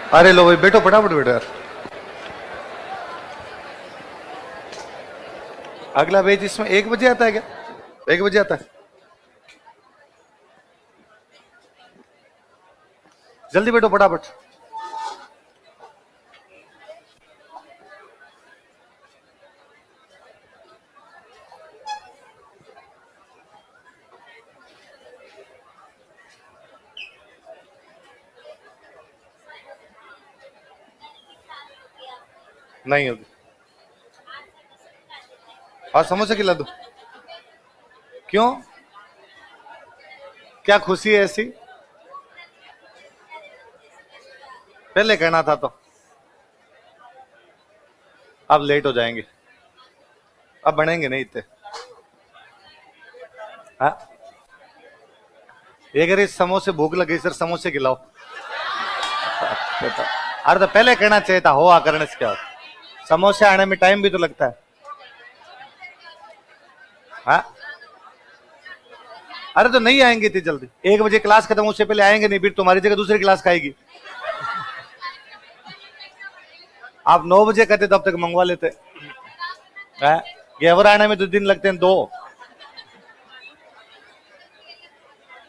अरे लो भाई बैठो, फटाफट बैठो यार। अगला बैच इसमें 1 बजे आता है क्या? 1 बजे आता है। जल्दी बैठो फटाफट। नहीं होगी। और समोसे खिला दो। क्यों? क्या खुशी है ऐसी? पहले कहना था तो। अब लेट हो जाएंगे, अब बनेंगे नहीं इतने। हाँ, ये अगर इस समोसे भूख लगी सर समोसे खिलाओ। अरे तो पहले कहना चाहिए था, हो करने से क्या? समोसे आने में टाइम भी तो लगता है। हाँ, अरे तो नहीं आएंगे इतनी जल्दी। 1 बजे क्लास खत्म उससे पहले आएंगे नहीं, फिर तुम्हारी जगह दूसरी क्लास खाएगी। आप 9 बजे कहते तब तक मंगवा लेते। घेवर आने में 2 दिन लगते हैं, 2।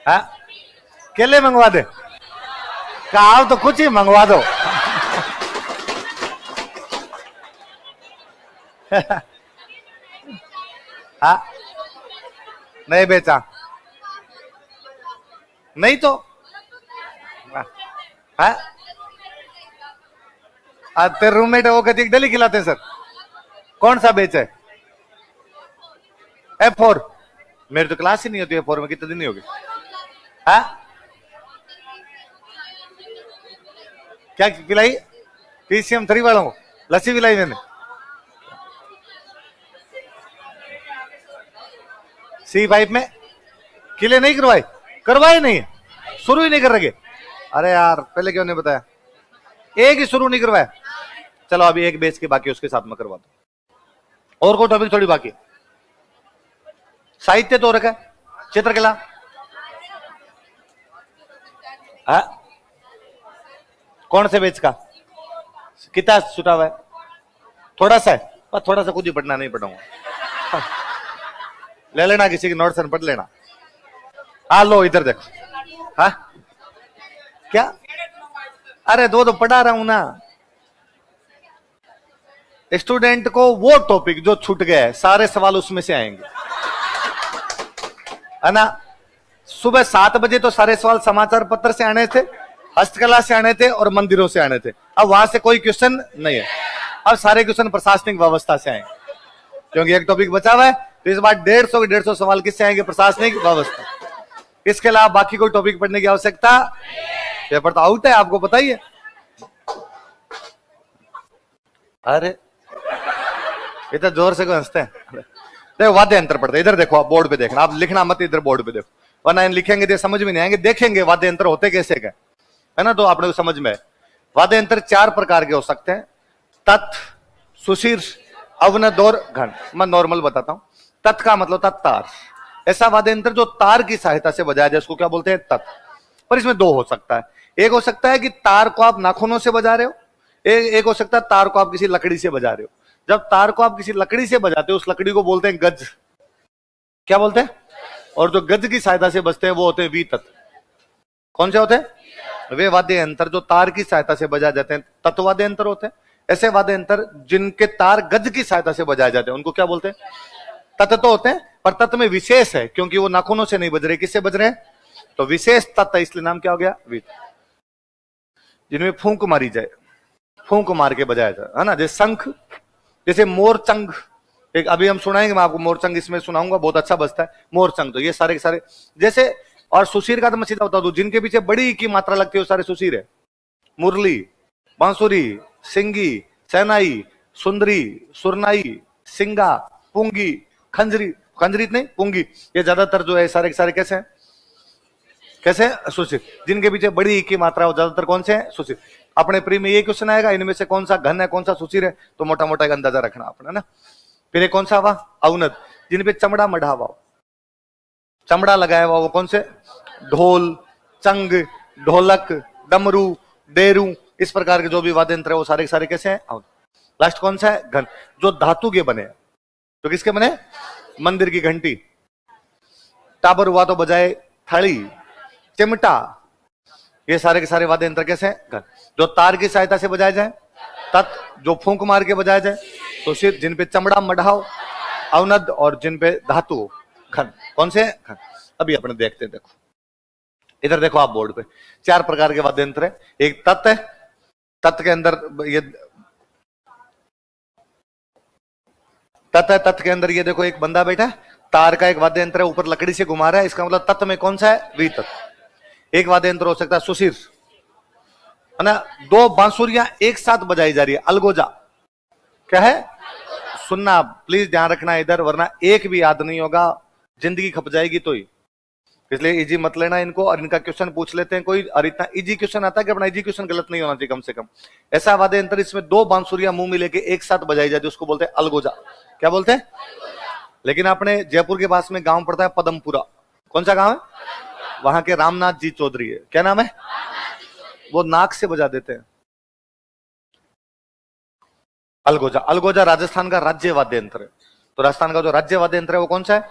हाँ, केले मंगवा दे। कहा तो कुछ ही मंगवा दो। हाँ, नहीं बेचा नहीं तो। हाँ, तेरे रूममेट है वो कहती है डेली खिलाते हैं सर। कौन सा बेच है? F4। मेरी तो क्लास ही नहीं होती F4 में, कितने दिन नहीं होगी। हाँ, क्या पिलाई? PCM 3 वालों को लस्सी पिलाई मैंने। C5 में किले नहीं करवाए? करवाए नहीं, शुरू ही नहीं कर रहे। अरे यार पहले क्यों नहीं बताया? एक ही शुरू नहीं करवाया। चलो अभी एक बेच के बाकी उसके साथ में करवा दो। और कोई टॉपिक थोड़ी बाकी? साहित्य तो रखा है, चित्रकला। हाँ, कौन से बेच का? कितना छुटा हुआ है? थोड़ा सा है, पर थोड़ा सा खुद ही पढ़ना, नहीं पढ़ाऊंगा। ले लेना किसी की नोट्स पढ़ लेना। हाँ लो इधर देखो। हाँ क्या? अरे दो तो पढ़ा रहा हूं ना। स्टूडेंट को वो टॉपिक जो छूट गया है सारे सवाल उसमें से आएंगे, है ना। सुबह 7 बजे तो सारे सवाल समाचार पत्र से आने थे, हस्तकला से आने थे और मंदिरों से आने थे। अब वहां से कोई क्वेश्चन नहीं है, अब सारे क्वेश्चन प्रशासनिक व्यवस्था से आएंगे, क्योंकि एक टॉपिक बचा हुआ है। तो इस बार 150 सवाल किससे आएंगे? प्रशासनिक व्यवस्था। इसके अलावा बाकी कोई टॉपिक पढ़ने की आवश्यकता? पेपर तो आउट है, आपको पता ही है। अरे इतना जोर से क्यों हंसते हैं? देखो वाद्य यंत्र पढ़ते, इधर देखो, आप बोर्ड पे देखना, आप लिखना मत, इधर बोर्ड पे देखो, वरना लिखेंगे तो समझ में नहीं आएंगे। देखेंगे वाद्य यंत्र होते कैसे क्या, है ना, तो आपने को समझ में। वाद्य यंत्र 4 प्रकार के हो सकते हैं, तत्, सुशीर, अवनद और घन। मैं नॉर्मल बताता हूं। तत् का मतलब तत्तार, ऐसा वाद्य यंत्र जो तार की सहायता से बजाया जाए उसको क्या बोलते हैं? तत्। पर इसमें 2 हो सकता है। एक हो सकता है कि तार को आप नाखूनों से बजा रहे हो, एक हो सकता है तार को आप किसी लकड़ी से बजा रहे हो। जब तार को आप किसी लकड़ी से बजाते हो उस लकड़ी को बोलते हैं गज। क्या बोलते हैं? और जो गज की सहायता से बजते हैं वो होते हैं वितत। कौन से होते हैं? वे वाद्य यंत्र जो तार की सहायता से बजाए जाते हैं तत्वाद्य यंत्र होते हैं। ऐसे वाद्य यंत्र जिनके तार गज की सहायता से बजाए जाते हैं उनको क्या बोलते हैं? तत्व तो होते हैं, पर तत्व में विशेष है, क्योंकि वो नाखूनों से नहीं बज रहे, किससे बज रहे हैं? तो विशेष तत्व, इसलिए नाम क्या हो गया? वित। जिनमें फूंक मारी जाए, फूंक मार के बजाया जाए, है ना। जैसे शंख, जैसे मोरचंग, एक अभी हम सुनाएंगे, मैं आपको मोरचंग इसमें सुनाऊंगा, बहुत अच्छा बजता है मोरचंग। तो ये सारे के सारे जैसे, और सुशीर का तो मैं सीधा बता दूं, जिनके पीछे बड़ी की मात्रा लगती है वो सारे सुशीर है। मुरली, बांसुरी, सिंगी, सेनाई, सुंदरी, सुरनाई, सिंगा, पुंगी, खंजरी, खंजरी नहीं पुंगी, ये ज्यादातर जो है सारे के सारे कैसे हैं? कैसे? सुशीर। जिनके पीछे बड़ी की मात्रा है ज्यादातर कौन से हैं? सुशीर। अपने प्री में ये क्वेश्चन आएगा, इनमें से कौन सा घन है कौन सा सुशीर है, तो मोटा मोटा एक अंदाजा रखना अपना ना। फिर एक कौन सा हुआ? अवनद, जिनपे चमड़ा मढ़ा हुआ, चमड़ा लगाया हुआ, वो कौन से? ढोल, चंग, ढोलक, डमरू, डेरू, इस प्रकार के जो भी वाद्य यंत्र है वो सारे के सारे कैसे हैं? लास्ट कौन सा है? घन, जो धातु के बने। तो किसके बने? मंदिर की घंटी, टाबर हुआ तो बजाए थाली, चिमटा, ये सारे के सारे वाद्य यंत्र कैसे हैं? घन। जो तार की सहायता से बजाया जाए तत्, जो फूंक मार के बजाया जाए तो सिर, जिन पे चमड़ा मढ़ाओ अवनद, और जिन पे धातु घन। कौन से? घन। अभी अपने देखते हैं, देखो इधर देखो आप बोर्ड पे 4 प्रकार के वाद्य यंत्र है। एक तत् है, तत् के अंदर ये तत् है, तत् के अंदर ये देखो एक बंदा बैठा है, तार का एक वाद्य यंत्र है, ऊपर लकड़ी से घुमा रहा है, इसका मतलब तत् में कौन सा है? वितत्। एक वाद्य यंत्र हो सकता है सुशिर, है ना, 2 बांसुरियां एक साथ बजाई जा रही है, अलगोजा। क्या है? सुनना प्लीज, ध्यान रखना इधर, वरना एक भी याद नहीं होगा, जिंदगी खप जाएगी। तो ही इसलिए इजी मत लेना इनको, और इनका क्वेश्चन पूछ लेते हैं कोई, और इतना इजी क्वेश्चन आता है कि अपना इजी क्वेश्चन गलत नहीं होना चाहिए कम से कम। ऐसा वाद्य यंत्र इसमें 2 बांसुरियां मुंह में लेके एक साथ बजाई जाती है, उसको बोलते हैं अलगोजा। क्या बोलते हैं? लेकिन अपने जयपुर के पास में गांव पड़ता है पदमपुरा। कौन सा गांव है? वहां के रामनाथ जी चौधरी है। क्या नाम है? वो नाक से बजा देते हैं अलगोजा। अलगोजा राजस्थान का राज्य वाद्य यंत्र है। तो राजस्थान का जो राज्य वाद्य यंत्र है वो कौन सा है?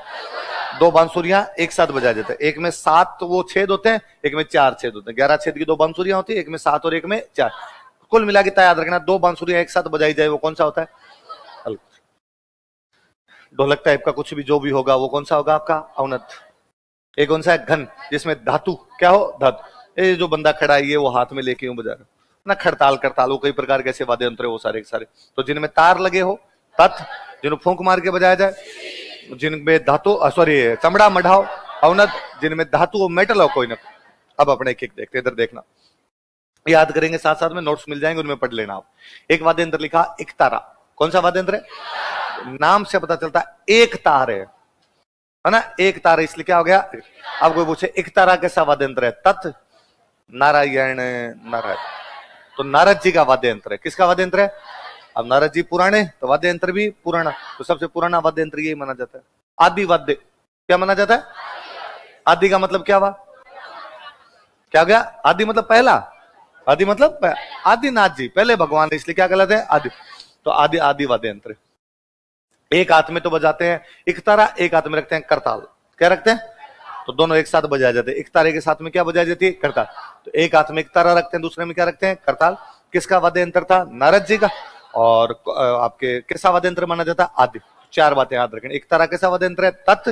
2 बांसुरियां एक साथ बजाए जाते हैं। एक में 7 तो वो छेद होते हैं, एक में 4 छेद होते हैं। 11 छेद की 2 बांसुरियां होती है, एक में 7 और एक में 4। कुल मिला के याद रखना, 2 बांसुरियां एक साथ बजाई जाए वो कौन सा होता है? ढोलक टाइप का कुछ भी जो भी होगा वो कौन सा होगा? आपका अवनत। एक कौन सा है? घन, जिसमें धातु क्या हो? धातु। ये जो बंदा खड़ा है ये वो हाथ में लेके यूं बजा रहा ना, खड़ताल करताल, वो कई प्रकार के ऐसे वाद्य यंत्र है वो सारे के सारे। तो जिनमें तार लगे हो तत्, जिन्हें फूंक मार के बजाया जाए, जिनमें धातु सॉरी चमड़ा मढ़ाओ अवनत, जिनमें धातु हो मेटल हो कोई ना। अब अपने एक एक देखते, इधर देखना, याद करेंगे, साथ साथ में नोट्स मिल जाएंगे, उनमें पढ़ लेना आप। एक वाद्य यंत्र लिखा एक तारा। कौन सा वाद्य यंत्र है? नाम से पता चलता है एक तार है ना, एक तार, इसलिए क्या हो गया? अब कोई पूछे एक तारा कैसा वाद्य यंत्र है? तत् नारायण नारायण, तो नारद जी का वाद्य यंत्र है। किसका वाद्य यंत्र है? अब नारद जी पुराने, तो वाद्य यंत्र भी पुराना, तो सबसे पुराना वाद्य यंत्र यही माना जाता है। आदि वाद्य क्या माना जाता है? आदि का मतलब क्या हुआ? क्या हो गया? आदि मतलब पहला, आदि मतलब आदिनाथ जी पहले भगवान, इसलिए क्या कहलाते हैं? आदि। तो आदि आदि वाद्य यंत्र एक हाथ में तो बजाते हैं एक तारा, एक हाथ में रखते हैं करताल। क्या रखते हैं? तो दोनों एक साथ बजाए जाते हैं। एक तारे के साथ में क्या बजाई जाती है? करताल। तो एक हाथ में एक तारा रखते हैं, दूसरे में क्या रखते हैं? करताल। किसका वाद्य यंत्र था? नारद जी का। और आपके कैसा वाद्य यंत्र माना जाता है? आदि। 4 बातें याद रखें। एक तारा कैसा वाद्य यंत्र है? तत्।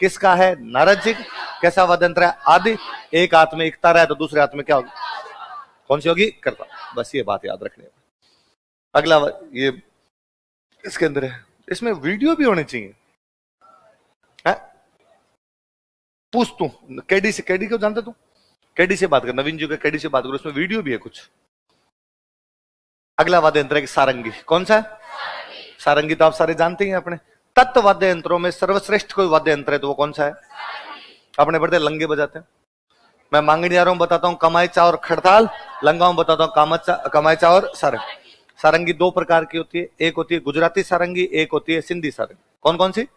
किसका है? नारद जी। कैसा वाद्य यंत्र है? आदि। एक हाथ में एक तारा है तो दूसरे हाथ में क्या होगी? कौन सी होगी? करताल। बस ये बात याद रखनी है। अगला ये इसके अंदर है, इसमें वीडियो भी होनी चाहिए। पूछ तू केडी से, केडी को जानता तू? केडी से बात कर, नवीन जी का केडी से बात करो, इसमें वीडियो भी है कुछ। अगला वाद्य यंत्र है सारंगी। कौन सा है? सारंगी तो आप सारे जानते ही हैं अपने। तत्व वाद्य यंत्रों में सर्वश्रेष्ठ कोई वाद्य यंत्र है तो वो कौन सा है? अपने बढ़ते लंगे बजाते हैं। मैं मांगणियारों बताता हूँ कमाईचा और खड़ताल, लंगाओं बताता हूँ कमाईचा और सारंगी। सारंगी 2 प्रकार की होती है, एक होती है गुजराती सारंगी, एक होती है सिंधी सारंगी। कौन कौन सी?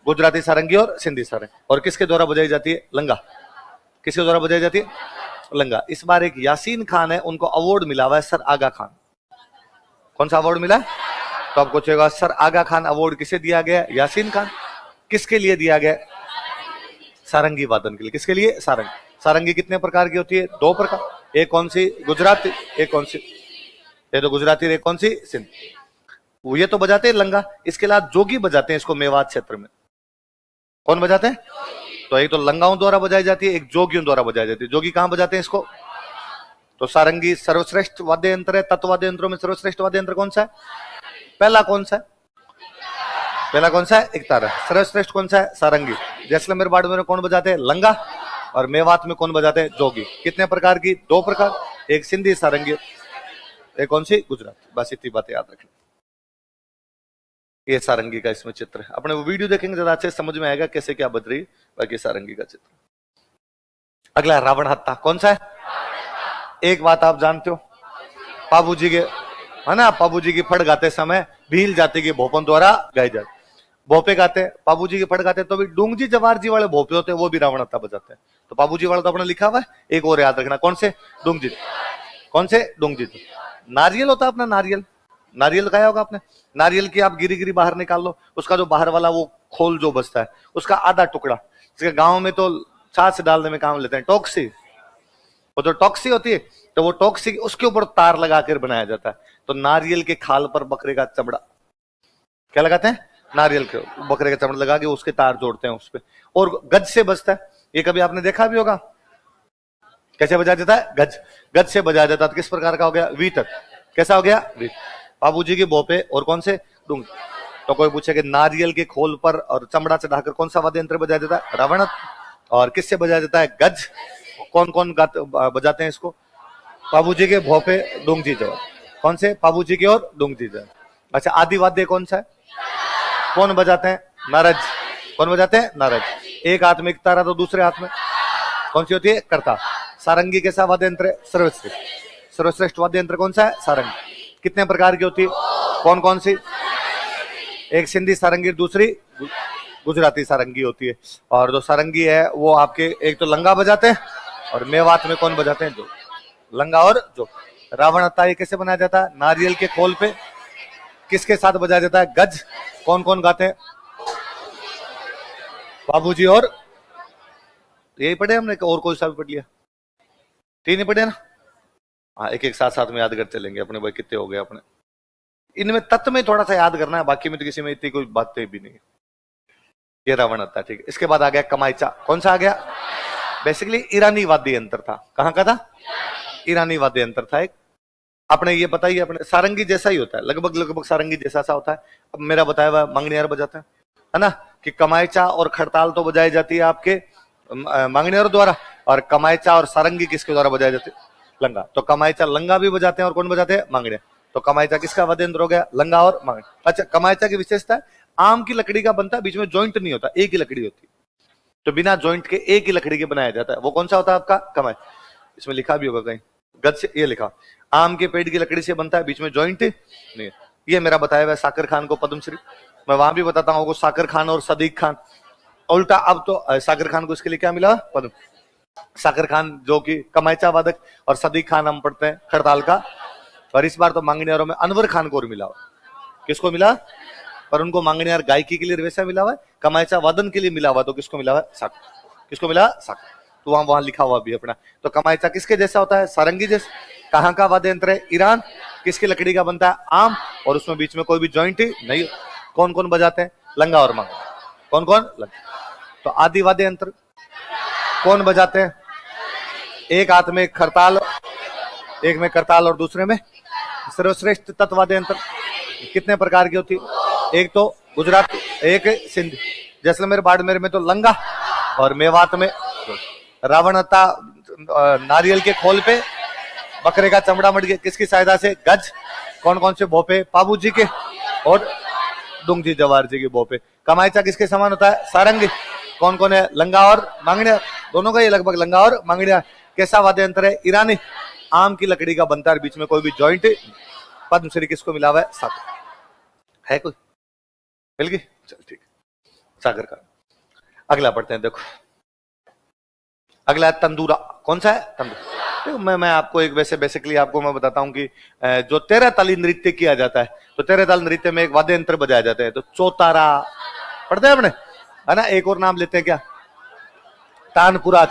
गुजराती सारंगी और सिंधी सारंगी। और किसके द्वारा बजाई जाती है? लंगा। किसके द्वारा बजाई जाती है? लंगा। इस बार एक यासीन खान है, उनको अवार्ड मिला हुआ है सर आगा खान। कौन सा अवार्ड मिला? तो आपको पूछेगा सर आगा खान अवार्ड किसे दिया गया? यासीन खान। किसके लिए दिया गया? सारंगी वादन के लिए। किसके लिए? सारंगी। सारंगी कितने प्रकार की होती है? 2 प्रकार। एक कौन सी? गुजराती। एक कौन सी? ये तो गुजराती। एक कौन सी? सिंधी। वो ये तो बजाते हैं लंगा, इसके अलावा जोगी बजाते हैं इसको मेवात क्षेत्र में। कौन बजाते हैं? तो एक तो लंगाओं द्वारा बजाई जाती है, एक जोगियों द्वारा बजाई जाती है। जोगी कहां बजाते हैं इसको? तो सारंगी सर्वश्रेष्ठ वाद्य यंत्र है। तत्व वाद्य यंत्रों में सर्वश्रेष्ठ वाद्य यंत्र कौन सा है? पहला कौन सा है? पहला कौन सा है? एक तारा। सर्वश्रेष्ठ कौन सा है? सारंगी। जैसलमेर बाड़मेर में कौन बजाते हैं? लंगा। और मेवात में कौन बजाते हैं? जोगी। कितने प्रकार की? 2 प्रकार। एक सिंधी सारंगी, एक कौन सी? गुजराती। बस इतनी बातें याद रखनी। ये सारंगी का इसमें चित्र है। अपने वो वीडियो देखेंगे ज्यादा अच्छे समझ में आएगा कैसे क्या बज रही। बाकी सारंगी का चित्र। अगला रावण हत्ता। कौन सा है? एक बात आप जानते हो, बाबूजी के, है ना, बाबूजी की फट गाते समय भील जाति के भोपन द्वारा गाए जाते। भोपे गाते, बाबूजी की फट गाते तो भी डूंगजी जवार जी वाले भोपे होते हैं, वो भी रावण हत्ता बजाते हैं। तो बाबूजी वाला तो अपने लिखा हुआ है। एक और याद रखना, कौन से? डूंगजी। कौन से? डोंगजी। नारियल होता है अपना, नारियल, नारियल खाया होगा आपने। नारियल की आप गिरी गिरी बाहर निकाल लो, उसका जो बाहर वाला वो खोल जो बचता है, उसका आधा टुकड़ा, जिसके गांव में तो छाछ डालने में काम लेते हैं, टॉक्सी। वो जो टॉक्सी होती है, तो वो टॉक्सी उसके ऊपर तार लगाकर बनाया जाता है। तो नारियल के खाल पर बकरे का चमड़ा क्या लगाते हैं? नारियल के बकरे का चमड़ा लगा के उसके तार जोड़ते हैं उस पे, और गज से बजता है। ये कभी आपने देखा भी होगा, कैसे बजाया जाता है? गज, गज से बजाया जाता है। किस प्रकार का हो गया? वीतर। कैसा हो गया? वीतर। बाबूजी के भोपे और कौन से? डूंग। तो कोई पूछे कि नारियल के खोल पर और चमड़ा चढ़ाकर कौन सा वाद्य यंत्र बजाया जाता है? रावण। और किससे बजाया जाता है? गज। कौन कौन बजाते हैं इसको? बाबूजी के भोपे, डूंगजी जवार। कौन से? बाबूजी के और डूंगजी जवार। अच्छा, आदि वाद्य कौन सा है? कौन बजाते हैं? नारद। कौन बजाते हैं? नारद। एक हाथ में तारा तो दूसरे हाथ में कौन सी होती है? करता। सारंगी कैसा वाद्य यंत्र है? सर्वश्रेष्ठ। सर्वश्रेष्ठ वाद्य यंत्र कौन सा है? सारंगी। कितने प्रकार की होती है? कौन कौन सी? एक सिंधी सारंगी, दूसरी गुजराती सारंगी होती है। और जो सारंगी है वो आपके एक तो लंगा बजाते हैं, और मेवात में कौन बजाते हैं? जो लंगा और जो। रावण आता है कैसे बनाया जाता है? नारियल के खोल पे। किसके साथ बजाया जाता है? गज। कौन कौन गाते हैं? बाबूजी और, यही पढ़े हमने, और कोई सा भी पढ़ लिया? तीन ही पढ़े ना? हाँ, एक एक साथ साथ में याद कर चलेंगे अपने भाई, कितने हो गए अपने। इनमें तत्व में थोड़ा सा याद करना है, बाकी में तो किसी में इतनी कोई बातें भी नहीं है। ये रावण आता है, ठीक है। इसके बाद आ गया कमाईचा। कौन सा आ गया? बेसिकली ईरानी वाद्य यंत्र था। कहाँ का था? ईरानी वाद्य यंत्र था एक। अपने ये बताइए, अपने सारंगी जैसा ही होता है, लगभग लगभग सारंगी जैसा सा होता है। अब मेरा बताया हुआ मांगनियार बजाते हैं, है ना, कि कमाईचा और खड़ताल तो बजाई जाती है आपके मांगनियार द्वारा, और कमाईचा और सारंगी किसके द्वारा बजाई जाती है? लंगा। तो कमाईचा लंगा भी बजाते हैं, और कौन बजाते हैं? मांगनियार। तो कमाईचा किसका वाद्य यंत्र हो गया? लंगा और मांगनियार। अच्छा, कमाईचा की विशेषता है आम की लकड़ी का बनता है, बीच में जॉइंट नहीं होता, एक ही लकड़ी होती है, तो बिना जॉइंट के एक ही लकड़ी के बनाया जाता है। वो कौन सा होता है आपका? कमाई। इसमें लिखा भी होगा कहीं, गज से, ये लिखा, आम के पेड़ की लकड़ी से बनता है, बीच में जॉइंट नहीं है। ये मेरा बताया हुआ साकर खान को पद्मश्री। मैं वहां भी बताता हूँ, साकर खान और सदीक खान उल्टा। अब तो सागर खान को इसके लिए क्या मिला? पद्म। साकर खान जो कि कमाईचा वादक, और सदीक खान हम पढ़ते हैं खड़ताल का। और इस बार तो मांगनियारों में अनवर खान को मिला हुआ। किसको मिला? पर उनको मांगनियार गायकी के लिए वैसा मिला हुआ है, कमाईचा वादन के लिए मिला हुआ, तो किसको मिला हुआ? साकर। किसको मिला? साकर। तो वहां लिखा हुआ भी अपना। तो कमाईचा किसके जैसा होता है? सारंगी जैसा। कहाँ का वाद्य यंत्र है? ईरान। किसकी लकड़ी का बनता है? आम, और उसमें बीच में कोई भी जॉइंट नहीं। कौन कौन बजाते हैं? लंगा और मांग। कौन कौन? लंगा। तो आदि वाद्य यंत्र कौन बजाते हैं? एक हाथ में खड़ताल, एक में करताल और दूसरे में सर्वश्रेष्ठ तत्वाद्य यंत्र। कितने प्रकार की होती है? एक तो गुजरात, एक सिंध, जैसलमेर बाड़मेर में तो लंगा, और मेवात में रावणता नारियल के खोल पे, बकरे का चमड़ा मट गया किसकी सहायता से? गज। कौन कौन से भोपे? बाबूजी के और डूंगजी जवार जी के भोपे। कमाईचा किसके समान होता है? सारंगी। कौन कौन है? लंगा और मांगनियार, दोनों का ये लगभग लंगा और मांगनियार। कैसा वाद्य यंत्र है? ईरानी। आम की लकड़ी का बनता है, बीच में कोई भी जॉइंट। पद्मश्री किसको मिला हुआ है? सागर। है कोई? मिल गई? चल ठीक, सागर का। अगला पढ़ते हैं, देखो अगला है तंदूरा। कौन सा है? तंदूरा। देखो मैं आपको एक वैसे बेसिकली आपको मैं बताता हूं कि जो 13 ताली नृत्य किया जाता है, तो 13 ताल नृत्य में एक वाद्य यंत्र बजाया जाता है, तो चौतारा पढ़ते हैं अपने, है ना। एक और नाम लेते हैं क्या? तानपुरा।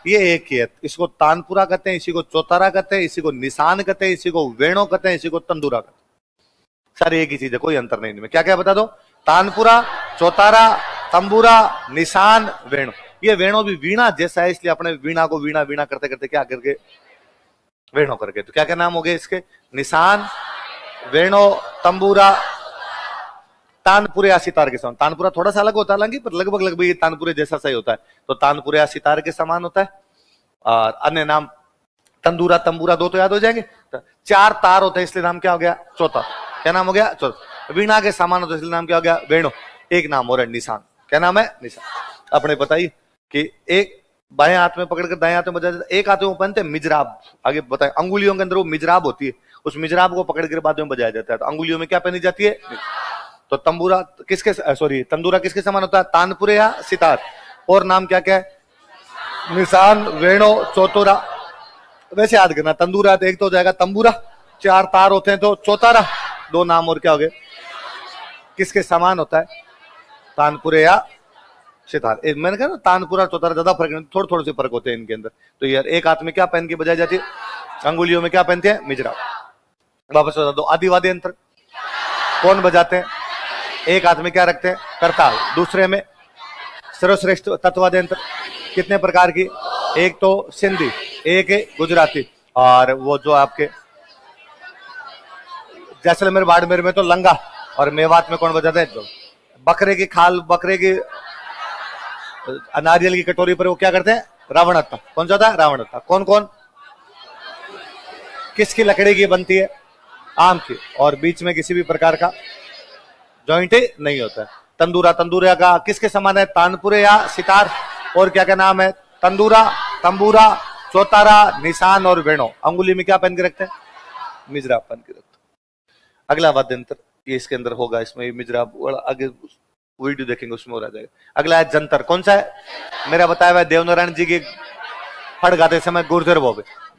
ये एक ही है, इसको तानपुरा कहते हैं, इसी को चौतारा कहते हैं, इसी को निशान कहते हैं, इसी को वेणो कहते हैं, इसी को तंदूरा कहते हैं। सारी एक ही चीज है, कोई अंतर नहीं इनमें। क्या क्या बता दो? तानपुरा, चौतारा, तंबूरा, निशान, वेणु। ये वेणु भी वीणा जैसा है, इसलिए अपने वीणा को वीणा वीणा करते करते क्या करके वेणु करके। तो क्या क्या नाम हो गए इसके? निशान, वेणु, तंबूरा, तानपुरे या सितार के समान। तानपुरा थोड़ा सा अलग होता है हालांकि, पर लगभग लगभग ये तानपुरे जैसा सही होता है। तो तानपुरे या सितार के समान होता है। और अन्य नाम तंदूरा, तंबूरा, दो तो याद हो जाएंगे। तो 4 तार होते हैं, इसलिए नाम क्या हो गया? चौथा। क्या नाम हो गया? चौथा। वीणा के समान होता है, इसलिए नाम क्या हो गया? वेणु। एक नाम हो रहा है निशान। क्या नाम है? निशान। अपने बताइए कि एक बाएं हाथ में पकड़कर दाएं हाथ में बजा देता, एक हाथ में पहनते हैं मिजराब। आगे बताए, अंगुलियों के अंदर वो मिजराब होती है, उस मिजराब को पकड़ कर बाद में बजाया जाता है। तो अंगुलियों में क्या पहनी जाती है? तो तंबूरा किसके, सॉरी तंदूरा किसके समान होता है? तानपुरे या सितार। और नाम क्या क्या है? निशान, वेणु, चौतुरा। वैसे याद करना, तंदूरा तो एक तो हो जाएगा तंबूरा, 4 तार होते हैं तो चौतारा, 2 नाम और क्या हो गए, किसके समान होता है, तानपुरे या सितार। मैंने कहा ना तानपुरा चौतारा ज्यादा फर्क नहीं, थोड़े थोड़े से फर्क होते हैं इनके अंदर। तो यार एक हाथ में क्या पहन के बजाई जाती है, अंगुलियों में क्या पहनते हैं, मिजरा। वापस बता दो, आदि वाद्य यंत्र कौन बजाते हैं, एक हाथ में क्या रखते हैं, करताल, दूसरे में सर्वश्रेष्ठ तत्वाद्य यंत्र, कितने प्रकार की, एक तो सिंधी, एक है गुजराती, और वो जो आपके जैसलमेर बाड़मेर में तो लंगा, और मेवात में कौन बजाते हैं, जो बकरे की खाल, बकरे की नारियल की कटोरी पर वो क्या करते हैं, रावणत्ता, कौन सा होता है, रावणत्ता। कौन कौन, किसकी लकड़ी की बनती है, आम की, और बीच में किसी भी प्रकार का जॉइंट नहीं होता है। तंदूरा, तंदूरा का किसके समान है, तानपुरे या सितार। और क्या क्या नाम है, तंदूरा, तंबूरा, चौतारा, निशान और वेणु। अंगुली में क्या पहन के रखते हैं, मिजरा पहन के रखते हैं। अगला वाद्य यंत्र ये इसके अंदर होगा, इसमें मिजरा, आगे वीडियो देखेंगे उसमें और आ जाएगा। अगला है जंतर, कौन सा है, मेरा बताया हुआ देवनारायण जी की फड़ गाते समय गुर्जर वो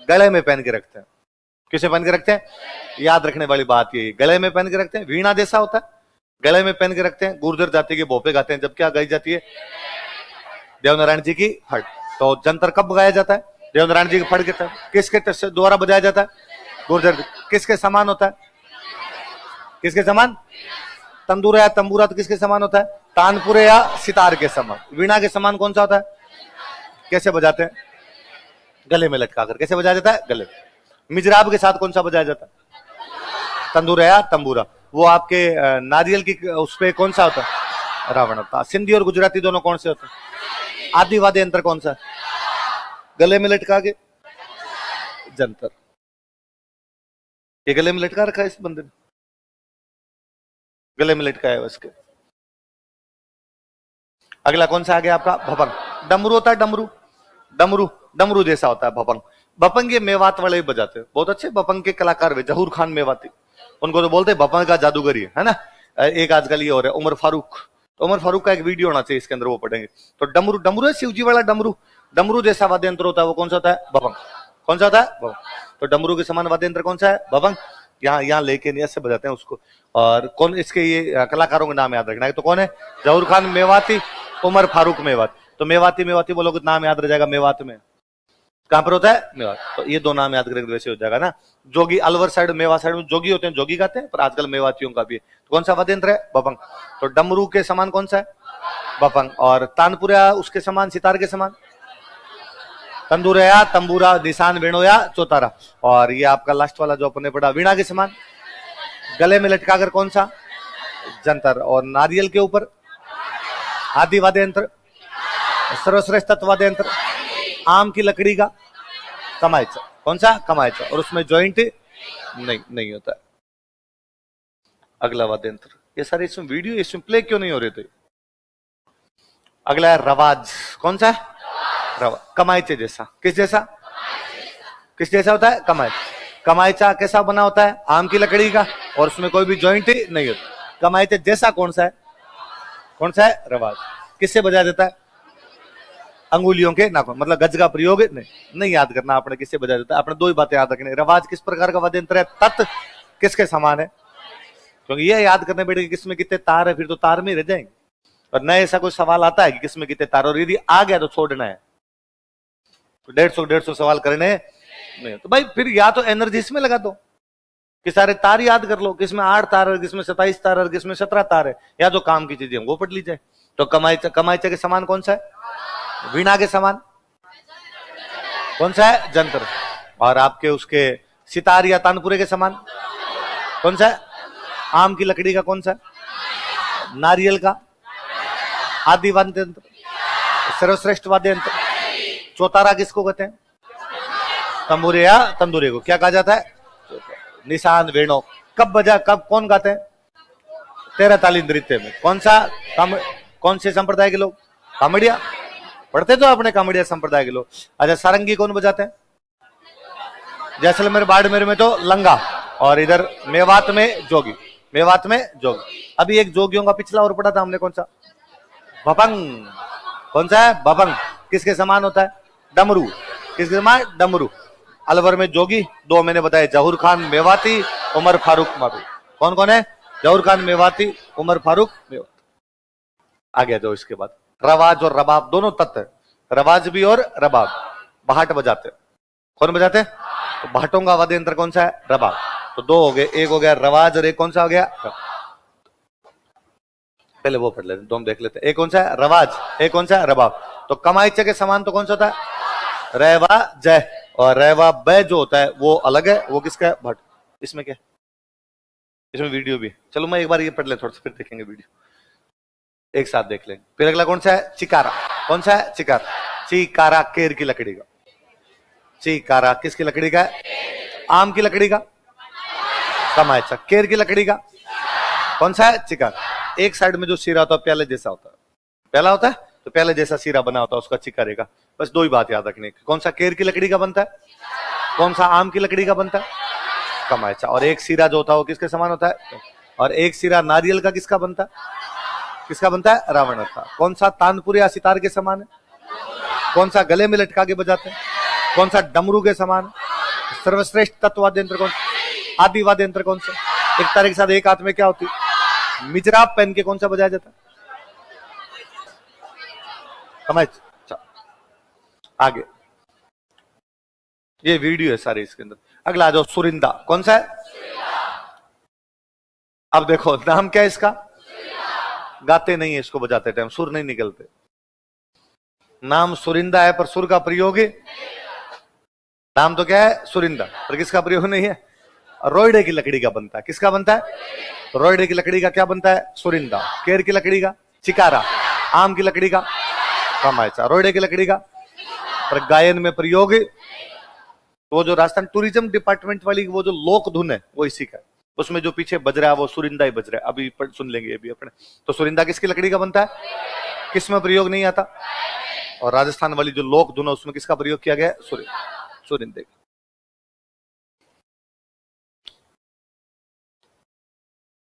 गले में पहन के रखते हैं। किसे पहन के रखते हैं, याद रखने वाली बात ये, गले में पहन के रखते हैं। वीणा जैसा होता है, गले में पहन के रखते हैं। गुर्जर जाति के भोपे गाते हैं, जब क्या गाई जाती है, देवनारायण जी की फड़। तो जंतर कब गाया जाता है, देवनारायण जी की फड़ के किसके द्वारा बजाया जाता है, गुर्जर। किसके समान होता है, किसके समान, तंदूरा या तंबूरा तो किसके समान होता है, तानपुरे या सितार के समान। वीणा के समान कौन सा होता है, कैसे बजाते हैं, गले में लटका कर। कैसे बजाया जाता है, गले में। मिजराब के साथ कौन सा बजाया जाता है, तंदूरा या तंबूरा। वो आपके नारियल की उस पे कौन सा होता है, रावण होता। सिंधी और गुजराती दोनों कौन से होते हैं, आदि वाद्य यंत्र कौन सा है, गले में लटका के, जंतर। ये गले में लटका रखा है इस बंदे ने, गले में लटकाया है उसके। अगला कौन सा आ गया आपका, भपंग। डमरू होता है, डमरू, डमरू, डमरू जैसा होता है भपंग। भपंग ये मेवात वाले ही बजाते हैं, बहुत अच्छे भपंग के कलाकार हुए, जहूर खान मेवाती, उनको तो बोलते हैं भपंग का जादूगरी है ना। एक आजकल ये हो रहा है उमर फारूक, तो उमर फारूक का एक वीडियो होना चाहिए इसके अंदर, वो पढ़ेंगे। तो डमरू, डमरू है शिवजी वाला डमरू, डमरू जैसा वाद्य यंत्र होता है वो कौन सा होता है, भपंग। कौन सा होता है, भपंग। तो डमरू के समान वाद्य यंत्र कौन सा है, भपंग। यहाँ लेके नहीं ऐसे बजाते हैं उसको। और कौन इसके ये कलाकारों के नाम याद रखना है, तो कौन है, जहूर खान मेवाती, उमर फारूक मेवाती। तो मेवाती, मेवाती बोलोगे नाम याद रह जाएगा, मेवात में कहां पर होता है, मेवात। तो ये 2 नाम याद करेंगे वैसे हो जाएगा ना। जोगी, अलवर साइड, मेवा साइड में जोगी होते हैं, जोगी गाते हैं, पर आजकल मेवातियों का भी है। तो कौन सा वाद्य यंत्र है, भपंग। तो डमरू के समान कौन सा है, भपंग। और तानपुरा उसके समान, सितार के समान, तंदूरा या तंबूरा, निशान, वेणु या चौतारा। और ये आपका लास्ट वाला जो अपने पढ़ा, वीणा के समान, गले में लटकाकर कौन सा, जंतर। और नारियल के ऊपर आदि वाद्य यंत्र, सर्वश्रेष्ठ तत्वाद्य यंत्र, आम की लकड़ी का कमायचा। कौन सा, कमायचा। और उसमें जॉइंट नहीं होता है। अगला वाद्य यंत्र, ये सारे इसमें वीडियो इसमें प्ले क्यों नहीं हो रहे थे। अगला है रवाज, कौन सा है, रवा, कमायचे जैसा। किस जैसा, किस जैसा होता है, कमायचा। कमायचा कैसा बना होता है, आम की लकड़ी का, और उसमें कोई भी जॉइंट नहीं होता। कमायचे जैसा कौन सा है, कौन सा है, रवाज। किससे बजाया जाता है, अंगुलियों के नाखून, मतलब गज का प्रयोग नहीं याद करना आपने, किससे बजाया जाता है। आपने 2 ही बातें याद रखनी, रवाज किस प्रकार का वाद्य यंत्र है, तत् किसके समान है। क्योंकि ये याद करने बैठे किसमें कितने तार है, फिर तो तार में रह जाएंगे। और न ऐसा कोई सवाल आता है कि किसमें कितने तार, और यदि आ गया तो छोड़ना है। तो 150 सवाल करने नहीं, तो भाई फिर या तो एनर्जी इसमें लगा दो कि सारे तार याद कर लो, किसमें 8 तार है, किसमें 27 तार है, किसमें 17 तार है, या तो काम की चीजें वो पढ़ लीजिए। तो कमायचा, कमायचा के समान कौन सा है, वीणा के समान कौन सा है, जंतर। और आपके उसके सितार या तानपुरे के समान कौन सा है, आम की लकड़ी का कौन सा है, नारियल का, आदि वाद्य यंत्र, सर्वश्रेष्ठ वाद्य यंत्र। चौतारा किसको कहते हैं, तंबूरे या तंदूरे को क्या कहा जाता है, निशान, वेणु। कब बजा, कब कौन गाते हैं, 13 ताली नृत्य में। कौन सा, कौन से संप्रदाय के लोग, कामड़िया पढ़ते तो अपने, कामड़िया संप्रदाय के लोग। अच्छा, सारंगी कौन बजाते हैं, जैसलमेर बाड़मेर में तो लंगा, और इधर मेवात में जोगी, मेवात में जोगी। अभी एक जोगियों का पिछला और पढ़ा था हमने, कौन सा, भपंग। कौन सा है, भपंग। किसके समान होता है, डमरू। किसके समान, डमरू। अलवर में जोगी, दो मैंने बताया जहूर खान मेवाती, उमर फारूक मारूफ। कौन कौन है? जहूर खान मेवाती, उमर फारूक मेवाती। आ गया जो इसके बाद रवाज और रबाब दोनों तत्व है, रवाज भी और रबाब। बाहट बजाते कौन बजाते हैं? तो भाटों का वाद्य यंत्र कौन सा है? रबाब। तो दो हो गए, एक हो गया रवाज और एक कौन सा हो गया? पहले वो पढ़ लेते, दोनों देख लेते। एक कौन सा है? रवाज, एक कौन सा है? रबाब। तो कमाइचे के समान तो कौन सा होता है? रेवा जय, और रेवा बै जो होता है वो अलग है, वो किसका है? भट्ट। इसमें क्या? इसमें वीडियो भी। चलो मैं एक बार ये पढ़ ले, थोड़ा सा फिर देखेंगे वीडियो, एक साथ देख लेंगे। फिर अगला कौन सा है? चिकारा। कौन सा है? चिकारा। चिकारा केर की लकड़ी का। चिकारा किसकी लकड़ी का है? आम की लकड़ी का। कमाइचा केर की लकड़ी का। कौन सा है? चिकारा। एक साइड में जो सिरा होता है प्याले जैसा होता है, प्याला होता है तो प्याले जैसा सिरा बना होता है उसका चिकारे का। बस दो ही बात याद रखने की, कौन सा केर की लकड़ी का बनता है, कौन सा आम की लकड़ी का बनता है? कमाइचा। और एक सिरा जो होता है वो किसके समान होता है? और एक सिरा नारियल का किसका बनता है? किसका बनता है? रावण का। कौन सा तानपुर या सितार के समान है? कौन सा गले में लटका के बजाते हैं? कौन सा डमरू के समान है? सर्वश्रेष्ठ तत्ववाद्य यंत्र कौन? आदि वाद्य यंत्र कौन सा? एक तारे के साथ एक हाथ में क्या होती है? मिजराब पहन के कौन सा बजाया जाता है? समझ। आगे ये वीडियो है सारी इसके अंदर। अगला आ जाओ सुरिंदा। कौन सा है? अब देखो नाम क्या है इसका? गाते नहीं है इसको बजाते टाइम, सुर नहीं निकलते। नाम सुरिंदा है पर सुर का प्रयोग है। नाम तो क्या है? सुरिंदा, पर किसका प्रयोग नहीं है? रोइडे की लकड़ी का बनता है। किसका बनता है? रोइडे की लकड़ी का क्या बनता है? सुरिंदा। केर की लकड़ी का चिकारा। आम की लकड़ी का कमाइचा। रोइडे की लकड़ी का पर गायन में प्रयोग। वो जो राजस्थान टूरिज्म डिपार्टमेंट वाली वो जो लोक धुन है वो इसी का है। उसमें जो पीछे बज रहा है वो सुरिंदा ही बज रहा है, अभी सुन लेंगे अभी अपने। तो सुरिंदा किसकी लकड़ी का बनता है? किसमें प्रयोग नहीं आता? और राजस्थान वाली जो लोक धुन है उसमें किसका प्रयोग किया गया है? सुरिंदे।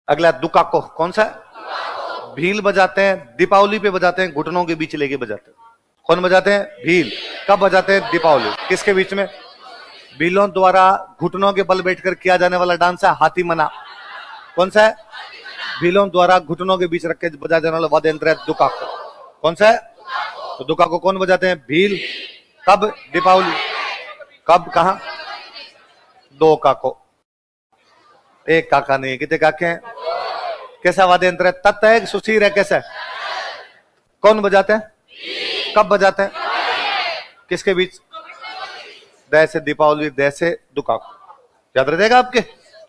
अगला दुकाको। कौन सा है? भील बजाते हैं, दीपावली पे बजाते हैं, घुटनों के बीच लेके बजाते हैं। कौन बजाते हैं? भील। कब बजाते हैं? दीपावली। किसके बीच में? भीलों द्वारा घुटनों के बल बैठकर किया जाने वाला डांस है हाथी मना। कौन सा है? भीलों द्वारा घुटनों के बीच रख के बजाया जाने वाला वाद्य यंत्र है दुकाको। कौन सा है? तो दुकाको कौन बजाते हैं? भील। कब? दीपावली। कब? कहा? दो काको, एक काका नहीं, कितने काके हैं? कैसा वाद्य यंत्र है? तत्त है, सुशीर है, कैसा है? कौन बजाते हैं? कब बजाते हैं? किसके बीच? दय से दीपावली, दय से दुकाको। याद रहेगा आपके?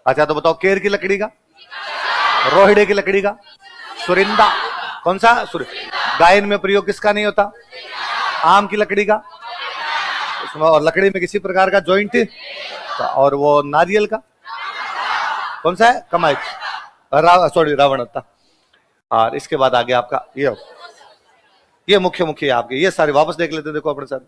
अच्छा तो बताओ केर की लकड़ी का, रोहिड़े की लकड़ी का, सुरिंदा। कौन सा? गायन में प्रयोग किसका नहीं होता? आम की लकड़ी का। उसमें और लकड़ी में किसी प्रकार का जॉइंट, और वो नारियल का। कौन सा है? कमाइच। सॉरी रावण होता। और इसके बाद आगे आपका ये मुख्य मुख्य आपके ये सारे वापस देख लेते, देखो अपने साथ।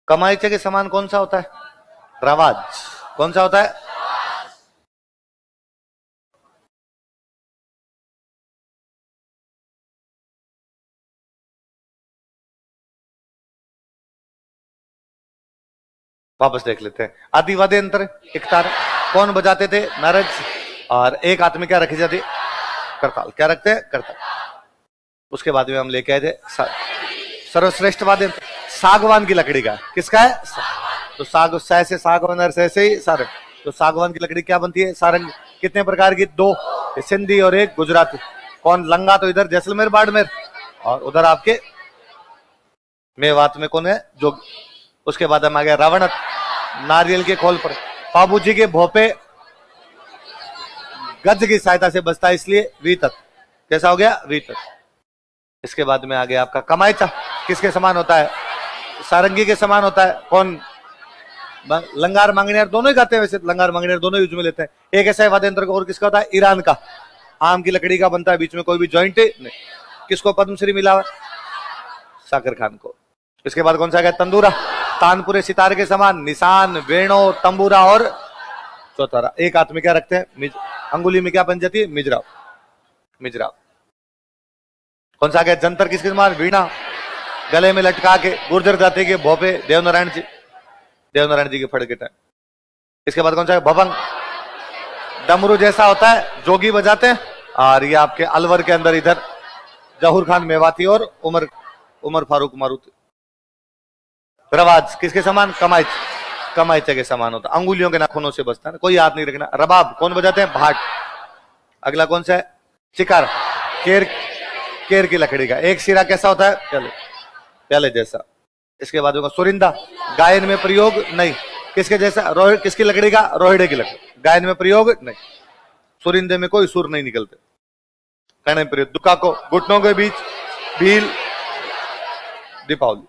कमाइचे के समान कौन सा होता है? रवाज। कौन सा होता है? वापस देख लेते हैं। आदि वाद्य यंत्र एक तार कौन बजाते थे? नारद। और एक हाथ में क्या रखी जाती? करताल। क्या रखते हैं? करताल। उसके बाद में हम लेके आए थे सर्वश्रेष्ठ वाद्य यंत्र सागवान की लकड़ी का। किसका है? तो साग से सागवान और से ही सारंग। तो सागवान की लकड़ी क्या बनती है? सारंग। कितने प्रकार की? दो, सिंधी और एक गुजराती। कौन? लंगा तो इधर जैसलमेर बाड़मेर, और उधर आपके मेवात में कौन है? जो। उसके बाद हम आ गया रावण। नारियल के खोल पर बाबूजी के भोपे गज की सहायता से बजता है, इसलिए वीतक। कैसा हो गया? वीतक। इसके बाद में आ गया आपका कमाइचा। किसके समान होता है? सारंगी के समान होता है। कौन? लंगार मांगनेर दोनों ही गाते हैं, वैसे लंगार मांगनेर दोनों यूज में लेते हैं। एक ऐसा वाद्य यंत्र और किसका होता है? ईरान का। आम की लकड़ी का बनता है, बीच में कोई भी जॉइंट नहीं। किसको पद्मश्री मिला? साकिर खान को। इसके बाद कौन सा गया? तंदूरा। तानपुरे सितारे के समान, निशान, वेणो, तंबूरा और चौतारा। एक हाथ में क्या रखते हैं? अंगुली में क्या बन जाती है? मिजराव। मिजराव। कौन सा आ गया? जंतर किसके समान? वीणा। गले में लटका के गुर्जर जाति के भोपे देवनारायण जी, देवनारायण जी के फड़के टाइम। इसके बाद कौन सा है? भवंग। डमरू जैसा होता है, जोगी बजाते हैं। और ये आपके अलवर के अंदर इधर जहूर खान मेवाती और उमर फारूक मारुति। रवाज किसके समान? कमाइच। कमाइचे के समान होता है, अंगुलियों के नाखूनों से बजता है, कोई हाथ नहीं रखना। रबाब कौन बजाते हैं? भाट। अगला कौन सा है? चिकार। केर, केर की लकड़ी का। एक सिरा कैसा होता है? प्याले, प्याले जैसा। इसके बाद होगा सुरिंदा, गायन में प्रयोग नहीं। किसके जैसा? रोहिड़। किसकी लकड़ी का? रोहिड़े की लकड़ी। गायन में प्रयोग नहीं। सुरिंदे में कोई सुर नहीं निकलते। कहने प्रयोग। दुका को घुटनों के बीच, भील, दीपावली।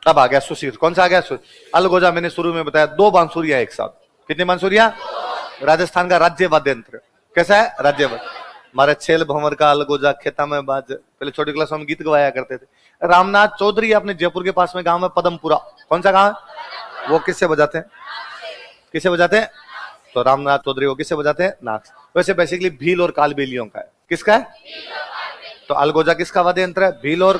अब आ गया सुशीर। कौन सा आ गया? अलगोजा। मैंने शुरू में बताया, 2 बांसुरियां एक साथ। कितनी बांसुरियां? राजस्थान का राज्य वाद्य यंत्र। कैसा है? राज्य वाद्य। हमारे छेल भंवर का अलगोजा खेता में बाज, पहले छोटी क्लास में गीत गवाया करते थे। रामनाथ चौधरी अपने जयपुर के पास में गांव है पदमपुरा। कौन सा गांव है? वो किससे बजाते हैं? किसे बजाते हैं? तो रामनाथ चौधरी वो किससे बजाते हैं? नाक्स। वैसे बेसिकली भील और कालबेलियों का है। किसका है? तो अलगोजा किसका वाद्य यंत्र है? भील और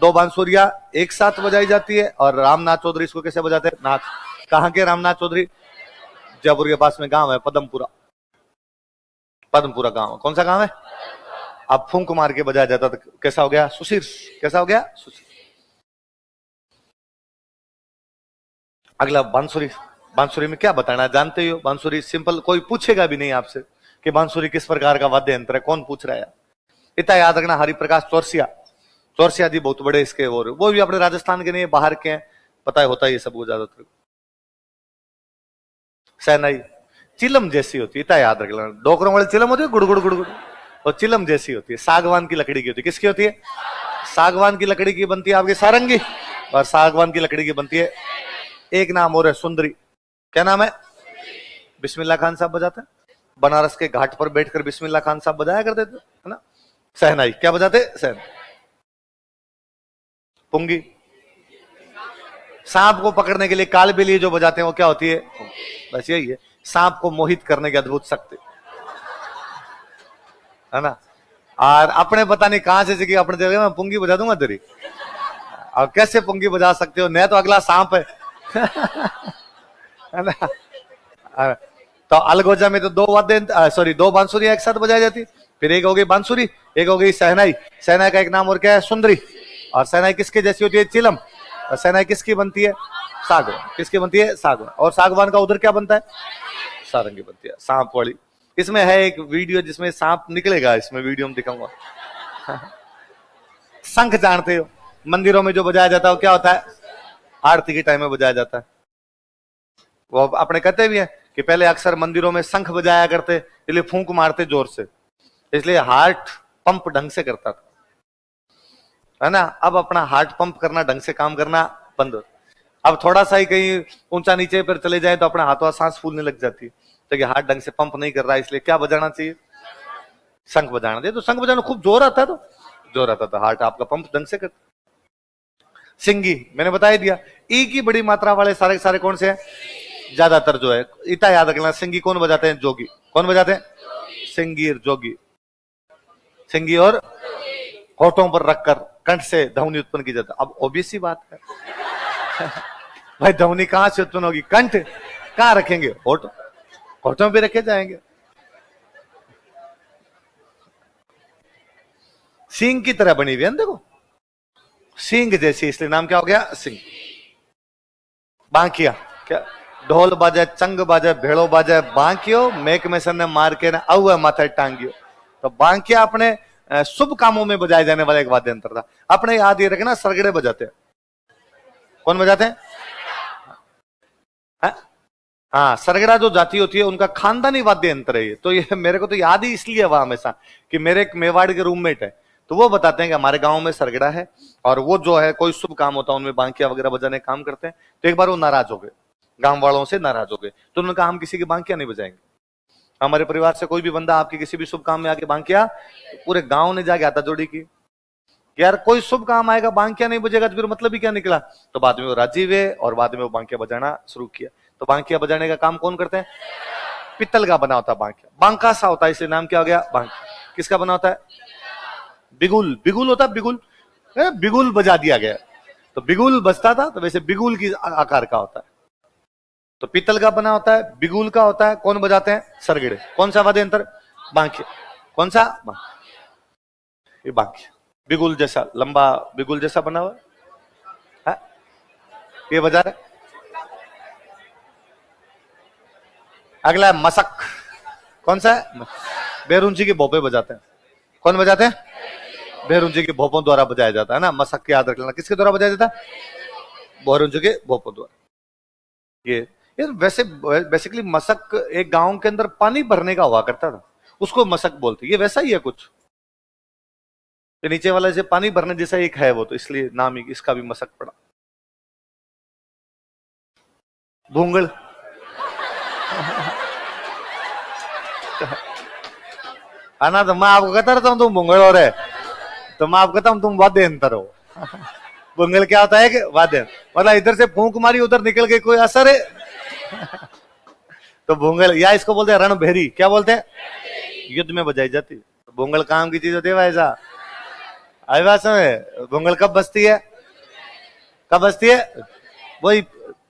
2 बांसुरियां एक साथ बजाई जाती है। और रामनाथ चौधरी इसको कैसे बजाते हैं? नाक्स। कहां के रामनाथ चौधरी? जयपुर के पास में गांव है पदमपुरा। पदमपुरा गांव। कौन सा गांव है? अब फूंक मार के बजाया जाता था। कैसा हो गया? सुशीर। कैसा हो गया? सुशीर। अगला बांसुरी। बांसुरी में क्या बताना जानते हो? बांसुरी सिंपल, कोई पूछेगा भी नहीं आपसे कि बांसुरी किस प्रकार का वाद्य यंत्र है। कौन पूछ रहा है? इतना याद रखना। हरिप्रकाश चौरसिया, चौरसिया जी बहुत बड़े इसके, और वो भी अपने राजस्थान के नहीं, बाहर के हैं। पता है होता है ये सब ज्यादातर। सहनाई चिलम जैसी होती है, इतना याद रख लेना। डोकरों वाली चिलम होती है, गुड़ गुड़ गुड़ गुड़, और चिलम जैसी होती है। सागवान की लकड़ी की होती है। किसकी होती है? सागवान की लकड़ी की बनती है आपकी सारंगी, और सागवान की लकड़ी की बनती है एक नाम और है, सुंदरी। क्या नाम है? बिस्मिल्लाह खान साहब बजाते हैं। बनारस के घाट पर बैठकर बिस्मिल्लाह खान साहब बजाया करते थे, है ना। सहनाई क्या बजाते? सहनाई। पुंगी सांप को पकड़ने के लिए कालबेलिया जो बजाते हैं वो क्या होती है? बस यही है, सांप को मोहित करने की अद्भुत शक्ति, है ना। और अपने पता नहीं कहां से सीखी, अपने जगह मैं पुंगी बजा दूंगा तेरी। और कैसे पुंगी बजा सकते हो? न तो अगला सांप है, है ना। तो अलगोजा में तो 2 वाद्य, सॉरी 2 बांसुरियां एक साथ बजाई जाती। फिर एक हो गई बांसुरी, एक हो गई सहनाई। सहनाई का एक नाम और क्या है? सुंदरी। और सहनाई किसके जैसी होती है? चिलम। और सहनाई किसकी बनती है? सागवान। किसकी बनती है? सागवान। और सागवान का उधर क्या बनता है? सारंगी बनती है, सांप वाली। इसमें है एक वीडियो जिसमें सांप निकलेगा, इसमें वीडियो में दिखाऊंगा। शंख जानते हो? मंदिरों में जो बजाया जाता है वो क्या होता है? आरती के टाइम में बजाया जाता है। वो अपने कहते भी हैं कि पहले अक्सर मंदिरों में शंख बजाया करते, इसलिए फूंक मारते जोर से, इसलिए हार्ट पंप ढंग से करता था, है ना। अब अपना हार्ट पंप करना, ढंग से काम करना बंद। अब थोड़ा सा ही कहीं ऊंचा नीचे पर चले जाए तो अपना हाथों सांस फूलने लग जाती है, तो कि हार्ट ढंग से पंप नहीं कर रहा है, इसलिए क्या बजाना चाहिए? शंख बजाना चाहिए। तो शंख बजाना खूब जोर आता है, तो जोर आता था, हार्ट आपका पंप ढंग से करता। सिंगी मैंने बता ही दिया। ई की बड़ी मात्रा वाले सारे सारे कौन से हैं? ज्यादातर जो है, इतना याद रखना। सिंगी कौन बजाते हैं? जोगी। कौन बजाते हैं? सिंगीर, जोगी। सिंगी और होठों पर रखकर कंठ से ध्वनि उत्पन्न की जाती है। अब ओबीसी बात है भाई, ध्वनि कहां से उत्पन्न होगी? कंठ कहां रखेंगे? होठ, होठों पे रखे जाएंगे। सिंह की तरह बनी हुई है, देखो सिंह जैसी, इसलिए नाम क्या हो गया? सिंह। बांकिया क्या? ढोल बाजे, चंग बाजे, भेड़ो बाजे, बांकियो मेक में सन ने मार के ना अव माथे टांगियो। तो बांकिया अपने शुभ कामों में बजाए जाने वाला एक वाद्य यंत्र था। अपने याद ये रखना, सरगड़े बजाते हैं। कौन बजाते हैं? हाँ, सरगड़ा जो जाति होती है उनका खानदानी वाद्य यंत्र है ये। तो ये मेरे को तो याद ही इसलिए हुआ हमेशा कि मेरे एक मेवाड़ के रूममेट है, तो वो बताते हैं कि हमारे गांव में सरगड़ा है, और वो जो है कोई शुभ काम होता है उनमें बांकिया वगैरह बजाने का काम करते हैं। तो एक बार वो नाराज हो गए, गांव वालों से नाराज हो गए, तो उन्होंने कहा हम किसी की बांकिया नहीं बजाएंगे। हमारे परिवार से कोई भी बंदा आपके किसी भी शुभ काम में आके बांकिया, तो पूरे गांव ने जाके आता जोड़ी की, यार कोई शुभ काम आएगा बांकिया नहीं बजेगा तो फिर मतलब ही क्या निकला। तो बाद में वो राजी हुए और बाद में वो बांकिया बजाना शुरू किया। तो बांकिया बजाने का काम कौन करते हैं? पित्तल का बना होता है बांकिया। बांका सा होता है इसलिए नाम क्या हो गया? बांकिया। किसका बना होता है? बिगुल। बिगुल होता है बिगुल, बिगुल बजा दिया गया तो बिगुल बजता था, तो वैसे बिगुल की आकार का होता है। तो पित्तल का बना होता है, बिगुल का होता है। कौन बजाते हैं? सरगिड़े। कौन सा वाद्य यंत्र? बांकिया। कौन सा? ये बांकिया। बिगुल जैसा, लंबा बिगुल जैसा बना हुआ है, ये बजा रहे। अगला है मसक। कौन सा है? बेरुंची के भोपे बजाते हैं। कौन बजाते हैं? बेरुंची के भोपों द्वारा बजाया जाता है ना। मसक के याद रख लेना, किसके द्वारा बजाया जाता है? बेरुंची के भोपों द्वारा। ये वैसे बेसिकली मसक एक गांव के अंदर पानी भरने का हुआ करता था, उसको मसक बोलते। ये वैसा ही है कुछ, ये नीचे वाला जैसे पानी भरने जैसा एक है वो, तो इसलिए नाम ही इसका भी मसक पड़ा। भूंगल। आना तो मैं आपको कहता रहता हूं तुम भूंगल हो रहे, तो मैं आपको कहता हूं तुम वाद्य यंत्र हो। भूंगल क्या होता है कि वाद्य, मतलब इधर से फूंक मारी उधर निकल के कोई असर है। तो भूंगल, या इसको बोलते हैं रणभेरी। क्या बोलते हैं? युद्ध में बजाई जाती। तो भूंगल काम की चीज होती है ऐसा। आई बात समझ? भूंगल कब बजती है? कब बजती है? वही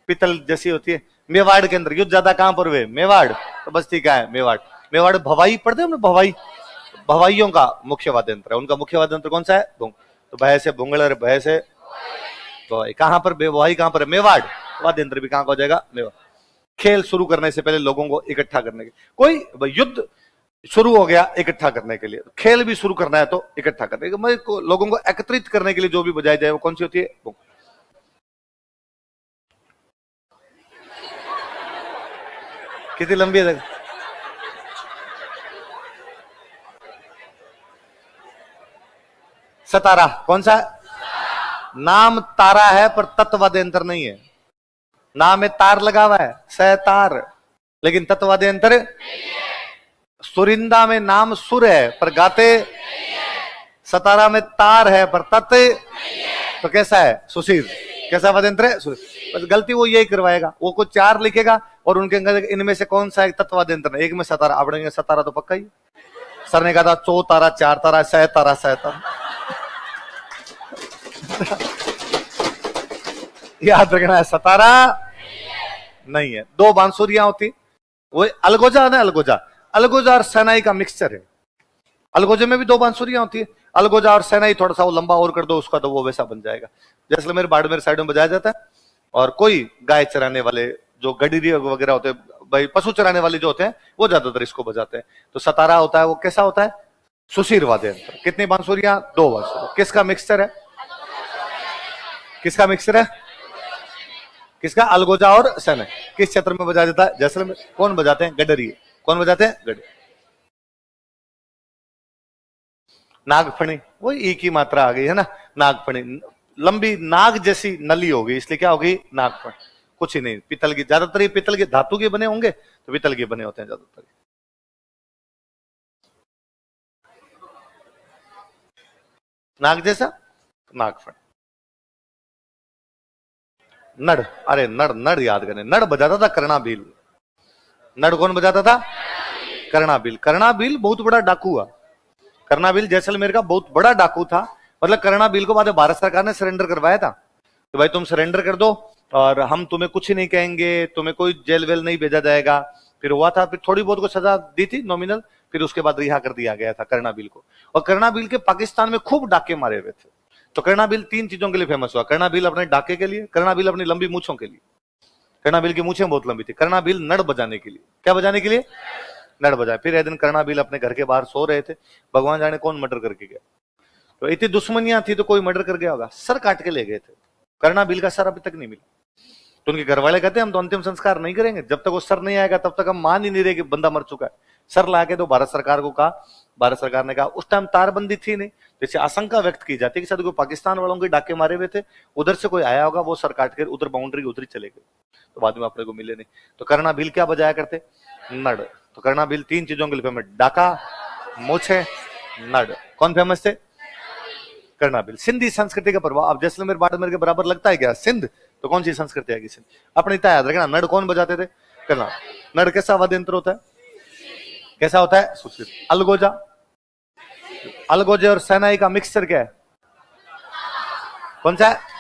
पितल जैसी होती है। मेवाड़ के अंदर युद्ध ज्यादा कहां पर हुए? मेवाड़। तो बजती क्या है? मेवाड़। मेवाड़ भवाई पढ़ते हैं भवाई, भवाइयों का मुख्य वाद्य यंत्र है। उनका मुख्य वाद्य यंत्र कौन सा है? भूंग। तो भय से भूंगल और भय से भवाई। कहां पर भवाई? कहां पर? मेवाड़। वाद्य यंत्र भी कहां हो जाएगा? मेवाड़। खेल शुरू करने से पहले लोगों को इकट्ठा करने के, कोई युद्ध शुरू हो गया इकट्ठा करने के लिए, खेल भी शुरू करना है तो इकट्ठा करने के, मतलब लोगों को एकत्रित करने के लिए जो भी बजाई जाए वो कौन सी होती है? भूंग। कितनी लंबी है? सतारा। कौन सा? नाम तारा है पर तत्ववाद्य यंत्र नहीं है। नाम में तार लगा हुआ है, सतार, लेकिन तत्ववाद्य यंत्र। सुरिंदा में नाम सुर है पर गाते। सतारा में तार है पर तत्व। तो कैसा है? सुशीर। कैसा वाद्य यंत्र है? सुर। बस गलती वो यही करवाएगा, वो कुछ चार लिखेगा और उनके अंदर इनमें से कौन सा एक तत्ववाद्य यंत्र है? एक में सतारा। आपने सतारा तो पक्का ही, सर ने कहा था चौ तारा, चार तारा, सह तारा, सह तारा। याद रखना है, सतारा नहीं है। दो बांसुरियां होती, वो अलगोजा ना, अलगोजा। अलगोजा और सैनाई का मिक्सचर है। अलगोजे में भी दो बांसुरियां होती है। अलगोजा और सैनाई थोड़ा सा वो लंबा और कर दो उसका, तो वो वैसा बन जाएगा। जैसलमेर बाड़मेर साइड में बजाया जाता है। और कोई गाय चराने वाले जो गडीरी वगैरह होते हैं, भाई पशु चराने वाले जो होते हैं, वो ज्यादातर इसको बजाते हैं। तो सतारा होता है वो कैसा होता है? सुशीर वाद्य यंत्र। कितनी बांसुरियां? दो बांसुरियां। किसका मिक्सचर है? किसका मिक्सचर है? किसका? अलगोजा और सैनाई। किस क्षेत्र में बजाया जाता है? जैसलमेर। कौन बजाते हैं? गडरी। कौन बजाते हैं? गडरी। नागफणी, वो ई की मात्रा आ गई है ना, नागफणी। लंबी नाग जैसी नली होगी, इसलिए क्या होगी? नागफणी। कुछ ही नहीं, पीतल की, ज्यादातर ये पीतल के धातु के बने होंगे, तो पीतल के बने होते हैं ज्यादातर। नाग जैसा नागफणी। नड़, अरे नड़, नड़ याद करें, नड़ बजाता था कर्णाभील। नड़ कौन बजाता था? कर्णाभील। कर्णाभील बहुत बड़ा डाकू हुआ। कर्णाभील जैसलमेर का बहुत बड़ा डाकू था। मतलब कर्णाभील को बाद में भारत सरकार ने सरेंडर करवाया था कि भाई तुम सरेंडर कर दो और हम तुम्हें कुछ नहीं कहेंगे, तुम्हें कोई जेल वेल नहीं भेजा जाएगा। फिर हुआ था, फिर थोड़ी बहुत को सजा दी थी नॉमिनल, फिर उसके बाद रिहा कर दिया गया था कर्णाभील को। और कर्णाभील के पाकिस्तान में खूब डाके मारे हुए थे। तो कर्णाभील तीन चीजों के लिए फेमस हुआ। कर्णाभील अपने डाके के लिए, कर्णाभील अपनी लंबी मूछों के लिए। कर्णाभील की मूछें बहुत लंबी थी। कर्णाभील नड़ बजाने के लिए। क्या बजाने के लिए? नड़ बजाए। फिर एक दिन कर्णाभील अपने घर के बाहर सो रहे थे, भगवान जाने कौन मर्डर करके गया। तो इतनी दुश्मनियां थी तो कोई मर्डर कर गया होगा, सर काट के ले गए थे। कर्णाभील का सर अभी तक नहीं मिला। तो उनके घर वाले कहते हैं हम तो अंतिम संस्कार नहीं करेंगे, जब तक वो सर नहीं आएगा तब तक हम मान ही नहीं रहे कि बंदा मर चुका है। सर ला के तो भारत सरकार को कहा, भारत सरकार ने कहा, उस टाइम तारबंदी थी नहीं, जैसे आशंका व्यक्त की जाती है कि शायद कोई पाकिस्तान वालों के डाके मारे हुए थे, उधर से कोई आया होगा, वो सर काट कर उधर बाउंड्री उधर ही चले गए। तो बाद में अपने को मिले नहीं। तो कर्णाभील क्या बजाया करते? नड़। तो कर्णाभील तीन चीजों के लिए फेमस, डाका, मोछे, नड़। कौन फेमस थे? कर्णाभील। सिंधी संस्कृति का प्रभाव। अब जैसलमेर बाड़मेर के बराबर लगता है क्या? सिंध तो कौन सी संस्कृति आएगी? अपनी इतना याद रखना, नड़ कौन बजाते थे? करना। नड़ कैसा वाद्य यंत्र होता है? कैसा होता है? सुशीर। अलगोजा, अलगोजे और शहनाई का मिक्सचर क्या है? कौन सा है?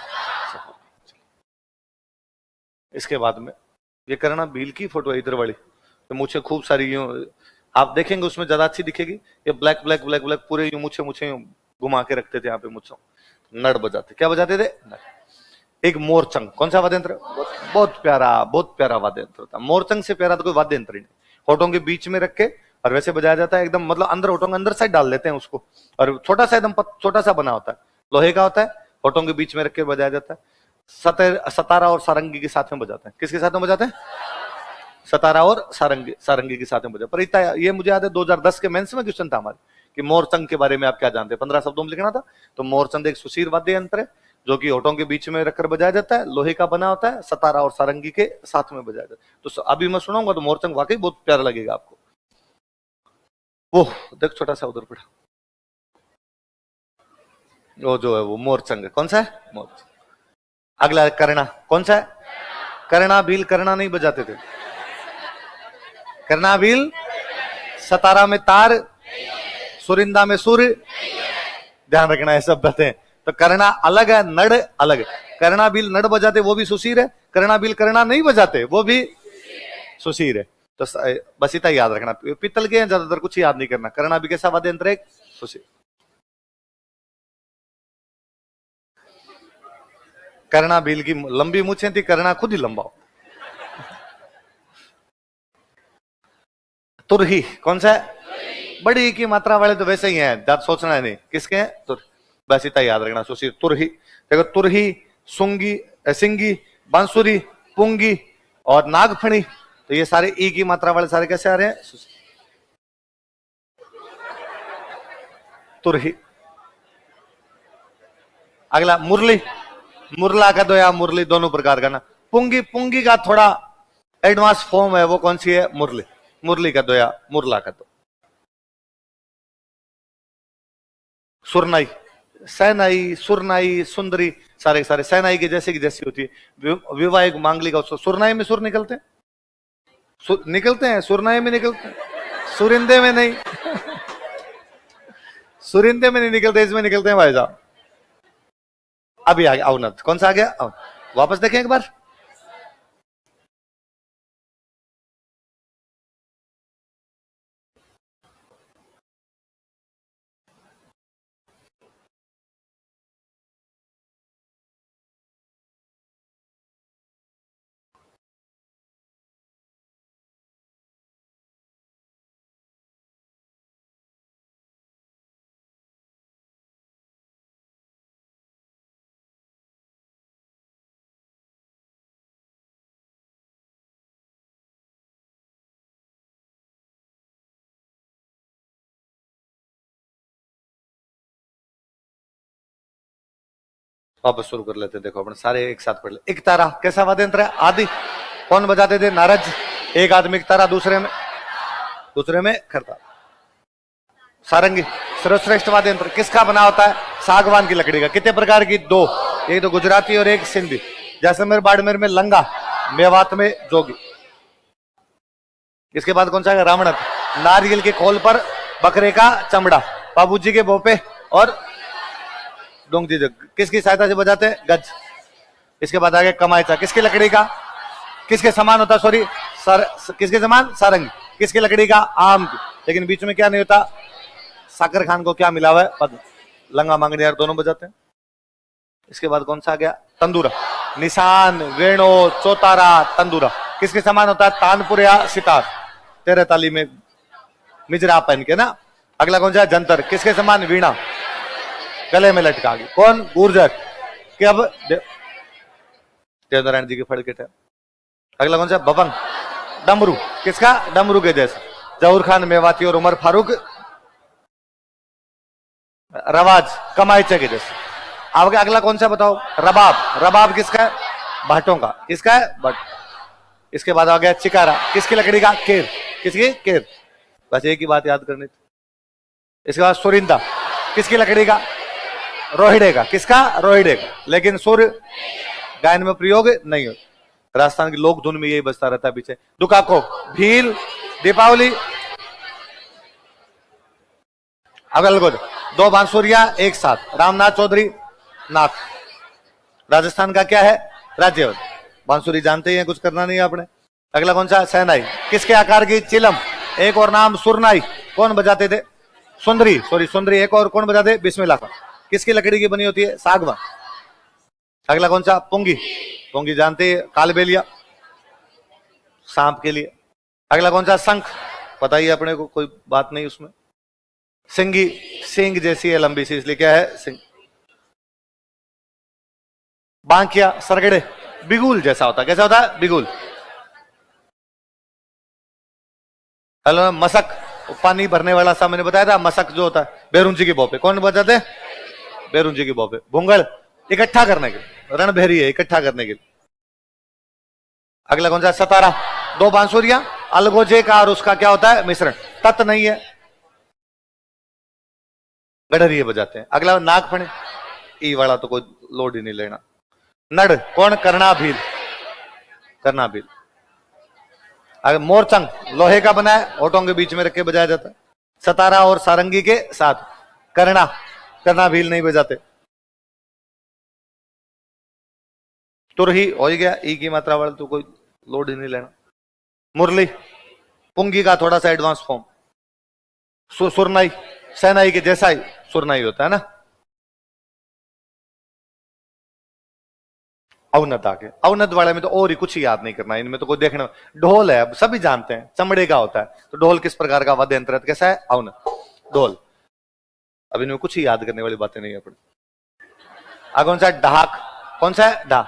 इसके बाद में ये करना भील की फोटो है इधर वाली, तो मुझे खूब सारी यूं आप देखेंगे उसमें ज्यादा अच्छी दिखेगी। ये ब्लैक ब्लैक ब्लैक ब्लैक पूरे यूं मुझे यूं घुमा के रखते थे यहाँ पे मुझे, नड़ बजाते। क्या बजाते थे? नड़। एक मोरचंग, कौन सा वाद्य यंत्र? बहुत प्यारा वाद्य यंत्र होता है। मोरचंग से प्यारा तो कोई वाद्य यंत्र ही नहीं। होठों के बीच में रख के और वैसे बजाया जाता है एकदम, मतलब अंदर होठों के अंदर साइड डाल देते हैं उसको, और छोटा सा एकदम छोटा सा बना होता है, लोहे का होता है, होठों के बीच में रख के बजाया जाता है। सतारा और सारंगी के साथ में बजाते हैं। किसके साथ में बजाते हैं? सतारा और सारंगी के साथ में बजा। पर इतना ये मुझे याद है 2010 के मेंस में क्वेश्चन था हमारे कि मोरचंग के बारे में आप क्या जानते हैं, 15 शब्दों में लिखना था। तो मोरचंग एक सुशीर वाद्य यंत्र है जो कि होठों के बीच में रखकर बजाया जाता है, लोहे का बना होता है, सतारा और सारंगी के साथ में बजाया जाता है। तो अभी मैं सुनाऊंगा तो मोरचंग वाकई बहुत प्यारा लगेगा आपको। वो देख छोटा सा उधर पड़ा, वो जो है वो मोरचंग है। कौन सा है? मोरचंग। अगला करना, कौन सा है? करना भील, करना नहीं बजाते थे। करना भील, सतारा में तार, सुरिंदा में सुर, ध्यान रखना है सब बातें। तो करना अलग है, नड़ अलग है। करना भील नड़ बजाते वो भी सुशीर है, करना भील करना नहीं बजाते वो भी सुशीर है। तो बस इतना याद रखना, पित्तल के ज्यादातर कुछ याद नहीं करना। करना भी कैसा वाद्य यंत्र है? सुशीर। करना भील की लंबी मूछें थी, करना खुद ही लंबा हो। तुरही, कौन सा है? बड़ी की मात्रा वाले तो वैसे ही हैं, ज्यादा सोचना है नहीं। किसके हैं? तुर। बस इतना याद रखना, सुशीर। तुरही देखो, तुरही, सुंगी, सिंगी, बांसुरी, पुंगी और नागफणी, तो ये सारे ई की मात्रा वाले सारे कैसे आ रहे हैं? तुरही। अगला मुरली, मुरला का दो या मुरली दोनों प्रकार का ना। पुंगी, पुंगी का थोड़ा एडवांस फॉर्म है, वो कौन सी है? मुरली। मुरली का दो या मुरला का दो। सुरनाई, सहनाई, सुरनाई, सुंदरी, सारे सारे सहनाई के जैसे की जैसी होती है। विवाहिक मांगलिक का सुरनाई में सुर निकलते हैं, निकलते हैं सुरनाई में निकलते हैं, सुरिंदे में नहीं। सुरिंदे में नहीं निकलते, इसमें निकलते हैं भाई साहब। अभी आ गया अवनत, कौन सा आ गया? वापस देखें एक बार। वापस शुरू कर लेते हैं। देखो अपने सारे एक साथ पढ़ ले। एक तारा कैसा वाद्य यंत्र है? आदि। कौन बजाते थे? नारद। एक आदमी एक तारा, दूसरे में खरता। सारंगी सर्वश्रेष्ठ वाद्य यंत्र किसका बना होता है? सागवान की लकड़ी का। कितने प्रकार की? दो, एक तो गुजराती और एक सिंधी। जैसलमेर बाड़मेर में लंगा, मेवात में जोगी। इसके बाद कौन सा है? रावणत। नारियल के खोल पर बकरे का चमड़ा, बाबूजी के भोपे और डोंगजी जग किसकी सहायता से बजाते हैं? गज। इसके बाद आगे कमायचा, किसकी लकड़ी का? किसके समान होता? सॉरी, किसके समान? सारंग। किसकी लकड़ी का? आम की। लेकिन बीच में क्या नहीं होता? साकर खान को क्या मिला हुआ है? पद्म। लंगा मांगड़ियार दोनों बजाते हैं। इसके बाद कौन सा आ गया? तंदूरा। निशान, वेणो, चौतारा, तंदूरा किसके समान होता है? तानपुर या सितार। तेरे ताली में मिजरा पहन के ना। अगला कौन सा है? जंतर। किसके समान? वीणा, गले में लटका गई। कौन? गुर्जर। कि अब देवनारायण जी के फड़केट है। अगला कौन सा? बबंग। डमरू। किसका? डमरू के जैसा। जहूर खान मेवाती और उमर फारूक रवाज, कमाईचे के जैसे। अब अगला कौन सा बताओ? रबाब। रबाब किसका है? भाटों का। किसका है? भट। इसके बाद आ गया चिकारा, किसकी लकड़ी का? केर। किसकी? केर। बस एक ही बात याद करनी थी। इसके बाद सुरिंदा, किसकी लकड़ी का? रोहिड़े का। किसका? रोहिड़े का। लेकिन सुर गायन में प्रयोग नहीं हो। राजस्थान की लोक धुन में यही बजता रहता है पीछे। दुकाको, भील, दीपावली, अगलगुद, दो बांसुरिया एक साथ, रामनाथ चौधरी नाथ। राजस्थान का क्या है? राज्य। बांसुरी जानते ही हैं, कुछ करना नहीं है आपने। अगला कौन सा? सहनाई। किसके आकार की? चिलम। एक और नाम सुरनाई, कौन बजाते थे? सुंदरी, सॉरी सुंदरी। एक और कौन बजाते? बिस्मिल्लाह खां। किसकी लकड़ी की बनी होती है? सागवान। अगला कौन सा? पुंगी। पुंगी जानते हैं, कालबेलिया, सांप के लिए। अगला कौन सा? शंख, पता ही अपने को, कोई बात नहीं उसमें। सिंगी, सिंग जैसी है, लंबी सी, इसलिए क्या है? सिंग। बांकिया, सरगड़े, बिगुल जैसा होता है। कैसा होता है? बिगुल। हेलो, मसक, पानी भरने वाला सा मैंने बताया था। मसक जो होता है, बेरुंजी की बोपे, कौन बजाते हैं? बेरुंजी की बोपे। भूंगड़, इकट्ठा करने के लिए, रणभेरी है, इकट्ठा करने के लिए। अगला कौन सा? सतारा, दो बांसुरियां, अलगोजे का और उसका क्या होता है? मिश्रण। तत् नहीं है, गडरिये बजाते हैं। अगला नागफणी, ई वाला तो कोई लोड ही नहीं लेना। नड़, कौन? करना भील, करना भील। अगर मोरचंग, लोहे का बना है, होठों के बीच में रख के बजाया जाता है। सतारा और सारंगी के साथ। करना, करना भील नहीं बजाते। तुरही हो ही गया, ई की मात्रा वाला तो कोई लोड ही नहीं लेना। मुरली, पुंगी का थोड़ा सा एडवांस फॉर्म। सुरनाई, सहनाई के जैसा ही सुरनाई होता है ना। अवनत आके, अवनत वाले में तो और ही कुछ ही याद नहीं करना, इनमें तो कोई देखना। ढोल है, अब सभी जानते हैं, चमड़े का होता है। तो ढोल किस प्रकार का वाद्य यंत्र है? कैसा है? अवनत, ढोल। अब इनमें कुछ ही याद करने वाली बातें नहीं है अपने। कौन सा? ढाक, कौन सा है? ढाक।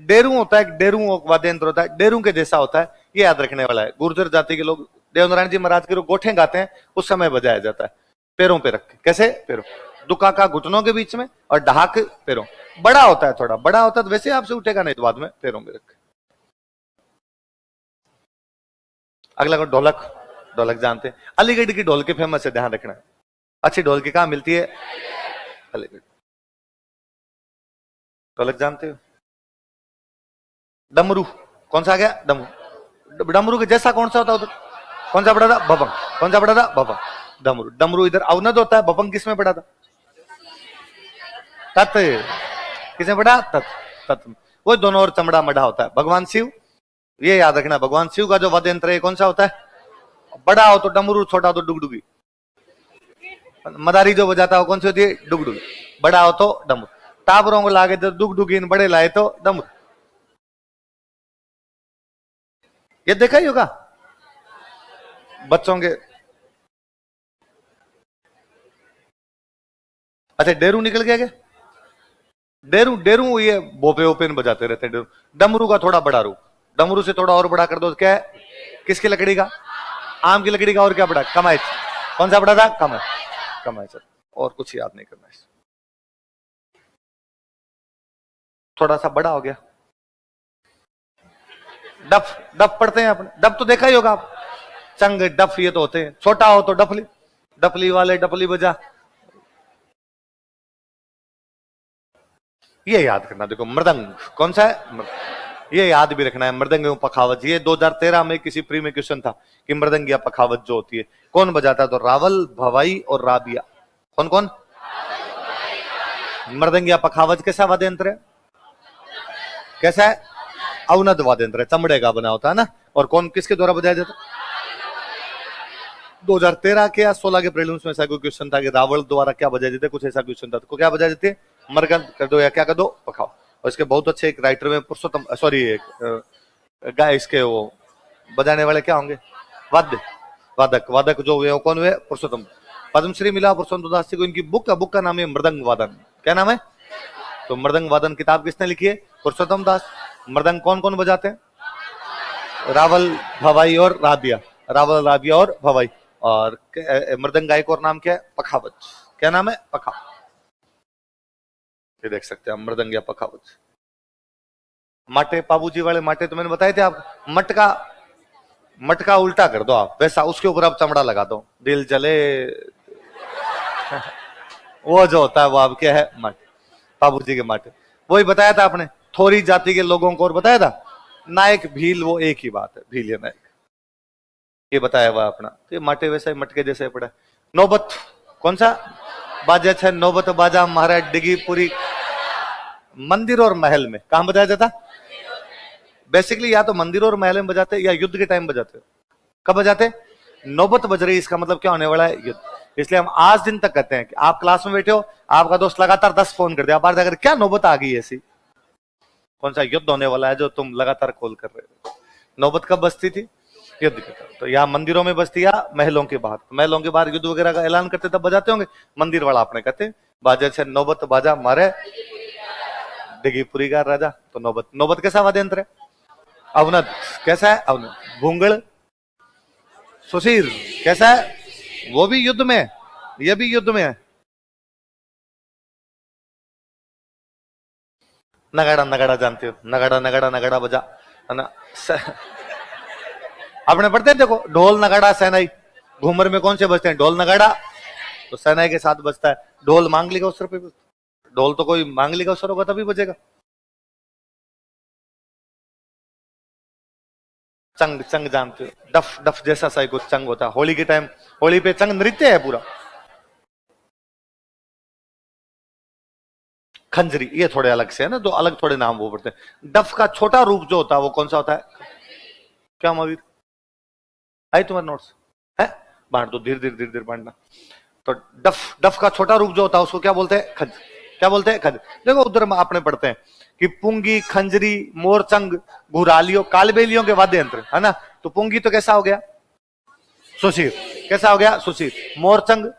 डेरू होता है, डेरू वाद्य यंत्र होता है, डेरू के जैसा होता है, ये याद रखने वाला है। गुर्जर जाति के लोग देवनारायण जी महाराज के लोग गोठे गाते हैं, उस समय बजाया जाता है पैरों पे रख के। कैसे? पैरों। दुका का घुटनों के बीच में, और ढाक पैरों। बड़ा होता है, थोड़ा बड़ा होता है तो वैसे आपसे उठेगा नहीं, तो बाद में पैरों में रख। अगला को ढोलक, ढोलक जानते हैं, अलीगढ़ की ढोल के फेमस है, ध्यान रखना है। अच्छी ढोल की कहां मिलती है? अलीगढ़। ढोलक जानते हो? डमरू, कौन सा आ गया? डमरू। डमरू के जैसा कौन सा होता है उधर? कौन सा पड़ा था? भभंग। कौन सा पड़ा था? भभंग। डमरू, डमरू इधर अवनद होता है। भभंग किसमें पड़ा था? तत्। किसमें पड़ा? तत्। तत्। वो दोनों और चमड़ा मढ़ा होता है। भगवान शिव, ये याद रखना, भगवान शिव का जो वाद्य यंत्र है कौन सा होता है? बड़ा हो तो डमरू, छोटा हो तो डुगडुगी। मदारी जो बजाता हो कौन सी होती है? डुगडुगी। बड़ा हो तो डमरू। टाबरों को लागे तो डुगडुगी, बड़े लाए तो डमरू। ये देखा ही होगा बच्चों के। अच्छा, डेरू निकल गया क्या? डेरू, डेरू ये बोपे ओपे बजाते रहते हैं। डेरू, डमरू का थोड़ा बड़ा रूप। डमरू से थोड़ा और बड़ा कर दो तो क्या है? किसकी लकड़ी का? आम की लकड़ी का। और क्या बड़ा? कमाइच। कौन सा बड़ा था? कमाइच। कमाइच। और कुछ याद नहीं करना है। थोड़ा सा बड़ा हो गया। डफ, डफ पढ़ते हैं अपने, डफ तो देखा ही होगा आप। चंग, डफ ये तो होते हैं। छोटा हो तो डफली, डफली वाले डफली बजा। ये याद करना। देखो मृदंग, कौन सा है? ये याद भी रखना है, मृदंग एवं पखावज। ये 2013 में किसी प्री में क्वेश्चन था कि मृदंग या पखावज जो होती है कौन बजाता है? तो रावल, भवाई और राबिया। कौन कौन? मृदंग या पखावज कैसा वाद्य यंत्र है? कैसा है? अवनद वाद्य यंत्र है, चमड़े का बना होता है ना। और कौन, किसके द्वारा बजाया जाता? 2013 के या 16 के प्रीलिम्स में ऐसा कोई क्वेश्चन था कि रावल द्वारा क्या बजाया जाते, कुछ ऐसा क्वेश्चन था। तो क्या बजाया जाते? मरगंद कर दो या क्या कर दो? पखाओ। और इसके बहुत अच्छे एक राइटर में पुरुषोत्तम, सॉरी एक गाय, इसके वो बजाने वाले क्या होंगे? वाद्य, वादक, वादक जो हुए वो कौन हुए? पुरुषोत्तम। पद्मश्री मिला पुरुषोत्तम दास जी को। इनकी बुक का नाम है मृदंग वादन। क्या नाम है? तो मृदंग वादन किताब किसने लिखी है? पुरुषोत्तम दास। मृदंग कौन कौन बजाते हैं? रावल, भवाई और राबिया। रावल, राबिया और भवाई। और मृदंग गायक और नाम क्या है? पखावज। क्या नाम है? पखावज। ये देख सकते हैं मृदंग या पखावज। माटे, पाबूजी वाले माटे तो मैंने बताए थे आप। मटका, मटका उल्टा कर दो आप वैसा, उसके ऊपर आप चमड़ा लगा दो, दिल जले। वो जो होता है वो आप क्या है? माटे, बाबूजी के माटे। वही बताया था आपने। थोड़ी जाति के लोगों को और बताया था, नायक भील वो एक ही बात है, भील या नायक, ये बताया हुआ अपना। तो ये माटे वैसा ही मटके जैसे पड़ा। नौबत कौन सा बाजा है? नौबत बाजा महाराज डिगी पूरी। मंदिर और महल में कहां बजाया जाता? बेसिकली या तो मंदिर और महल में बजाते या युद्ध के टाइम बजाते। कब बजाते? नौबत बज रही, इसका मतलब क्या होने वाला है? युद्ध। इसलिए हम आज दिन तक कहते हैं कि आप क्लास में बैठे हो, आपका दोस्त लगातार 10 फोन कर दिया, आप बाहर जाकर क्या नौबत आ गई ऐसी? कौन सा युद्ध होने वाला है जो तुम लगातार कॉल कर रहे हो? नौबत कब बजती थी? युद्ध के टाइम। तो या मंदिरों में बजती या महलों के बाहर। महलों के बाहर युद्ध वगैरह का ऐलान करते तब बजाते होंगे। मंदिर वाला आपने कहते बाजा से नौबत बाजा मारे डिगीपुरी का राजा। तो नौबत, नौबत कैसा वाद्य यंत्र है? अवनत कैसा है? अवनत। भूंगड़ सुशीर कैसा है? वो भी युद्ध में है, ये भी युद्ध में है। नगाड़ा, नगाड़ा जानते हो? नगाड़ा नगाड़ा नगाड़ा बजा है ना। आपने पढ़ते हैं, देखो ढोल नगाड़ा सहनाई। घूमर में कौन से बजते हैं? ढोल नगाड़ा। तो सहनाई के साथ बजता है। ढोल मांगलिक अवसर पे, ढोल तो कोई मांगलिक अवसर होगा तभी बजेगा। चंग, चंग जानते हो? डफ, डफ जैसा सा कुछ चंग होता है। होली के टाइम, होली पे चंग नृत्य है पूरा। खंजरी ये थोड़े अलग से है ना, दो अलग थोड़े नाम वो पड़ते हैं। डफ का छोटा रूप जो होता है वो कौन सा होता है? क्या महावीर आई तुम्हारे नोट्स है? बांट दो, धीरे धीरे धीरे धीरे बांटना। तो डफ, डफ का छोटा रूप जो होता है उसको क्या बोलते हैं? खंज। क्या बोलते हैं? खंज। देखो उधर आपने पढ़ते हैं कि पुंगी, खंजरी, मोरचंग, घुरालियों, कालबेलियों के वाद्य यंत्र है ना। तो पुंगी तो कैसा हो गया? सुशीर। कैसा हो गया? सुशीर। मोरचंग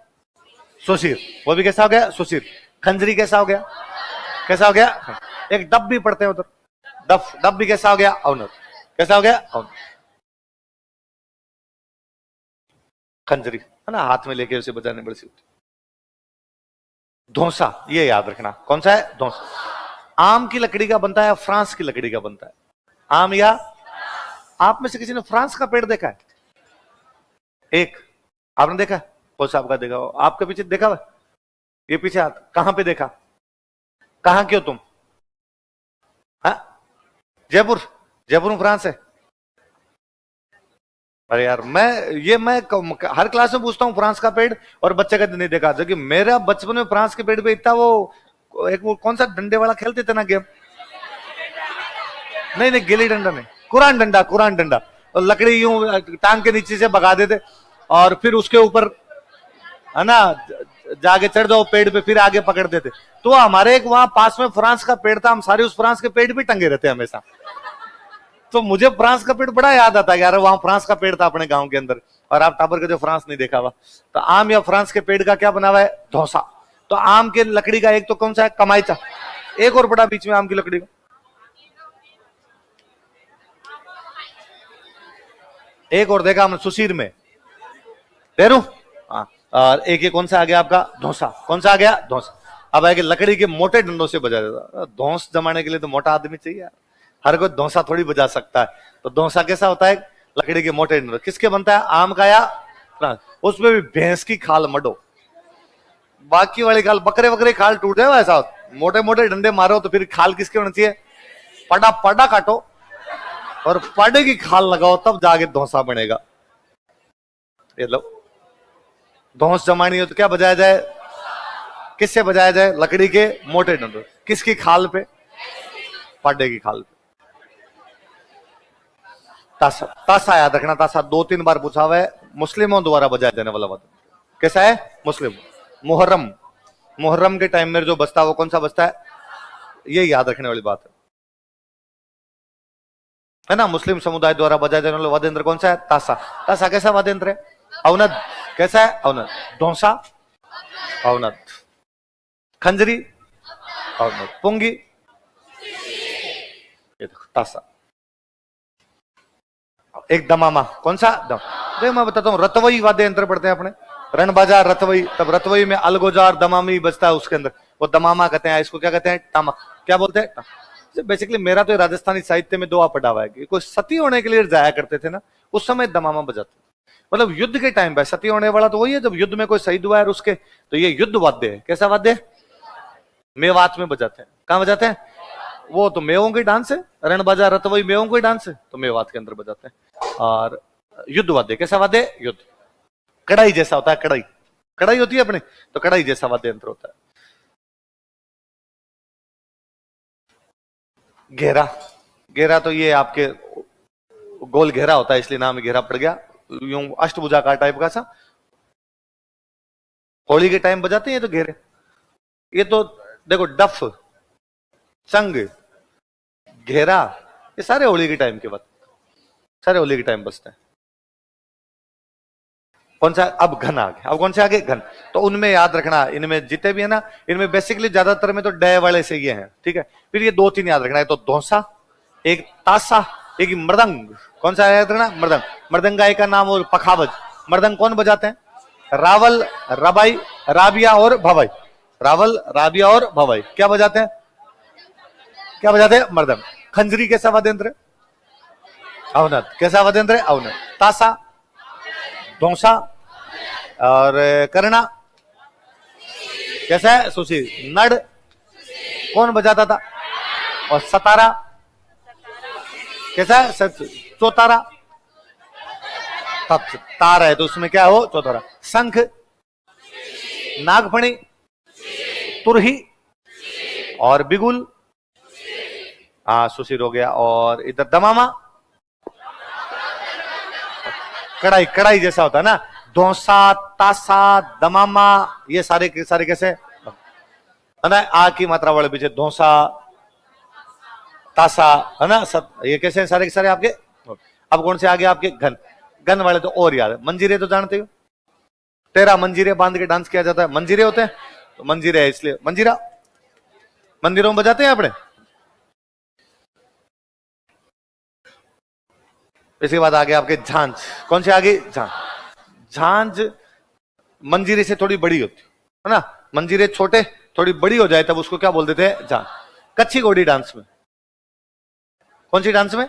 सुशीर, वो भी कैसा हो गया? सुशीर। खंजरी कैसा हो गया? कैसा हो गया? एक डब भी पढ़ते हैं उधर, डफ, डब भी कैसा हो गया? अवनत। कैसा हो गया? अवनत। खंजरी है ना, हाथ में लेके उसे बजाने बड़ी सी होती। धौंसा ये याद रखना, कौन सा है? धौंसा। आम की लकड़ी का बनता है या फ्रांस की लकड़ी का बनता है? आम या? आप में से किसी ने फ्रांस का पेड़ देखा है? एक आपने देखा? कौन सा आपका देखा हो? आपके पीछे देखा हुआ? ये पीछे हाथ कहां पे देखा? कहां क्यों तुम? हाँ जयपुर, जयपुर में फ्रांस है? अरे यार मैं हर क्लास में पूछता हूँ फ्रांस का पेड़, और बच्चे का नहीं देखा। जो कि मेरा बचपन में फ्रांस के पेड़ पे इतना वो कौन सा डंडे वाला खेलते थे ना गेम, नहीं नहीं गिल्ली डंडा नहीं, कुरान डंडा, कुरान डंडा। और लकड़ी यूं टांग के नीचे से भगा देते और फिर उसके ऊपर है ना जाके चढ़ जाओ पेड़ पे, फिर आगे पकड़ देते। तो हमारे एक वहां पास में फ्रांस का पेड़ था, हम सारे उस फ्रांस के पेड़ भी टंगे रहते हमेशा। तो मुझे फ्रांस का पेड़ बड़ा याद आता है यार, वहां फ्रांस का पेड़ था अपने गांव के अंदर। और आप टाबर का जो फ्रांस नहीं देखा हुआ, तो आम या फ्रांस के पेड़ का क्या बना हुआ है? धौसा। तो आम के लकड़ी का एक तो कौन सा है? कमाईचा। एक और बड़ा बीच में आम की लकड़ी का, एक और देखा हमने सुशीर में, पेरू। हाँ, और एक ये कौन सा आ गया आपका? धौसा। कौन सा आ गया? धौसा। अब आएगा लकड़ी के मोटे डंडों से बजा जाता। धौंस जमाने के लिए तो मोटा आदमी चाहिए यार, हर कोई धौसा थोड़ी बजा सकता है। तो धौसा कैसा होता है? लकड़ी के मोटे डंडों। किसके बनता है? आम का या फ्रांस? उसमें भी भैंस की खाल मडो, बाकी वाली खाल बकरे वकरे खाल टूट जाए ऐसा। मोटे मोटे डंडे मारो तो फिर खाल किसके होना चाहिए? पड़ा पड़ा काटो और पड़े की खाल लगाओ, तब जाके धौसा बनेगा। ये लो, धौंस जमानी हो तो क्या बजाया जाए? किससे बजाया जाए? लकड़ी के मोटे डंडों। किसकी खाल पे? पाडे की खाल पे। तासा, तासा याद रखना। तासा 2-3 बार पूछा हुआ है, मुस्लिमों द्वारा बजाया जाने वाला वाद्य। कैसा है? मुस्लिम। मुहर्रम, मुहर्रम के टाइम में जो बजता है वो कौन सा बजता है? ये याद रखने वाली बात है ना। मुस्लिम समुदाय द्वारा बजाया जाने वाला वाद्य यंत्र कौन सा है? तासा। तासा कैसा वाद्य यंत्र है? अवनद। कैसा है? अवनद। धौंसा अवनद। खंजरी अवनद। पुंगी, ये देखो तासा। एक दमामा, कौन सा? दम। देख मैं बताता हूँ, रतवई वाद्य यंत्र पढ़ते हैं अपने, रण बाजार रतवई। तब रतवई में अलगोजार दमामी बजता है, उसके अंदर वो दमामा कहते हैं। इसको क्या कहते हैं? टामक। क्या बोलते हैं? बेसिकली मेरा तो राजस्थानी साहित्य में 2 पढ़ा हुआ है कि कोई सती होने के लिए जाया करते थे ना, उस समय दमामा बजाते, मतलब युद्ध के टाइम पे। सती होने वाला तो वही है जब युद्ध में कोई शहीद हुआ है उसके, तो ये युद्ध वाद्य है। कैसा वाद्य है? मेवात में बजाते हैं। कहां बजाते हैं? वो तो मेवों की डांस है, रण बाजा रत वही मेवों की डांस है, तो मेवात के अंदर बजाते हैं। और युद्ध वाद्य, कैसा वाद्य? युद्ध, कड़ाई जैसा होता है, कड़ाई, कड़ाई होती है अपने, तो कड़ाई जैसा वाद्य यंत्र होता है। घेरा, घेरा तो ये आपके गोल घेरा होता है, इसलिए नाम घेरा पड़ गया, यूं अष्टभुजाकार टाइप का सा, होली के टाइम बजाते हैं ये तो घेरे। ये तो देखो डफ, संग, घेरा, ये सारे होली के टाइम के बाद, सारे होली के टाइम बजते हैं। कौन सा? अब घन आ गया, अब कौन से आगे? घन। तो उनमें याद रखना, इनमें जितने भी है ना, इनमें बेसिकली ज्यादातर में तो डय वाले से ये हैं, ठीक है। फिर ये दो तीन याद रखना है, तो धौसा, एक तासा, एक मृदंग। कौन सा याद रखना? मृदंग। मृदंग गाय का नाम और पखावज। मृदंग कौन बजाते हैं? रावल, रबाई, राबिया और भवाई। रावल, राबिया और भवाई क्या बजाते हैं? क्या बजाते हैं? मृदंग। खंजरी कैसा वाद्य यंत्र? अवनत। कैसा वाद्य यंत्र? अवनत। तासा, धौसा और करना कैसा है? सुशील। नड़ कौन बजाता था? और सतारा कैसा है? चौतारा, तार है तो उसमें क्या हो? चौतारा। शंख, नागफणी, तुरही और बिगुल, सुशील हो गया। और इधर दमामा, कड़ाई, कड़ाई जैसा होता है ना, धौसा, तासा, दमामा, ये सारे के सारे कैसे है ना? आ की मात्रा वाले पीछे धौसा, तासा, है ना, सब ये कैसे सारे के सारे आपके। अब कौन से आगे आपके? घन। घन वाले तो और याद है। मंजीरे तो जानते हो, 13 मंजीरे बांध के डांस किया जाता है, मंजीरे होते हैं, तो मंजीरे है इसलिए मंजीरा मंदिरों में बजाते हैं अपने। इसके बाद आगे आपके झांझ। कौन से आगे? झांझ। झांझ मंजीरे से थोड़ी बड़ी होती है ना, मंजीरे छोटे थोड़ी बड़ी हो जाए तब उसको क्या बोल देते हैं? झांझ। कच्ची घोड़ी डांस में, कौन सी डांस में?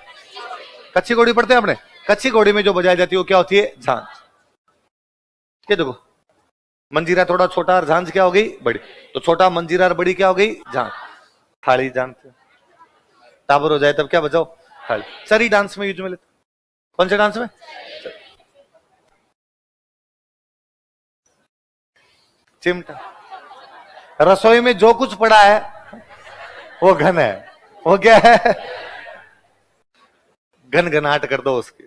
कच्ची घोड़ी पढ़ते हैं अपने। कच्ची घोड़ी में जो बजाई जाती है वो क्या होती है? झांझ। ये देखो, मंजीरा थोड़ा छोटा और झांझ क्या हो गई? बड़ी। तो छोटा मंजीरा और बड़ी क्या हो गई? झांझ। थाली जानते हो, टाबर हो जाए तब क्या बजाओ? थाली। सरी डांस में यूज में लेते, कौन से डांस में? चिमटा। रसोई में जो कुछ पड़ा है वो घन है, वो क्या है? घन घनाट कर दो उसकी।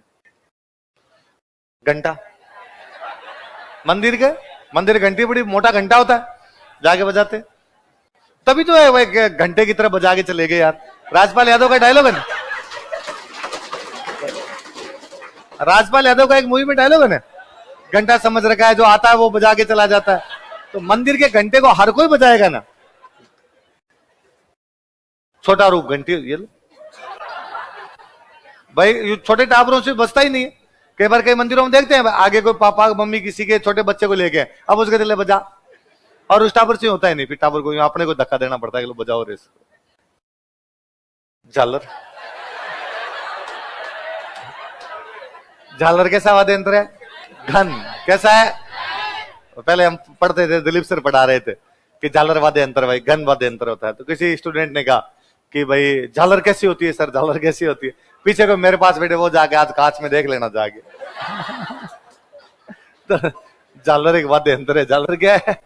घंटा, मंदिर के, मंदिर घंटी बड़ी मोटा घंटा होता है, जाके बजाते, तभी तो है भाई घंटे की तरह बजा के चले गए यार। राजपाल यादव का डायलॉग है ना, राजपाल यादव का एक मूवी में डायलॉग है ना, घंटा समझ रखा है, जो आता है वो बजा के चला जाता है। तो मंदिर के घंटे को हर कोई बजाएगा ना। छोटा रूप घंटी, ये लो भाई, छोटे टाबरों से बचता ही नहीं है। कई बार कई मंदिरों में देखते हैं आगे कोई पापा मम्मी किसी के छोटे बच्चे को लेके, अब उसके चले बजा, और उस टावर से होता ही नहीं, फिर टावर को अपने को धक्का देना पड़ता है कि बजाओ रेस। झालर, झालर कैसा वाद्य यंत्र है? घन। कैसा है? पहले हम पढ़ते थे, दिलीप सर पढ़ा रहे थे कि झालर वाद्य यंत्र भाई घन वाद्य यंत्र होता है। तो किसी स्टूडेंट ने कहा कि भाई झालर कैसी होती है सर, झालर कैसी होती है? पीछे को मेरे पास बैठे, वो जाके आज कांच में देख लेना जाके। तो झालर एक वाद्य यंत्र है। झालर क्या है?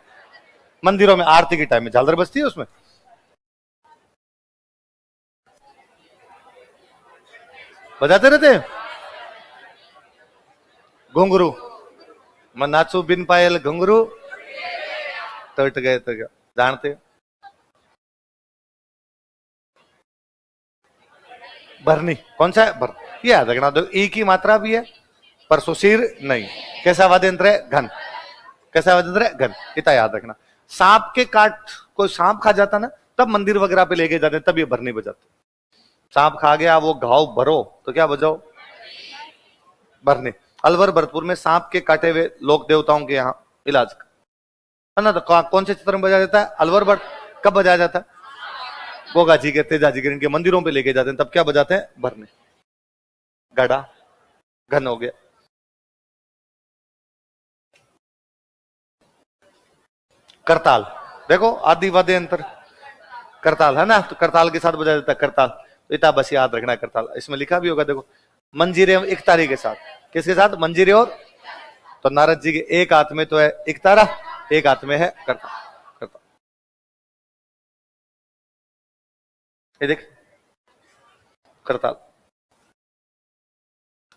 मंदिरों में आरती के टाइम में झालर बजती है, उसमें बजाते रहते हैं। घुंघरू, मैं नाचू बिन पायल घुंघरू टट गए तो क्या जानते? भरनी, कौन सा है? भर। ये याद रखना, तो ई की मात्रा भी है पर सुशीर नहीं। कैसा वाद्य यंत्र है? घन। कैसा वाद्य यंत्र है? घन। इतना याद रखना। सांप के काट, कोई सांप खा जाता ना, तब मंदिर वगैरह पे लेके जाते, तब ये भरनी बजाते। सांप खा गया, वो घाव भरो तो क्या बजाओ? भरने। अलवर भरतपुर में सांप के काटे हुए लोक देवताओं के यहाँ इलाज है ना, तो कौन से चित्र में बजाया जाता है? अलवर भर। कब बजाया जाता है? गोगा जी के, तेजा जी के, इनके मंदिरों पे लेके जाते हैं, तब क्या बजाते हैं? भरने। गड़ा, घन हो गया। करताल, देखो आदि वाद्य यंत्र, करताल है ना, तो करताल के साथ बजा देता है करताल। तो इतना बस याद रखना है करताल, इसमें लिखा भी होगा देखो, मंजीरे एक तारी के साथ, किसके साथ? मंजीरे और, तो नारद जी के एक हाथ में तो है एक तारा, एक हाथ में है करताल। करताल ये देख, करताल,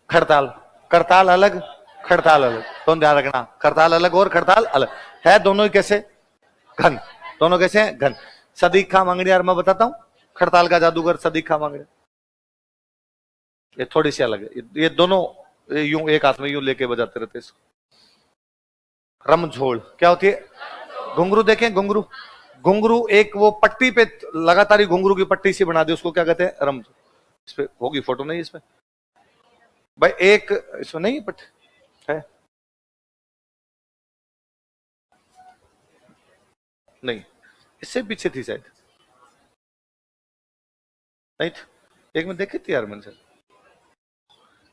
खड़ताल, करताल अलग, खड़ताल अलग, तो ध्यान रखना, करताल अलग और खड़ताल अलग है, दोनों ही कैसे? घन, दोनों कैसे हैं? घन। सदीखा मांगड़िया मैं बताता हूं, खड़ताल का जादूगर सदीखा मांगड़िया, ये थोड़ी सी अलग है, ये दोनों यूं एक हाथ में यूं लेके बजाते रहते इसको। रमझोल क्या होती है? घुंघरू देखें, घुंघरू, घुंघरू एक वो पट्टी पे लगातार ही घुंघरू की पट्टी सी बना दी, उसको क्या कहते हैं? रमझोल। इस पे होगी फोटो नहीं इसमें भाई, एक इसमें नहीं पट है, नहीं, इससे पीछे थी शायद, नहीं थी, एक में देखी थी यार मैंने।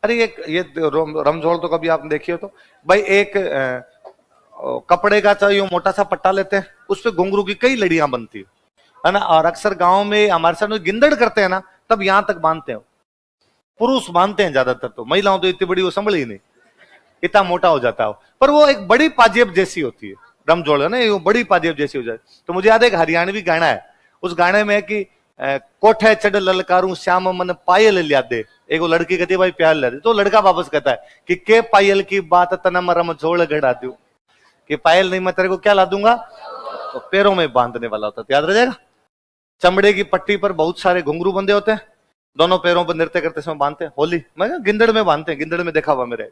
अरे ये रमझोल तो कभी आपने देखी हो तो भाई, एक कपड़े का चाहिए मोटा सा पट्टा लेते हैं, उस पे घुंघरू की कई लड़ियां बनती है ना, और अक्सर गांव में हमारे साथ में गिंदड़ करते हैं ना, तब यहां तक बांधते हैं, पुरुष बांधते हैं ज्यादातर, तो महिलाओं तो इतनी बड़ी वो संभल ही नहीं, इतना मोटा हो जाता है, पर वो एक बड़ी पाजेब जैसी होती है, रमझोल है ना, वो बड़ी पाजेब जैसी हो जाए। तो मुझे याद है एक हरियाणवी गाना है, उस गाने में है कि कोठे चढ़ ललकारूं श्याम मन पायल लिया दे, एक वो लड़की कहती है भाई प्यार लिया दे, तो लड़का वापस कहता है कि के पायल की बात तनम रमझोल गड़ा दू, कि पायल नहीं मैं तेरे को क्या ला दूंगा, तो पैरों में बांधने वाला होता है, तो याद रह जाएगा। चमड़े की पट्टी पर बहुत सारे घुंघरू बंधे होते हैं, दोनों पैरों पर नृत्य करते समय बांधते हैं, होली मैं गिंदड़ में बांधते हैं, गिंदड़ में देखा हुआ मेरे।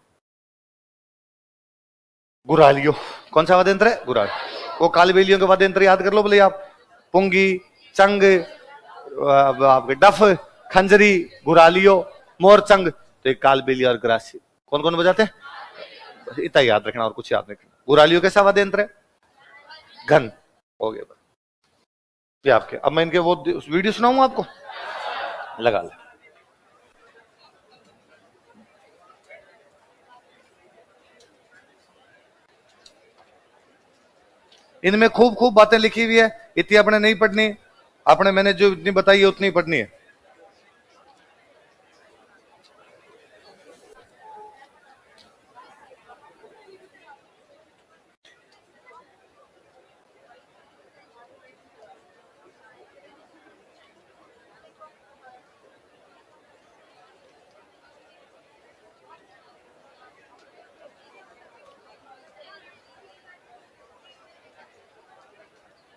गुरालियो कौन सा वाद्य यंत्र है? गुराल। वो कालबेलियों के वाद्य यंत्र याद कर लो बोले आप, पुंगी, चंग, आपके डफ, खंजरी, गुरालियो, मोरचंग, तो एक कालबेली और ग्रासी, कौन कौन बजाते हैं? इतना याद रखना और कुछ याद नहीं रखना। गुरालियो कैसा वाद्य यंत्र है? घन। हो गया ये आपके। अब मैं इनके वो वीडियो सुनाऊंगा आपको, लगा ले। इनमें खूब खूब बातें लिखी हुई है, इतनी अपने नहीं पढ़नी, अपने मैंने जो इतनी बताई है उतनी पढ़नी है।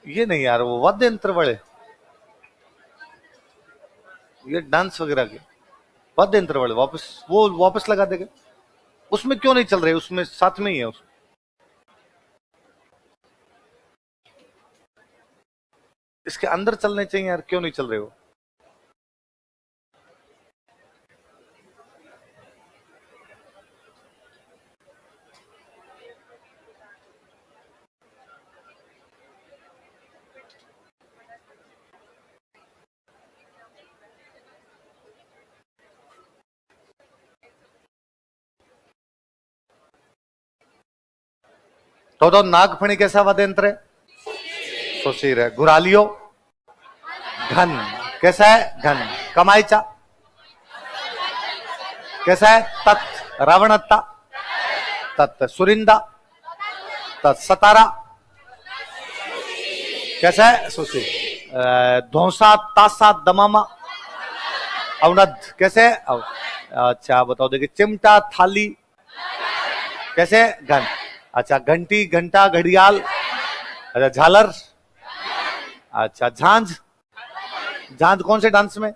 ये नहीं यार, वो वाद्य यंत्र वाले, ये डांस वगैरह के वाद्य यंत्र वाले वापस, वो वापस लगा देगा। उसमें क्यों नहीं चल रहे? उसमें साथ में ही है उसमें। इसके अंदर चलने चाहिए यार, क्यों नहीं चल रहे हो? तो नागफणी कैसा वाद्य यंत्र है? सुशीर है। गुरालियो घन, कैसा है? घन। कमाईचा कैसा है? तत्। रावणत्ता तत्। सुरिंदा तत्। सतारा कैसा है? सुशीर। धौसा तासा दमामा अवनद कैसे है? अच्छा बताओ, देखिए चिमटा थाली कैसे? घन। अच्छा घंटी घंटा घड़ियाल, अच्छा झालर, अच्छा झांझ, झांझ कौन से डांस में?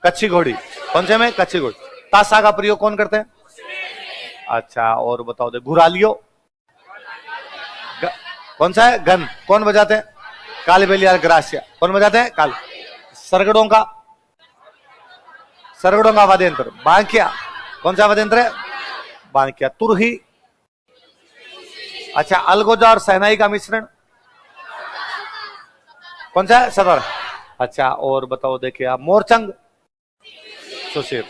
कच्ची घोड़ी, कौन से में? कच्ची घोड़ी। तासा का प्रयोग कौन करते हैं? अच्छा और बताओ दे, घुरालियो कौन सा है? घन। कौन बजाते हैं? काली बेलिया ग्रासिया, कौन बजाते हैं? काल। सरगड़ों का, सरगड़ों का वाद्य यंत्र बांकिया, कौन सा वाद्य यंत्र है? बांकिया। तुरही, अच्छा अलगोजा और सहनाई का मिश्रण कौन सा है? सदर। अच्छा और बताओ देखिए आप, मोरचंग, सुशीर।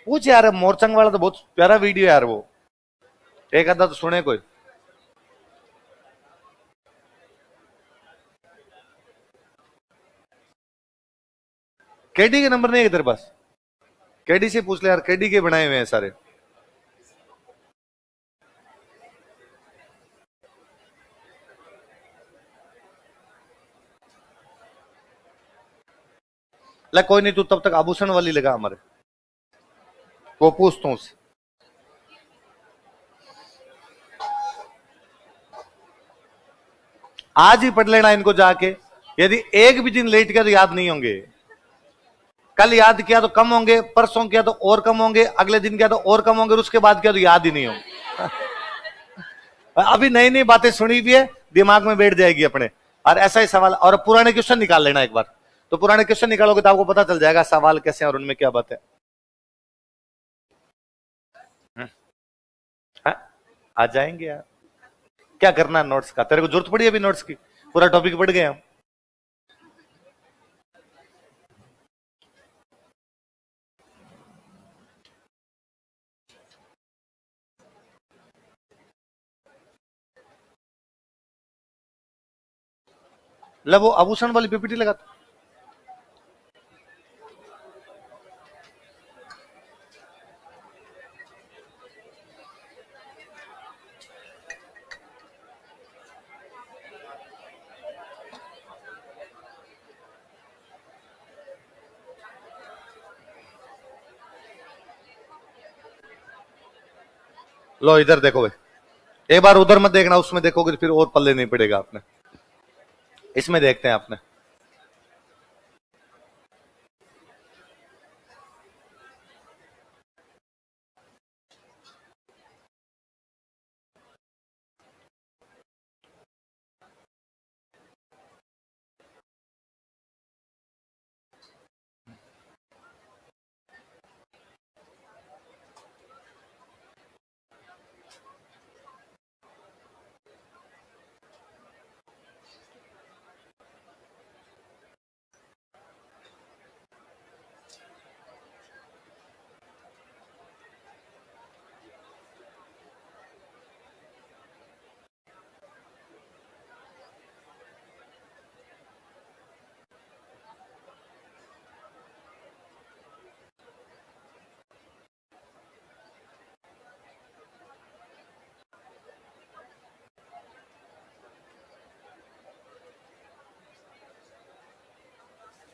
पूछ यार, मोरचंग वाला तो बहुत प्यारा वीडियो यार, वो एक आधा तो सुने कोई। केडी के नंबर नहीं है तेरे पास? केडी से पूछ ले यार, केडी के बनाए हुए हैं सारे। ले कोई नहीं, तू तब तक आभूषण वाली लगा हमारे, वो पूछता हूँ उससे। आज ही पढ़ लेना इनको जाके, यदि एक भी दिन लेट गया तो याद नहीं होंगे। कल याद किया तो कम होंगे, परसों किया तो और कम होंगे, अगले दिन किया तो और कम होंगे, उसके बाद किया तो याद ही नहीं होंगे। अभी नई नई बातें सुनी भी है, दिमाग में बैठ जाएगी अपने। और ऐसा ही सवाल, और पुराने क्वेश्चन निकाल लेना एक बार, तो पुराने क्वेश्चन निकालोगे तो आपको पता चल जाएगा सवाल कैसे हैं और उनमें क्या बात है। आ जाएंगे यार, क्या करना है नोट्स का? तेरे को जरूरत पड़ी अभी नोट्स की? पूरा टॉपिक पढ़ गए हम। लो वो आभूषण वाली पीपीटी लगा। लो इधर देखो भाई, एक बार उधर मत देखना, उसमें देखोगे फिर और पल्ले नहीं पड़ेगा आपने। इसमें देखते हैं आपने।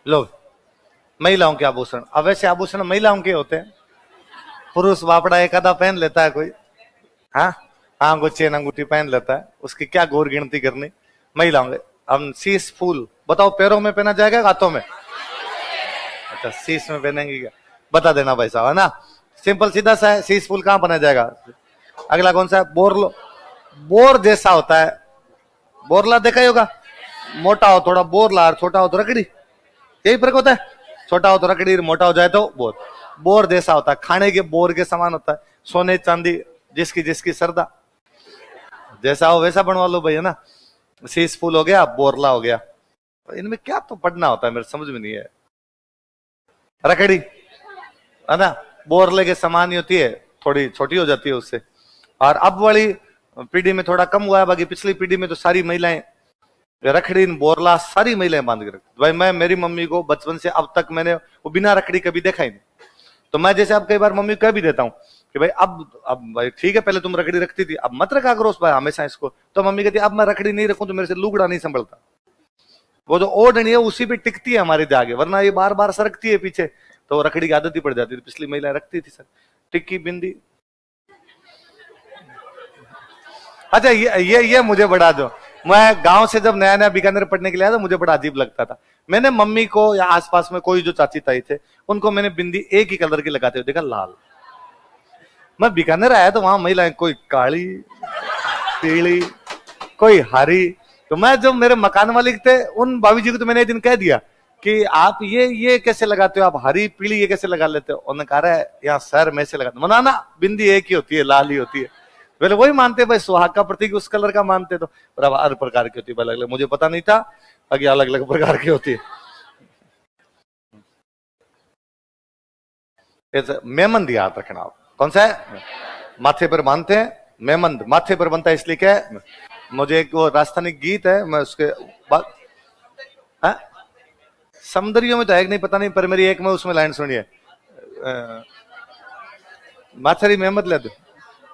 लो महिलाओं के आभूषण, अब वैसे आभूषण महिलाओं के होते हैं, पुरुष बापड़ा एक आधा पहन लेता है कोई, हाँ हाँ, को चेन अंगूठी पहन लेता है, उसकी क्या गौर गिनती करनी। महिलाओं के हम शीश फूल, बताओ पैरों में पहना जाएगा हाथों में? अच्छा शीश में पहनेंगे क्या, बता देना भाई साहब, है ना? सिंपल सीधा सा है, शीश फूल कहां पहना जाएगा? अगला कौन सा है? बोरलो, बोर जैसा होता है, बोरला देखा ही होगा, मोटा हो थोड़ा बोरला और छोटा हो तो रकड़ी, यही फर्क होता है। छोटा हो तो रकड़ी, मोटा हो जाए तो बोर। बोर जैसा होता है, खाने के बोर के समान होता है, सोने चांदी जिसकी जिसकी श्रद्धा, जैसा हो वैसा बनवा लो भाई, है ना? शीश फूल हो गया, बोरला हो गया, इनमें क्या तो पढ़ना होता है, मेरे समझ में नहीं है। रकड़ी है ना, बोरले के समान ही होती है, थोड़ी छोटी हो जाती है उससे। और अब वाली पीढ़ी में थोड़ा कम हुआ है, बाकी पिछली पीढ़ी में तो सारी महिलाएं रखड़ी बोरला सारी महिलाएं बांध के रखती। भाई मैं मेरी मम्मी को बचपन से अब तक मैंने वो बिना रखड़ी कभी देखा ही नहीं। तो मैं जैसे अब कई बार मम्मी को कह भी देता हूँ कि भाई अब भाई ठीक है, पहले तुम रखड़ी रखती थी, अब मत रखा करो उस भाई हमेशा इसको। तो मम्मी कहती अब मैं रखड़ी नहीं रखूं तो मेरे से लुगड़ा नहीं संभलता। वो जो ओढ़नी है उसी पे टिकती है हमारे आगे, वरना ये बार बार सरकती है पीछे, तो रखड़ी की आदत ही पड़ जाती थी। पिछली महिला रखती थी सर टिक्की बिंदी। अच्छा ये मुझे बड़ा, जो मैं गांव से जब नया नया बीकानेर पढ़ने के लिए आया तो मुझे बड़ा अजीब लगता था। मैंने मम्मी को या आसपास में कोई जो चाची ताई थे उनको मैंने बिंदी एक ही कलर की लगाते हुए देखा, लाल। मैं बीकानेर आया तो वहां महिलाएं कोई काली, पीली, कोई हरी। तो मैं जो मेरे मकान मालिक थे उन भाभी जी को तो मैंने एक दिन कह दिया कि आप ये कैसे लगाते हो, आप हरी पीली ये कैसे लगा लेते हो? उन्होंने कहा है यहाँ सर में से लगाते, मना ना बिंदी एक ही होती है, लाल ही होती है। पहले वही मानते भाई, सुहाग का प्रतीक उस कलर का मानते, तो अब हर प्रकार की होती है, अलग अलग, मुझे पता नहीं था आगे अलग अलग प्रकार की होती है। मेमंद याद रखना आप, कौन सा है? माथे पर बांधते हैं मेमंद, माथे पर बनता है इसलिए क्या है, मुझे एक वो राजस्थानी गीत है, मैं उसके बाद सौंदर्य में तो है कि नहीं पता नहीं, पर मेरी एक में उसमें लाइन सुनिए, माछरी मेहमद ले दो,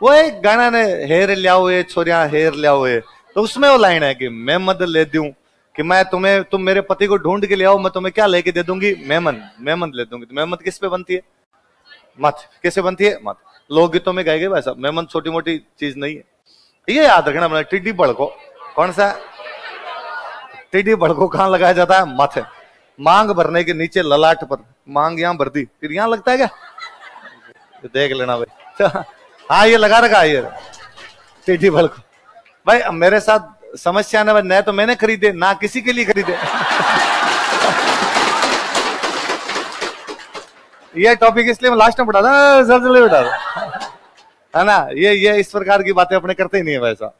वो एक गाना ने हेर लियाओ ये छोरिया हेर लियाओ ये, तो उसमें वो लाइन है कि मेहमद ले दूं, कि मैं तुम्हें, तुम मेरे पति को ढूंढ के ले आओ, मैं तुम्हें क्या लेके दे दूंगी, मेमन, मेमन ले दूंगी। तो मेमन किस पे बनती है? मत। कैसे बनती है? मत। लोकगीतों में गाएंगे वैसा, मेमन छोटी मोटी चीज नहीं है, ये याद रखना। मैंने टिड्डी बड़को, कौन सा टिड्डी बड़को कहां लगाया जाता है? माथे, मांग भरने के नीचे ललाट पर, मांग यहां भर दी, फिर यहां लगता है क्या? देख लेना भाई। हाँ ये लगा रखा है ये टिड्डी बड़को। भाई मेरे साथ समस्या ना, न तो मैंने खरीदे ना किसी के लिए खरीदे। ये टॉपिक इसलिए मैं लास्ट में बढ़ा था, जल्दी बढ़ा था, है ना। ये इस प्रकार की बातें अपने करते ही नहीं है वैसा।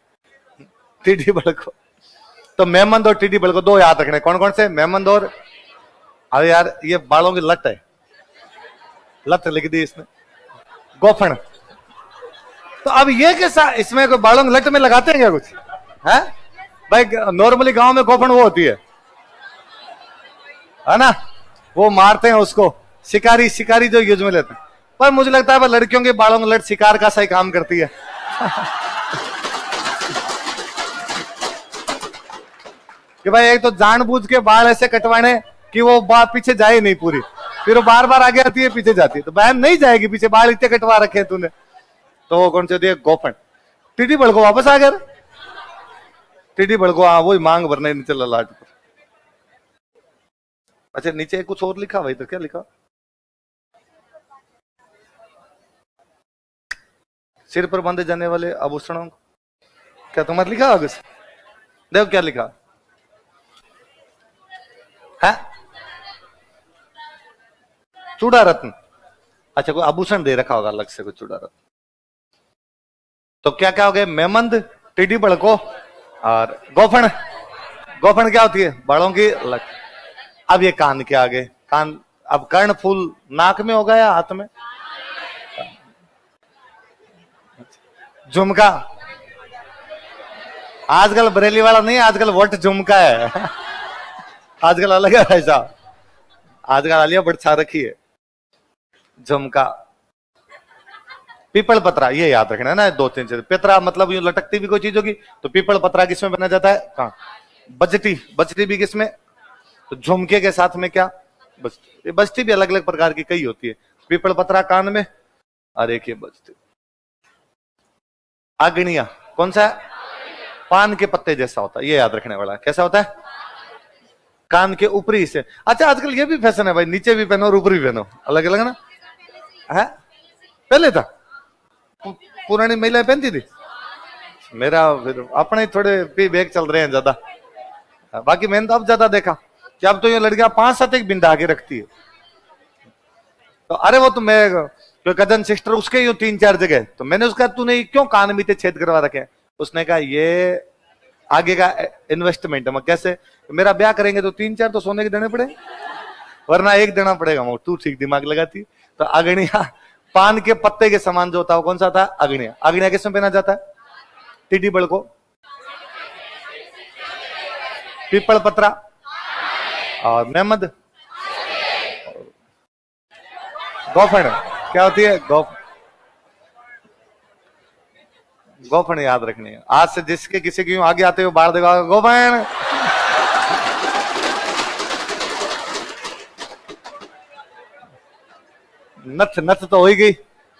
टिड्डी बड़को, तो मेमंद और टिड्डी बड़को दो याद रखने। कौन कौन से? मेमंद और, अरे यार ये बालों की लट है, लट लिख दी इसने, गोफन। तो अब ये कैसा, इसमें कोई बालों की लट में लगाते हैं क्या कुछ? है भाई, नॉर्मली गांव में गोफन वो होती है ना, वो मारते हैं उसको, शिकारी, शिकारी जो यूज में लेते हैं। पर मुझे लगता है लड़कियों के बालों की लट शिकार का सही काम करती है। कि भाई एक तो जानबूझ के बाल ऐसे कटवाने कि वो बाल पीछे जाए नहीं पूरी, फिर वो बार बार आगे आती है पीछे जाती है, तो बहन नहीं जाएगी पीछे, बाल इतने कटवा रखे हैं तूने। तो वो कौन से होती है? गोफन। टिड्डी बड़को वापस आ गया, टिड्डी बड़को, हाँ वही मांग भरने नीचे ललाट पर। अच्छा नीचे कुछ और लिखा भाई, तो क्या लिखा? सिर पर बांधे जाने वाले आभूषणों, क्या तुम्हारे लिखा आगे? देखो क्या लिखा है, चूड़ा रत्न। अच्छा कोई आभूषण दे रखा होगा अलग से, कोई चूड़ा रत्न। तो क्या क्या हो गए? मेमंद, टिड्डी बड़को और गोफन। गोफन क्या होती है? बालों की लट। अब ये कान के आगे, कान, अब कर्ण फूल नाक में होगा या हाथ में? झुमका, आजकल बरेली वाला नहीं, आजकल वट झुमका है। आजकल अलग है ऐसा, आजकल आलिया बट छा रखी है, झुमका। पीपल पत्रा, ये याद रखना है ना, दो तीन चीज। पितरा मतलब यूं लटकती भी कोई चीज होगी, तो पीपल पत्रा किसमें बना जाता है? कहाँ? बजटी, बजटी भी किसमें? तो झुमके के साथ में क्या? बजटी। ये बजटी भी अलग अलग प्रकार की कई होती है। पीपल पत्रा कान में, और एक ये बजटी। आग्निया, कौन सा है? पान के पत्ते जैसा होता है, ये याद रखने वाला है। कैसा होता है? कान के ऊपरी से। अच्छा आजकल ये भी फैशन है भाई, नीचे भी पहनो और ऊपर भी पहनो, अलग अलग ना है। पहले था पुरानी महिलाएं पहनती थी, मेरा फिर अपने थोड़े पी बैग चल रहे हैं ज्यादा। बाकी मैंने तो अब ज्यादा देखा कि अब तो ये लड़कियां 5-7 एक बिंदा आगे रखती है। तो अरे वो तो मैं कजन सिस्टर उसके ही 3-4 जगह, तो मैंने उसका तूने क्यों कान में छेद करवा रखे? उसने कहा ये आगे का इन्वेस्टमेंट है। कैसे? मेरा ब्याह करेंगे तो 3-4 तो सोने के देने पड़े, वरना एक देना पड़ेगा। वो तू ठीक दिमाग लगाती। तो अग्निया, पान के पत्ते के समान जो होता है वो कौन सा था? अग्निया। अग्निया किसमें पहना जाता है? टिड्डी बड़को, पीपल पत्रा और मेहमद, गोफन। क्या होती है? गोफन याद रखनी है। आज से जिसके किसी की आगे आते हुए बाढ़ देगा गोफन। नथ, नथ तो हो ही गई।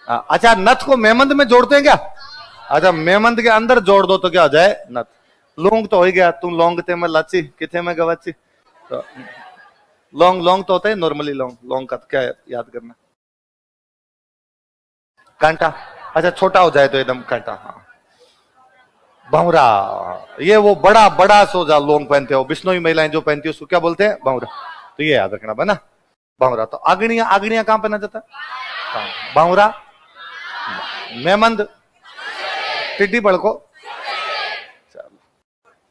अच्छा नथ को मेमंद में जोड़ते हैं क्या? अच्छा मेमंद के अंदर जोड़ दो तो क्या हो जाए? नथ। लौंग तो हो ही गया, तुम लौंग थे मैं लाची, किथे मैं गवाची। तो लौंग, लौंग तो होता है नॉर्मली लौंग, लौंग का क्या याद करना? कांटा। अच्छा छोटा हो जाए तो एकदम कांटा। हाँ भंवरा, ये वो बड़ा बड़ा सोजा लौंग पहनते हो, बिश्नोई महिलाएं जो पहनती है उसको क्या बोलते हैं? भंवरा। तो ये याद रखना बना, भंवरा। तो अग्निया, अग्निया कहां पहना जाता है? भंवरा, मेमंद, टिड्डी बड़को,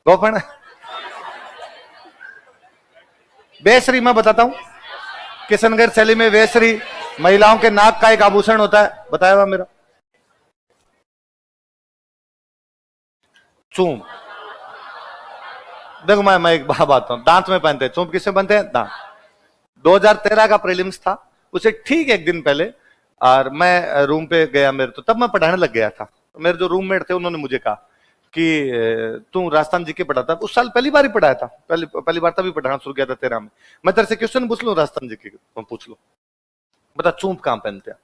गोफन। बेसरी मैं बताता हूं, किशनगढ़ शैली में बेसरी महिलाओं के नाक का एक आभूषण होता है, बताया हुआ मेरा। चूम, देखो मैं एक बात हूं, दांत में पहनते हैं, चूम किससे बनते हैं? दांत। 2013 का प्रीलिम्स था, उसे ठीक एक दिन पहले, और मैं रूम पे गया मेरे, तो तब मैं पढ़ाने लग गया था। मेरे जो रूममेट थे उन्होंने मुझे कहा कि तू राजस्थान जीके पढ़ाता, उस साल पहली बार ही पढ़ाया था, पहली बार तभी पढ़ाना शुरू किया था 13 में। मैं तेरे से क्वेश्चन पूछ लूं राजस्थान जीके, पूछ लो, बता चूंप कहां पहनते हैं?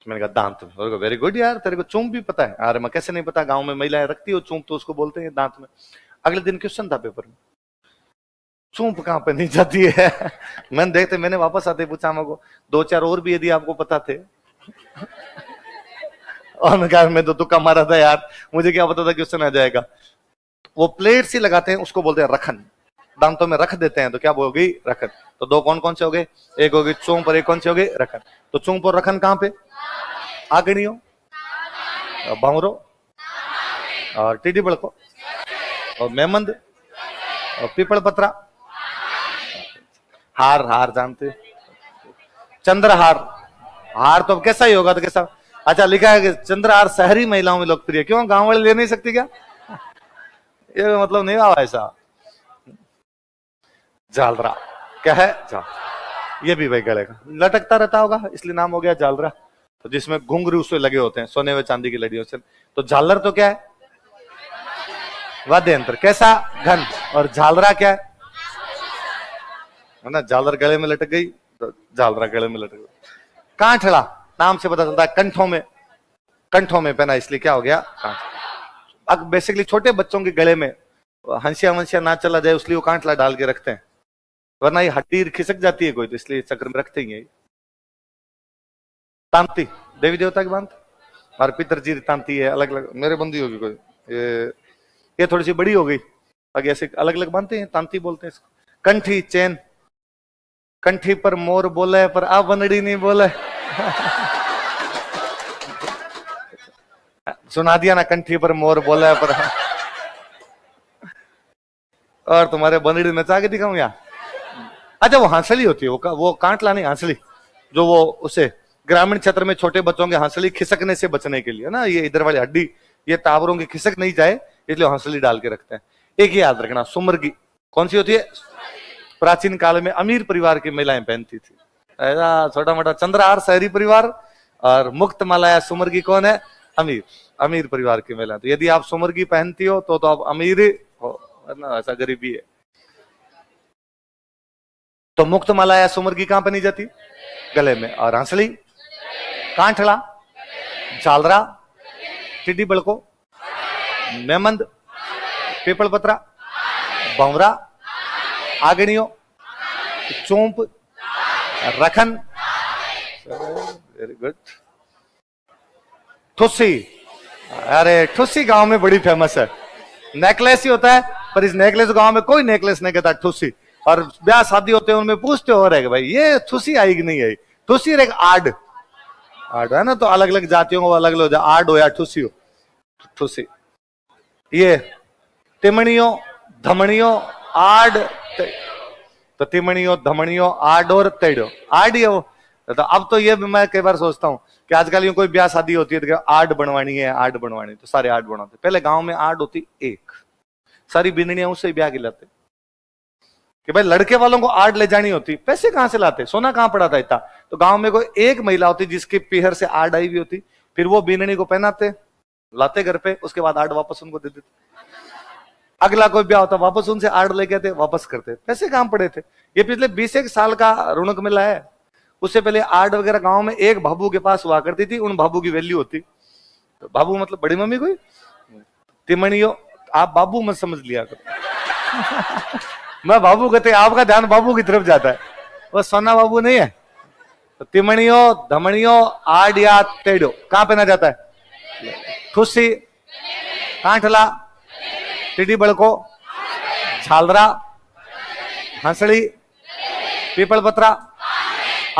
तो मैंने कहा दांत में। वेरी गुड यार, तेरे को चूंप भी पता है? अरे मैं कैसे नहीं पता, गांव में महिलाएं रखती हो चूंप, तो उसको बोलते हैं दांत में। अगले दिन क्वेश्चन था पेपर में, चूंप कहां पहनी जाती है? मैंने देखते, मैंने वापस आते पूछा हमको 2-4 और भी यदि आपको पता थे। और कहा मैं तो तुक्का मारा था यार, मुझे क्या पता था क्वेश्चन आ जाएगा। वो प्लेट सी लगाते हैं, उसको बोलते हैं रखन, दांतों में रख देते हैं, तो क्या होगी? रखन। तो दो कौन कौन से हो गए? एक होगी चूंप और एक कौन से हो गई? रखन। तो चूंप और रखन कहां पे? आगणियों, भंवरो और टीडी बड़को और मेमंद और पीपल पत्रा। हार, हार जानते? चंद्रहार। हार तो अब कैसा ही होगा, तो कैसा? अच्छा, लिखा है कि चंद्रहार शहरी महिलाओं में लोकप्रिय। क्यों, गांव वाले ले नहीं सकते क्या? ये मतलब नहीं हुआ ऐसा। जालरा क्या है? ये भी भाई गले का लटकता रहता होगा, इसलिए नाम हो गया जालरा। तो जिसमें घुंघरू उससे लगे होते हैं सोने व चांदी की लड़ियों से। तो झालर तो क्या है? वाद्य यंत्र। कैसा? घन। और झालरा क्या है ना? झालर गले में लटक गई तो झालरा गले में लटक गई। कांठड़ा नाम से पता चलता है कंठों में, कंठों में पहना, इसलिए क्या हो गया? कांठ। अब बेसिकली छोटे बच्चों के गले में हंसिया वंसिया ना चला जाए, इसलिए वो कांठला डाल के रखते हैं, वरना ये हड्डी खिसक जाती है कोई, तो इसलिए चक्र में रखते ही है। तांती देवी देवता की बांध, और पितरजी तांती है अलग अलग। मेरे बंदी होगी कोई, ये थोड़ी सी बड़ी हो गई, आगे ऐसे अलग अलग बांधते हैं, तांती बोलते हैं इसको। कंठी चैन, कंठी पर मोर बोले पर आ बनड़ी नहीं बोले। सुना दिया ना, कंठी पर मोर बोले पर। और तुम्हारे बनड़ी नचा के दिखाऊं या? अच्छा, वो हंसली होती है, वो कांटला नहीं, हंसली, जो वो उसे ग्रामीण क्षेत्र में छोटे बच्चों के हंसली खिसकने से बचने के लिए ना, ये इधर वाली हड्डी ये टावरों की खिसक नहीं जाए, इसलिए हंसली डाल के रखते हैं। एक ही याद रखना, सुमरगी कौन सी होती है? प्राचीन काल में अमीर परिवार की महिलाएं पहनती थी, ऐसा छोटा मोटा। चंद्रहार शहरी परिवार, और मुक्त माला सुमरगी कौन है? अमीर, अमीर परिवार की महिला। तो यदि आप सुमरगी पहनती हो तो आप अमीर हो, ना ऐसा गरीबी है। तो मुक्त माला या सुमरगी कहां पहनी जाती? गले में। और हंसली, कांठला, झालरा, टिड्डी बड़को, मेमंद, पीपल पत्रा, भंवरा, आगणियों, चोंप, रखन। Very good. ठुस्सी, अरे ठुस्सी गांव में बड़ी फेमस है। नेकलेस ही होता है, पर इस नेकलेस गांव में कोई नेकलेस नहीं कहता, ठुस्सी। और ब्याह शादी होते हैं उनमें पूछते हो रहे भाई ये ठुस्सी आई कि नहीं आई? ठुस्सी एक आड, आड है ना, तो अलग अलग जातियों को अलग अलग आड हो या ठुस्सी हो। ठुस्सी ये तिमणियों, धमणियों, आड, तो तिमणियों, धमणियों, आड और तेड़ो, आड ही हो। तो अब तो ये मैं कई बार सोचता हूँ कि आजकल कोई ब्याह शादी होती है तो आड बनवानी है, आड बनवानी, तो सारे आड बनवाते। पहले गांव में आड होती एक, सारी बिंदनियां उससे ब्याह की लाते कि भाई लड़के वालों को आड ले जानी होती, पैसे कहां से लाते, सोना कहां पड़ा था इतना। तो गांव में कोई एक महिला होती जिसके पीहर से आड आई हुई होती, फिर वो बिंदनी को पहनाते, लाते घर पे, उसके बाद आड वापस उनको दे देते। अगला कोई ब्याह होता वापस उनसे आड लेके आते, वापस करते, पैसे कहां पड़े थे। ये पिछले 20 साल का रौनक मिला है। उससे पहले आड वगैरह गांव में एक भाबू के पास हुआ करती थी, उन भाबू की वैल्यू होती। तो भाबू मतलब बड़ी मम्मी कोई, तिमणियों, आप बाबू मत समझ लिया करो। मैं बाबू कहते, आपका ध्यान बाबू की तरफ जाता है, वो सोना बाबू नहीं है। तो तिमणियों, धमणियों, आड या तेड़ो कहां पहना जाता है? ठुस्सी, कांठला, टिड्डी बड़को, झालरा, हंसड़ी, पीपल पत्रा,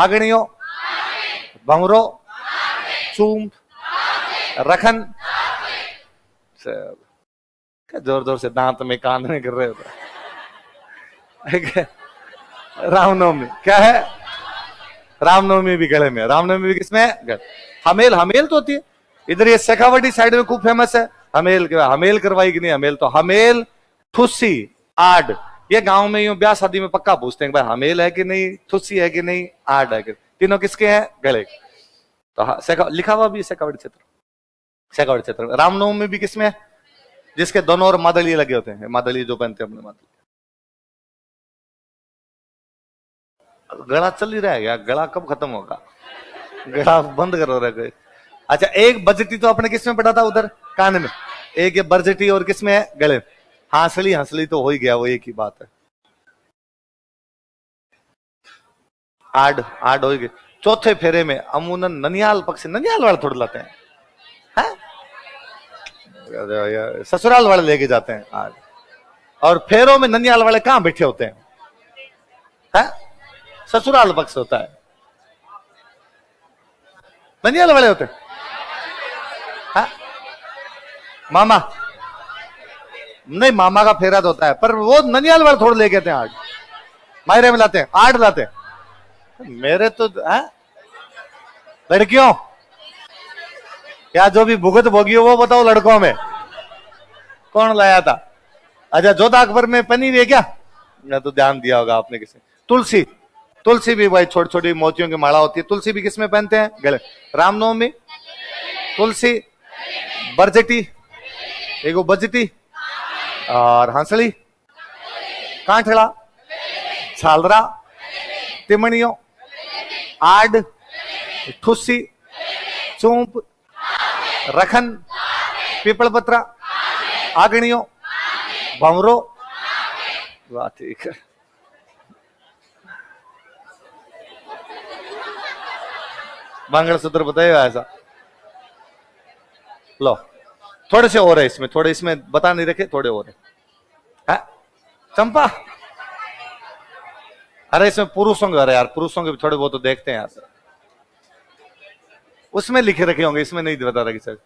आगणियों, भंवरो, चूंप, रखन। जोर जोर से दांत में कान में गिर रहे होते। रामनवमी क्या है? रामनवमी भी गले में, रामनवमी भी किसमें? हमेल, हमेल तो होती है इधर, ये शेखावटी साइड में खूब फेमस है हमेल। हमेल करवाई कि नहीं? हमेल तो हमेल, ठुस्सी, आड, ये गांव में यूं ब्याह शादी में पक्का पूछते हैं भाई हमेल है कि नहीं, थुस्सी है कि नहीं, आड है कि, तीनों किसके हैं, गले। तो हाँ, लिखा हुआ भी शेखावाटी क्षेत्र, शेखावाटी क्षेत्र में। रामनवमी में भी किसमें है, जिसके दोनों ओर मादलिये लगे होते हैं, मादलिये जो पहनते हैं अपने मादलिये। गला चल ही रहा है क्या, गला कब खत्म होगा, गला बंद करो रहे। अच्छा, एक बजटी तो आपने किसमें पढ़ा था उधर कान में, एक ये बरजटी और किसमें है, गले। हांसली हंसली तो हो ही गया, वो एक ही बात है। आड आड हो गई। चौथे फेरे में अमूनन ननियाल पक्ष, ननियाल वाले थोड़े लाते हैं, ससुराल वाले लेके जाते हैं आड। और फेरों में ननियाल वाले कहां बैठे होते हैं, ससुराल पक्ष होता है, ननियाल वाले होते हैं। मामा नहीं, मामा का फेरा तो होता है, पर वो ननियाल वाले थोड़े लेके आते हैं आड, मायरे में लाते हैं, आड लाते हैं। मेरे तो लड़कियों क्या जो भी भुगत भोगी हो वो बताओ, लड़कों में कौन लाया था। अच्छा, जोधा अकबर में पनी हुई है क्या, मैं तो ध्यान दिया होगा आपने किसी। तुलसी, तुलसी भी भाई छोटी छोटी मोतियों की माला होती है, तुलसी भी किसमें पहनते हैं, गले। रामनवमी तुलसी, बरजटी एगो बजटी, और हंसली, कांठड़ा, छालरा, तिमणियों, आड, ठुस्सी, चूंप, रखन, पीपलपत्रा, आगणियों, भंवरो। वाह, ठीक है। मंगलसूत्र बताइए ऐसा। लो, थोड़े से और है इसमें, थोड़े इसमें बता नहीं रखे, थोड़े और है। चंपा, अरे इसमें पुरुषों के, अरे यार पुरुषों के भी थोड़े बहुत तो देखते हैं यार, उसमें लिखे रखे होंगे, इसमें नहीं बता रहा सर।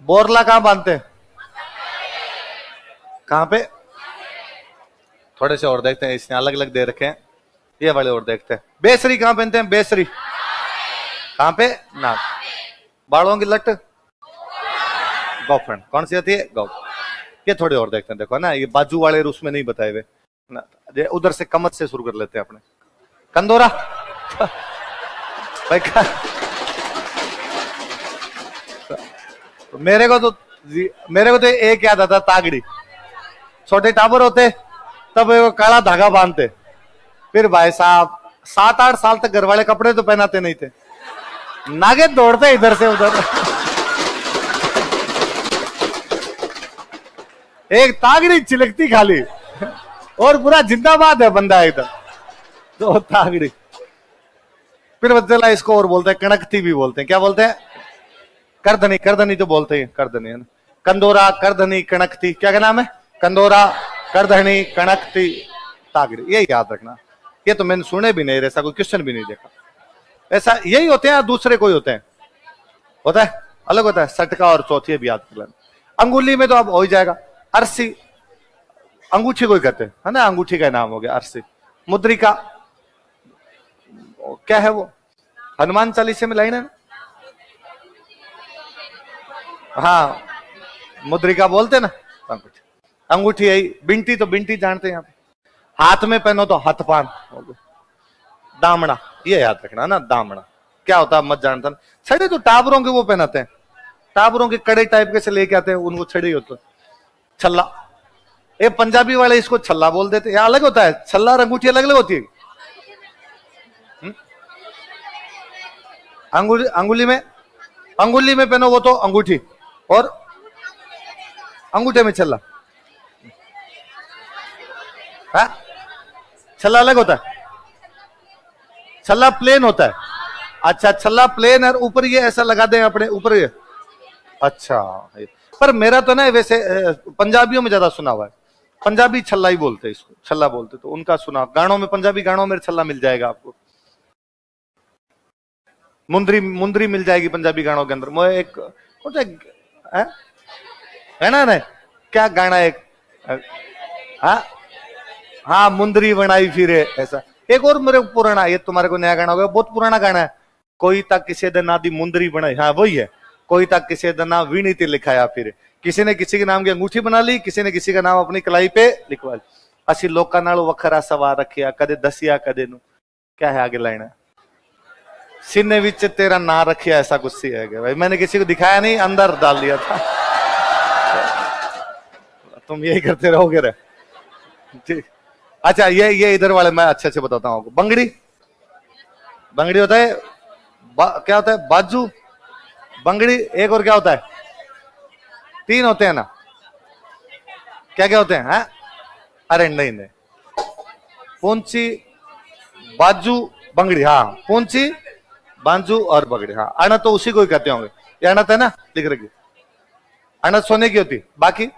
बोरला कहां बांधते हैं, कहां पे, थोड़े से और देखते हैं, इसने अलग अलग दे रखे हैं, ये वाले और देखते हैं। बेसरी कहां पहनते हैं, बेसरी कहां पे, नाक। बालों की लट, गौफन कौन सी होती है, गौ। ये थोड़े और देखते हैं, देखो ना, ये बाजू वाले उसमें नहीं बताए हुए ना, उधर से कमत से शुरू कर लेते हैं अपने। कंदोरा भाई मेरे को तो एक याद आता, तागड़ी। छोटे टाबर होते तब वो काला धागा बांधते, फिर भाई साहब 7-8 साल तक घर वाले कपड़े तो पहनाते नहीं थे, नागे दौड़ते इधर से उधर। एक तागड़ी चिलकती खाली, और पूरा जिंदाबाद है बंदा इधर, तो तागड़ी। फिर चला इसको और बोलते हैं, कणकती भी बोलते हैं, क्या बोलते हैं, करधनी, करधनी तो बोलते हैं, करधनी है ना। कंदोरा, करधनी, कणकती, क्या नाम है, कंदोरा, करधनी, कणकती, तागड़ी, ये याद रखना। ये तो मैंने सुने भी नहीं, ऐसा कोई क्वेश्चन भी नहीं देखा। ऐसा यही होते हैं, दूसरे कोई होते हैं, होता है अलग होता है। सटका और चौथी भी याद कर लेना। अंगुली में तो अब हो ही जाएगा, अरसी, अंगूठी कोई कहते हैं, है ना, अंगूठी का नाम हो गया अरसी। मुद्रिका क्या है, वो हनुमान चालीसे में लाइन है ना, हाँ, मुद्रिका बोलते ना, अंगूठी। अंगूठी यही, बिंटी तो बिंटी जानते हैं यहाँ पे। हाथ में पहनो तो हथपान, दामना, ये याद रखना ना, दामना क्या होता है मत जानता ना। छड़े तो टाबरों के वो पहनाते हैं, टाबरों के कड़े टाइप के से लेके आते हैं, उनको छड़े होते हैं। छल्ला, ये पंजाबी वाले इसको छल्ला बोल देते हैं, अलग होता है छल्ला और अंगूठी अलग अलग होती है। अंगुली में पहनो वो तो अंगूठी, और अंगूठे में छल्ला, छल्ला अलग होता है, छल्ला प्लेन होता है। अच्छा, छल्ला प्लेन और ऊपर ये ऐसा लगा दें अपने ऊपर ये, अच्छा। पर मेरा तो ना वैसे पंजाबियों में ज्यादा सुना हुआ है, पंजाबी छल्ला ही बोलते हैं इसको, छल्ला बोलते, तो उनका सुना। गानों में, पंजाबी गानों में छल्ला मिल जाएगा आपको। मुंदरी, मुंदरी मिल जाएगी पंजाबी गानों के अंदर। मैं एक है ना, नहीं क्या गाना एक, हाँ हाँ, मुंदरी बनाई फिरे, ऐसा। एक और मेरे को पुराना, ये तुम्हारे को नया गाना होगा, बहुत पुराना गाना है। कोई तक किसी दिन आदि मुंदरी बनाई, हाँ वही है। कोई तक किसी दिन ना वीणीति लिखाया फिर, किसी ने किसी के नाम की अंगूठी बना ली, किसी ने किसी का नाम अपनी कलाई पे लिखवा ली। असि लोका नाल वखरा सवार रखिया, कदे दसिया कदे नु। क्या है आगे लाइन? सीने विच तेरा ना रखिया, ऐसा कुछ सी है भाई। मैंने किसी को दिखाया नहीं, अंदर डाल दिया था। तुम यही करते रहोगे रे। ठीक। अच्छा, ये इधर वाले मैं अच्छे से बताता हूँ आपको। बंगड़ी, बंगड़ी होता है, क्या होता है? बाजू, बंगड़ी, एक और क्या होता है? तीन होते हैं ना, क्या क्या होते हैं? हाँ? अरे नहीं नहीं, पूंची, बाजू, बंगड़ी, हाँ पूंची, बाजू और बंगड़ी, हाँ। अणत तो उसी को ही कहते होंगे, ये अणत है ना, लिख रखी। अणत सोने की होती, बाकी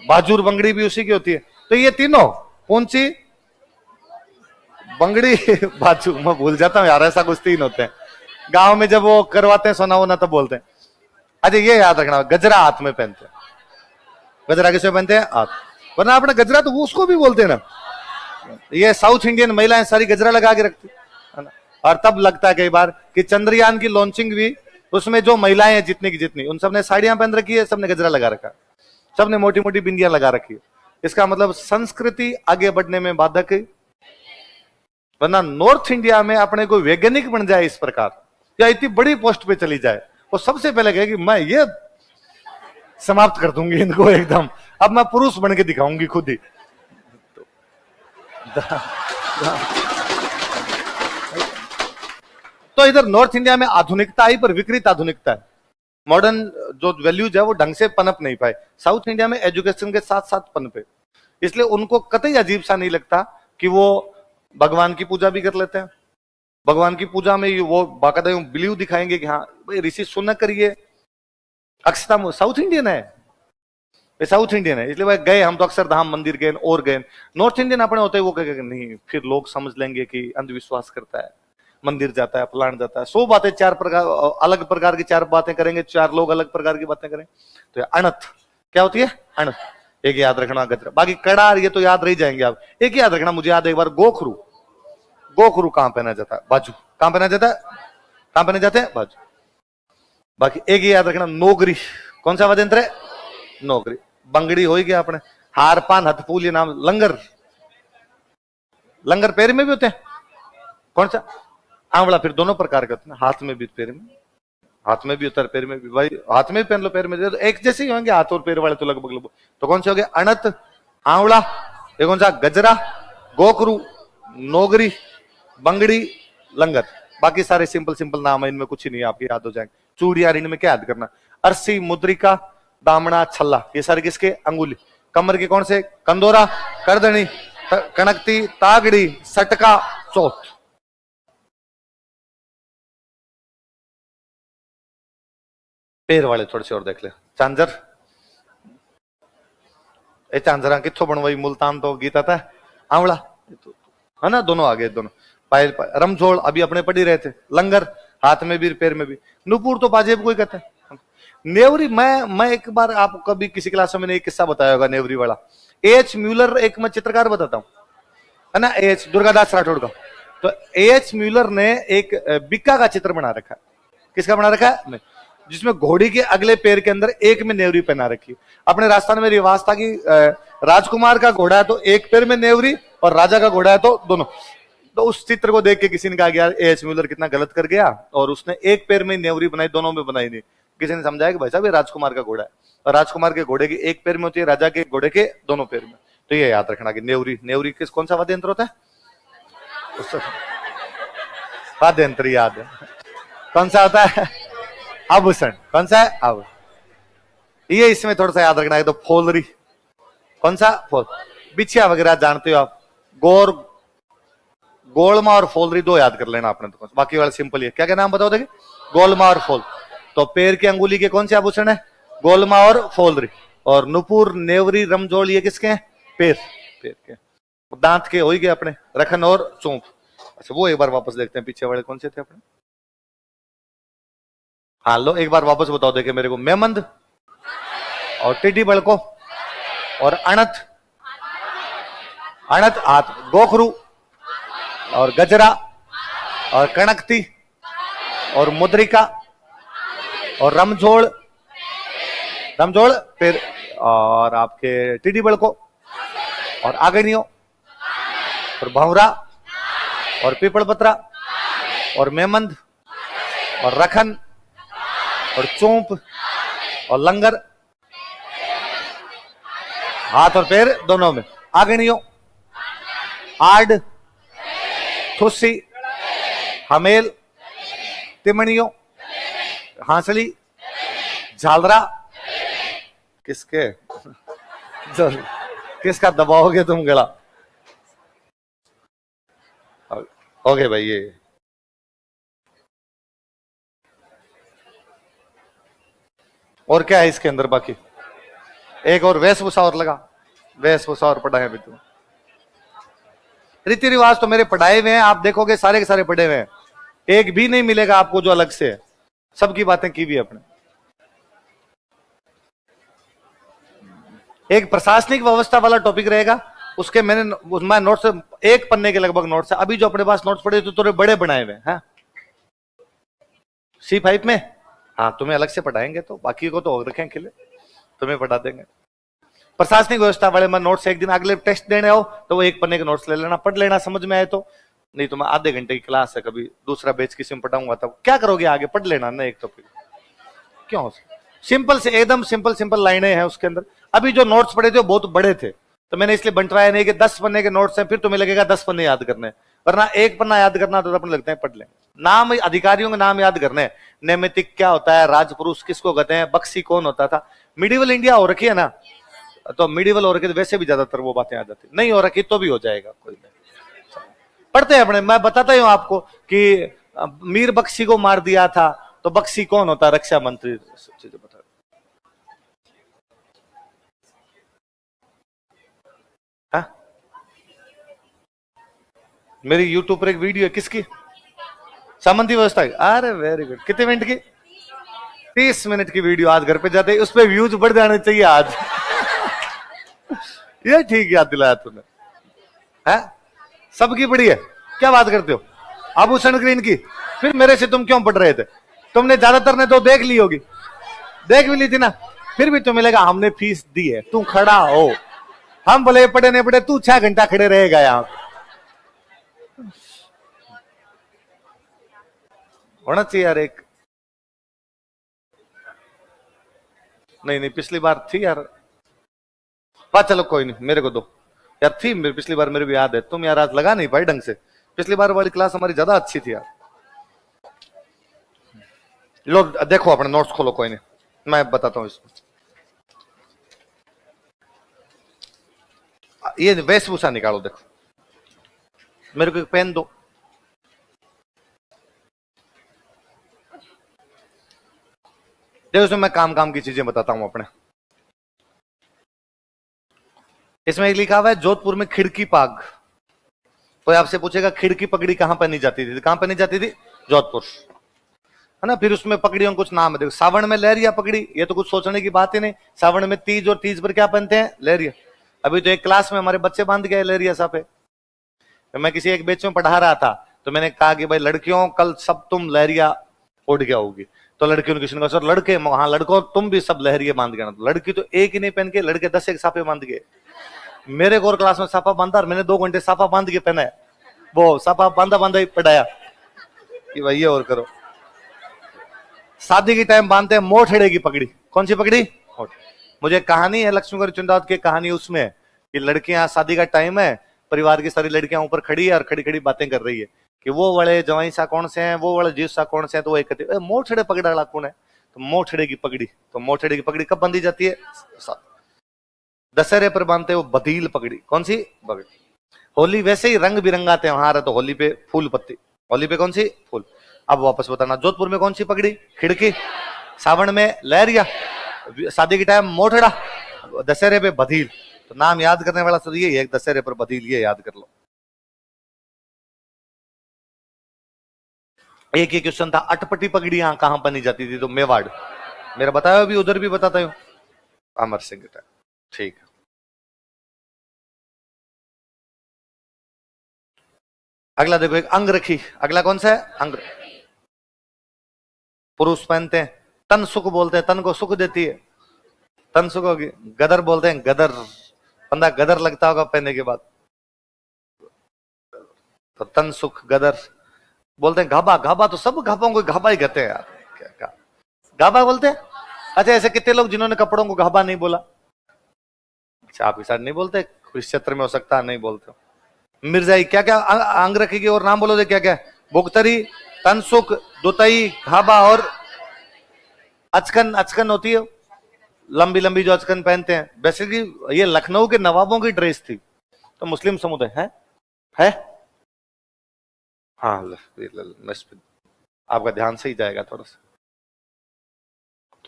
बाजूर बंगड़ी भी उसी की होती है। तो ये तीनों, पूंची, बंगड़ी, बाजू, मैं भूल जाता हूँ यार, ऐसा कुछ तीन होते हैं। गांव में जब वो करवाते हैं सोना वोना तब बोलते हैं। अच्छा ये याद रखना, गजरा हाथ में पहनते हैं। गजरा किसे पहनते हैं? हाथ। वरना अपना गजरा तो वो उसको भी बोलते हैं ना। ये साउथ इंडियन महिलाएं सारी गजरा लगा के रखती है ना। और तब लगता है कई बार कि चंद्रयान की लॉन्चिंग भी, उसमें जो महिलाएं हैं जितनी की जितनी, उन सबने साड़ियां पहन रखी है, सबने गजरा लगा रखा है, सबने मोटी मोटी बिंदियां लगा रखी है। इसका मतलब संस्कृति आगे बढ़ने में बाधक है। वरना नॉर्थ इंडिया में अपने कोई वैज्ञानिक बन जाए इस प्रकार, या इतनी बड़ी पोस्ट पे चली जाए, वो सबसे पहले कहेगी मैं ये समाप्त कर दूंगी इनको एकदम, अब मैं पुरुष बन के दिखाऊंगी खुद ही। तो इधर नॉर्थ इंडिया में आधुनिकता आई, पर विकृत आधुनिकता है। मॉडर्न जो वैल्यूज है वो ढंग से पनप नहीं पाए। साउथ इंडिया में एजुकेशन के साथ साथ पनपे, इसलिए उनको कतई अजीब सा नहीं लगता कि वो भगवान की पूजा भी कर लेते हैं। भगवान की पूजा में वो बाकायदा बिलीव दिखाएंगे कि हाँ भाई ऋषि सुनना करिए। अक्षरधाम साउथ इंडियन है, साउथ इंडियन है, इसलिए भाई गए हम तो अक्षरधाम मंदिर गए और गए। नॉर्थ इंडियन अपने होते हैं वो कहेंगे नहीं, फिर लोग समझ लेंगे कि अंधविश्वास करता है, मंदिर जाता है, फलान जाता है, 100 बातें, 4 प्रकार अलग प्रकार की 4 बातें करेंगे, 4 लोग अलग प्रकार की बातें करें। तो अणत क्या होती है? अणत, एक याद रखना। गजरा, बाकी कड़ार ये तो याद रह जाएंगे आप। एक याद रखना, मुझे याद है एक बार गोखरू, गोखरू कहां पहना जाता है? बाजू। कहां पहना जाता है? कहां पहने जाते हैं? बाजू। बाकी एक याद रखना, नौकरी, कौन सा वाद्य यंत्र है? नौकरी। बंगड़ी हो गया अपने, हार पान हथफूल ये नाम। लंगर, लंगर पैर में भी होते हैं, कौन सा? आंवला, फिर दोनों प्रकार के होते हैं, हाथ में भी पैर में, हाथ में भी होता है पैर में भी। भाई हाथ में भी पहन लो पैर में, तो एक जैसे ही होंगे हाथ और पैर वाले तो लगभग लगभग। तो कौन से हो गए? अणत, आंवला, ये कौन सा? गजरा, गोकरू, नौगरी, बंगड़ी, लंगर। बाकी सारे सिंपल सिंपल नाम है, इनमें कुछ ही नहीं, आपके याद हो जाएंगे। चूड़ियां, इनमें क्या याद करना? अरसी, मुद्रिका, दामना, छल्ला, ये सारे किसके? अंगुली। कमर के कौन से? कंदोरा, करदनी, कनकती, तागड़ी, सटका, चौथ। पैर वाले थोड़े से और देख ले। चांजर, ए चांजरा किथों बनवाई? मुल्तान तो गीता था। आंवला है ना, दोनों आगे, दोनों पायल। रमझोल अभी अपने पढ़ी रहे थे। लंगर हाथ में भी पैर में भी। नुपुर तो पाजेब को ही कहते हैं। नेवरी, मैं एक बार आपको कभी किसी क्लास में एक किस्सा बताया होगा नेवरी वाला। एच म्यूलर, एक मैं चित्रकार बताता हूँ, है ना, एच दुर्गादास राठौड़ का। तो एच म्यूलर ने एक बिक्का का चित्र बना रखा है। किसका बना रखा है? जिसमें घोड़ी के अगले पैर के अंदर एक में नेवरी पहना रखी। अपने राजस्थान में रिवाज था कि राजकुमार का घोड़ा है तो एक पैर में नेवरी, और राजा का घोड़ा है तो दोनों। तो उस चित्र को देख के किसी ने कहा यार एच म्यूलर कितना गलत कर गया, और उसने एक पैर में नेवरी बनाई, दोनों में बनाई नहीं। किसी ने समझाया कि भाई साहब ये राजकुमार का घोड़ा है, और राजकुमार के घोड़े की एक पैर में होती है, राजा के घोड़े के दोनों पैर में। तो ये याद रखना कि नेवरी, नेवरी किस कौन सा वाद्य यंत्र होता है? वाद्य यंत्र याद है, कौन सा होता है? आभूषण, कौन सा है? आभूषण। ये इसमें थोड़ा सा याद रखना है। तो फोलरी, कौन सा? फोल। बिछिया वगैरह जानते हो आप। गोर, गोलमा और फोलरी दो याद कर लेना आपने, तो बाकी वाला सिंपल है। क्या क्या नाम बताओ देखिए? गोलमा और फोल। तो पैर की अंगुली के कौन से आभूषण है? गोलमा और फोलरी। और नुपुर, नेवरी, रमजोल ये किसके हैं? पैर, पैर के। दांत के हो गए अपने, रखन और चौंप। अच्छा वो एक बार वापस देखते हैं, पीछे वाले कौन से थे अपने? हाँ लो एक बार वापस बताओ देखे मेरे को। मेमंद, और टिड्डी बड़को और अणत, अणत हाथ, गोखरू और गजरा और कणकती और मुद्रिका और रमझोड़, रमझोड़ फिर और आपके टिड्डी बड़को और आगनियो और भंवरा और पीपल पत्रा और मेमंद और रखन और चोंप और लंगर, हाथ और पैर दोनों में, आगनियो, आड, थुस्सी, हमेल, तिमणियों, हांसली, झालरा, किसके किसका दबाओगे तुम गला? हो गए भाई ये। और क्या है इसके अंदर बाकी? एक और वेशभूषा और लगा, वेशभूषा और पढ़ाए भी तुम। रीति रिवाज तो मेरे पढ़ाए हुए हैं, आप देखोगे सारे के सारे पढ़े हुए हैं, एक भी नहीं मिलेगा आपको जो अलग से है, सबकी बातें की भी अपने। एक प्रशासनिक व्यवस्था वाला टॉपिक रहेगा, उसके मैंने उसमें नोट्स, एक पन्ने के लगभग नोट्स है। अभी जो अपने पास नोट्स पड़े तो थोड़े बड़े बनाए हुए हैं C5 में। हाँ तुम्हें अलग से पढ़ाएंगे, तो बाकी को तो रखें खिले, तुम्हें पढ़ा देंगे। प्रशासनिक व्यवस्था वाले में नोट्स एक दिन अगले टेस्ट देने हो तो वो एक पन्ने के नोट्स ले लेना, पढ़ लेना, समझ में आए तो। नहीं तो मैं आधे घंटे की क्लास है, कभी दूसरा बैच किसी में पढ़ाऊंगा तब क्या करोगे आगे, पढ़ लेना ना एक टॉपिक। क्यों? सिंपल से एकदम सिंपल सिंपल लाइनें हैं उसके अंदर। अभी जो नोट्स पढ़े थे वो बहुत बड़े थे, तो मैंने इसलिए बंटवाया नहीं कि 10 पन्ने के नोट्स हैं फिर तुम्हें लगेगा 10 पन्ने याद करने, वरना एक पन्ना याद करना तो अपने लगते हैं पढ़ लेंगे। नाम, अधिकारियों के नाम याद करने, नैमितिक क्या होता है, राजपुरुष किसको कहते हैं, बक्सी कौन होता था। मिडिवल इंडिया हो रखी है ना, तो मिडिवल हो रखी तो वैसे भी ज्यादातर वो बातें आ जाती, नहीं हो रखी तो भी हो जाएगा, कोई नहीं। पढ़ते हैं अपने, मैं बताता हूं आपको कि मीर बक्सी को मार दिया था, तो बक्सी कौन होता है, रक्षा मंत्री, सब चीजें बता। मेरी यूट्यूब पर एक वीडियो है, किसकी? सामंती व्यवस्था की। अरे वेरी गुड। कितने मिनट की? 30 मिनट की वीडियो आज घर पे जाते, उस पर व्यूज बढ़ जाने चाहिए आज। ये ठीक याद दिलाया तूने, है? सबकी बड़ी है, क्या बात करते हो? आभूषण ग्रीन की, फिर मेरे से तुम क्यों पढ़ रहे थे? तुमने ज्यादातर ने तो देख ली होगी, देख भी ली थी ना, फिर भी तुम्हें लगा हमने फीस दी है, तू खड़ा हो। हम भले पढ़े नहीं पढ़े, तू 6 घंटा खड़े रहेगा यहाँ। होना चाहिए यार एक। नहीं नहीं पिछली बार थी यार, बात चलो कोई नहीं, मेरे को दो यार, थी मेरी पिछली बार, मेरे भी याद है। तुम यार आज लगा नहीं भाई ढंग से, पिछली बार वाली क्लास हमारी ज्यादा अच्छी थी यार। लो देखो अपने नोट्स खोलो, कोई नहीं मैं बताता हूँ इसमें। ये वेशभूषा निकालो, देखो मेरे को एक पेन दो। देखो इसमें मैं काम काम की चीजें बताता हूं अपने। इसमें एक लिखा हुआ है जोधपुर में खिड़की पाग। कोई आपसे पूछेगा खिड़की पगड़ी कहां पहनी जाती थी, कहां पहनी जाती थी? जोधपुर, है ना। फिर उसमें पगड़ियों कुछ नाम है, देखो सावन में लहरिया पगड़ी, ये तो कुछ सोचने की बात ही नहीं। सावन में तीज, और तीज पर क्या पहनते हैं? लहरिया। अभी तो एक क्लास में हमारे बच्चे बांध गए लहरिया साफे। तो मैं किसी एक बैच में पढ़ा रहा था, तो मैंने कहा कि भाई लड़कियों कल सब तुम लहरिया ओढ़ गया होगी। तो लड़कियों ने किसी ने कहा सर लड़के, हाँ लड़कों तुम भी सब लहरिया बांध गए ना। तो लड़की तो एक ही नहीं पहन के, लड़के 10 एक साफे बांध गए। मेरे को और क्लास में साफा बांधा, और मैंने 2 घंटे साफा बांध के पहना है। वो साफा बांधा बांधा ही पढ़ाया कि भाई ये और करो। शादी के टाइम बांधते हैं मोठड़े की पगड़ी। कौन सी पगड़ी? मुझे कहानी है लक्ष्मीगढ़ चुंदावत की कहानी, उसमें कि लड़कियां, शादी का टाइम है, परिवार की सारी लड़कियां ऊपर खड़ी है और खड़ी खड़ी बातें कर रही है कि वो वाले जवाई सा कौन से हैं, वो वाले जीव सा कौन से हैं। तो वो एक कहते मोठड़े पगड़ा वाला कौन है? तो मोठड़े की पगड़ी। तो मोठड़े की पगड़ी कब बांधी जाती है? दशहरे पर बांधते वो बदील पगड़ी। कौन सी पगड़ी? होली वैसे ही रंग बिरंगा त्योहार है, तो होली पे फूल पत्ती। होली पे कौन सी? फूल। अब वापस बताना, जोधपुर में कौन सी पगड़ी? खिड़की। सावन में लहरिया, शादी के टाइम मोठड़ा, दशहरे पे बदील। तो नाम याद करने वाला तो ये एक दशहरे पर बदील, ये याद कर लो। एक एक क्वेश्चन था, अटपटी पगड़ियां कहां बनी जाती थी? तो मेवाड़। मेरा बताया, अभी उधर भी बताता हूं। अमर सिंह के टाइम, ठीक है। अगला देखो, एक अंगरखी, अगला कौन सा है? अंग, पुरुष पहनते हैं। तन सुख बोलते हैं, तन को सुख देती है, तन सुख होगी। गदर बोलते हैं, गदर, बंदा गदर लगता होगा पहनने के बाद, तो तन सुख गदर बोलते हैं। घाबा, घाबा तो सब घाबों को घाबा ही कहते हैं यार, क्या घाबा बोलते हैं? अच्छा, ऐसे कितने लोग जिन्होंने कपड़ों को घाबा नहीं बोला? अच्छा, आप इस नहीं बोलते, इस क्षेत्र में हो सकता है नहीं बोलते। मिर्जाई, क्या क्या अंग रखेगी और नाम बोलो, क्या क्या? भुगतरी, तनसुख, दुतई, घाबा और अचकन। अचकन होती है लंबी लंबी जो अचकन पहनते हैं। बेसिकली ये लखनऊ के नवाबों की ड्रेस थी, तो मुस्लिम समुदाय है। हाँ, आपका ध्यान सही जाएगा थोड़ा सा।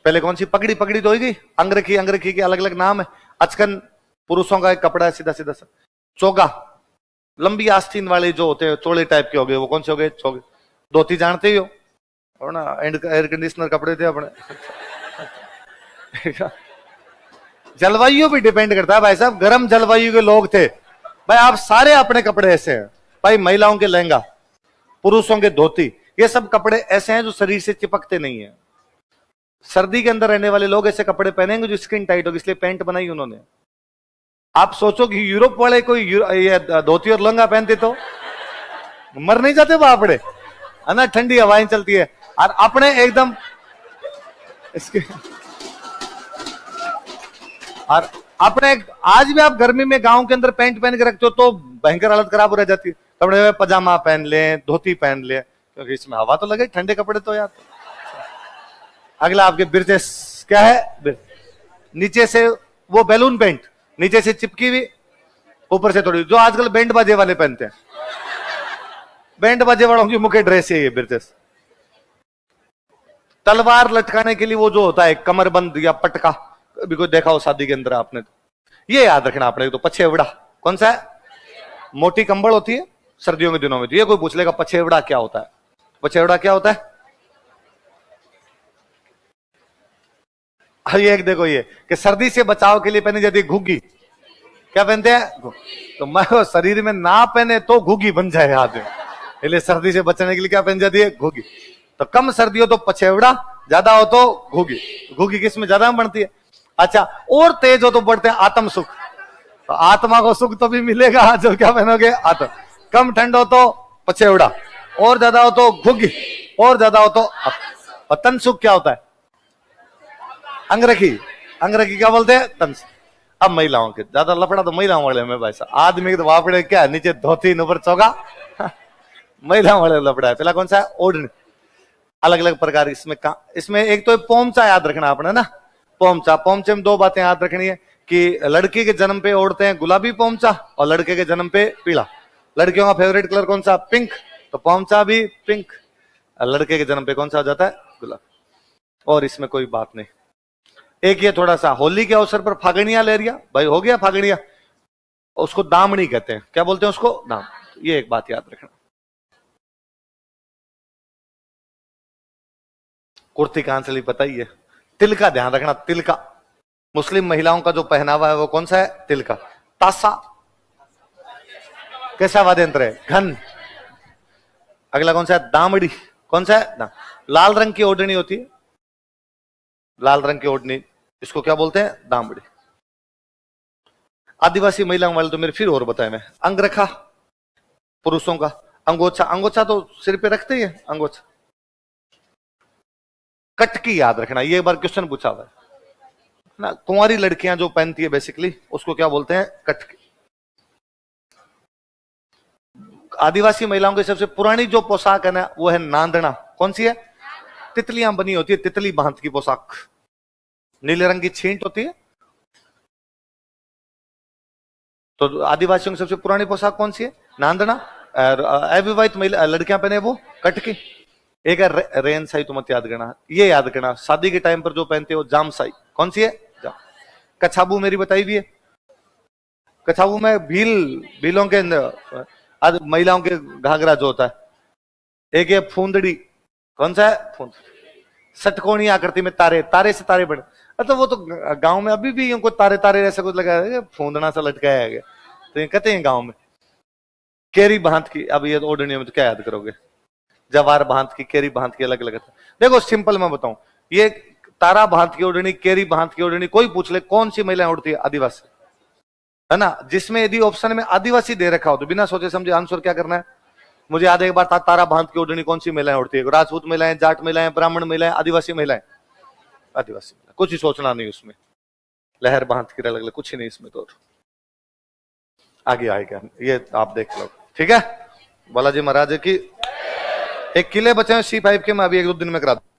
पहले कौन सी? पगड़ी, पगड़ी तो होगी। अंगरखी, अंगरखी के अलग अलग नाम है। अचकन पुरुषों का एक कपड़ा है, सीधा सीधा सा। चोगा, लंबी आस्तीन वाले जो होते हैं, चोले टाइप के हो गए, वो कौन से हो गए? चोगे। धोती जानते ही हो, और ना एयर कंडीशनर कपड़े थे अपने। जलवायु भी डिपेंड करता है भाई साहब, गर्म जलवायु के लोग थे भाई। आप सारे अपने कपड़े ऐसे हैं भाई, महिलाओं के लहंगा, पुरुषों के धोती, ये सब कपड़े ऐसे हैं जो शरीर से चिपकते नहीं है। सर्दी के अंदर रहने वाले लोग ऐसे कपड़े पहनेंगे जो स्किन टाइट होगी, इसलिए पैंट बनाई उन्होंने। आप सोचो कि यूरोप वाले कोई ये धोती और लहंगा पहनते तो मर नहीं जाते बापड़े, है ना? ठंडी हवाएं चलती है, और अपने एकदम इसके, और अपने आज भी आप गर्मी में गांव के अंदर पैंट पहन के रखते हो तो भयंकर हालत खराब हो रह जाती है। कपड़े में पजामा पहन ले, धोती पहन ले, क्योंकि इसमें हवा तो लगे, ठंडे कपड़े तो यार। अगला आपके ब्रिजेस, क्या है? नीचे से वो बैलून पैंट, नीचे से चिपकी हुई, ऊपर से थोड़ी, जो आजकल बैंड बाजे वाले पहनते हैं। बैंड बाजे वालों की मुख्य ड्रेस है ये ब्रिजेस। तलवार लटकाने के लिए वो जो होता है कमरबंद या पटका, अभी कोई देखा हो शादी के अंदर आपने, तो ये याद रखना आपने। तो पछेवड़ा कौन सा है? मोटी कंबल होती है सर्दियों के दिनों में। तो ये कोई पूछ लेगा पछेवड़ा क्या होता है? पछेवड़ा क्या होता है? ये एक देखो, ये कि सर्दी से बचाव के लिए पहनी जाती है घुग्गी। क्या पहनते हैं? तो मैं शरीर में ना पहने तो घुग्गी बन जाए आदमी, इसलिए सर्दी से बचने के लिए क्या पहन जाती है? घुग्गी। तो कम सर्दी हो तो पछेवड़ा, ज्यादा हो तो घुग्गी। घुग्गी किस में ज्यादा बढ़ती है? अच्छा, और तेज हो तो बढ़ते हैं आत्म सुख। तो आत्मा को सुख तो भी मिलेगा जो क्या पहनोगे? आत्म। कम ठंड हो तो पछेवड़ा, और ज्यादा हो तो घुग्गी, और ज्यादा हो तो तन सुख। क्या होता है? अंगरखी। अंगरखी क्या बोलते हैं? तन सुख। अब महिलाओं के ज्यादा लफड़ा तो महिलाओं वाले में भाई साहब, आदमी के तो वापड़े क्या, नीचे धोती ऊपर चौगा। महिलाओं वाले लफड़ा है। पहला कौन सा है? ओढ़नी, अलग अलग प्रकार। इसमें एक तो पोमचा याद रखना आपने ना, पोमचा। पोमचे में दो बातें याद रखनी है कि लड़की के जन्म पे ओढ़ते हैं गुलाबी पोमचा, और लड़के के जन्म पे पीला। लड़कियों का फेवरेट कलर कौन सा? पिंक, तो पोमचा भी पिंक। लड़के के जन्म पे कौन सा हो जाता है? गुलाब। और इसमें कोई बात नहीं। एक ये थोड़ा सा, होली के अवसर पर फागणियां ले रिया भाई, हो गया फागणिया, उसको दामनी कहते हैं। क्या बोलते हैं उसको? दाम। ये एक बात याद रखना। कुर्ती कहां से ली पता ही है। तिल का ध्यान रखना, तिल का। मुस्लिम महिलाओं का जो पहनावा है वो कौन सा है? तिल का। तासा कैसा वाद्य यंत्र है? घन। अगला कौन सा है? दामड़ी। कौन सा है? लाल रंग की ओढ़नी होती है, लाल रंग की ओढ़नी, इसको क्या बोलते हैं? दामड़ी। आदिवासी महिलाओं वाले तो मेरे फिर और बताए मैं। अंगरखा पुरुषों का। अंगोछा, अंगोछा तो सिर पे रखते ही है, अंगोछा। कटकी याद रखना, ये एक बार क्वेश्चन पूछा हुआ है ना, कुंवारी लड़कियां जो पहनती है बेसिकली, उसको क्या बोलते हैं? कटकी। आदिवासी महिलाओं की सबसे पुरानी जो पोशाक है ना, वो है नांदना। कौन सी है? तितलियां बनी होती है, तितली बांध की पोशाक, नीले रंग की छींट होती है। तो आदिवासियों की सबसे पुरानी पोशाक कौन सी है? नांदना। अविवाहित महिला लड़कियां पहने वो कटकी। एक है रेन साई, तो मत याद करना, ये याद करना। शादी के टाइम पर जो पहनते हो जाम साई। कौन सी है? जाम। कछाबू मेरी बताई हुई है। कछाबू में भीलों के महिलाओं के घाघरा जो होता है। एक है फूंदड़ी। कौन सा है? फूंदड़ी। षटकोणी आकृति में तारे, तारे से तारे बने। तो वो तो गांव में अभी भी उनको तारे तारे ऐसा कुछ लगा है, फूंदना सा लटकाया है, तो ये कहते हैं गांव में केरी भांत की। अब ये ओढ़नी में तो क्या याद करोगे, जवार भांत की, केरी भांत की, अलग अलग था। देखो सिंपल मैं बताऊं, ये तारा भांत की ओढ़नी, केरी भांत की ओढ़नी, कोई पूछ ले कौन सी महिलाएं उड़ती है, आदिवासी, है ना। जिसमें यदि ऑप्शन में आदिवासी दे रखा हो तो बिना सोचे समझे आंसर क्या करना है, मुझे याद है एक बार तारा भांत की ओढ़नी कौन सी महिलाएं उड़ती है, राजपूत महिलाएं, जाट महिलाएं, ब्राह्मण महिलाएं, आदिवासी महिलाएं, आदिवासी महिला, कुछ ही सोचना नहीं उसमें, लहर भांत की अलग अलग, कुछ ही नहीं इसमें, तो आगे आएगा ये आप देख लो, ठीक है। बालाजी महाराज की एक किले बचे हैं C5 के, मैं अभी 1-2 दिन में करा दूं।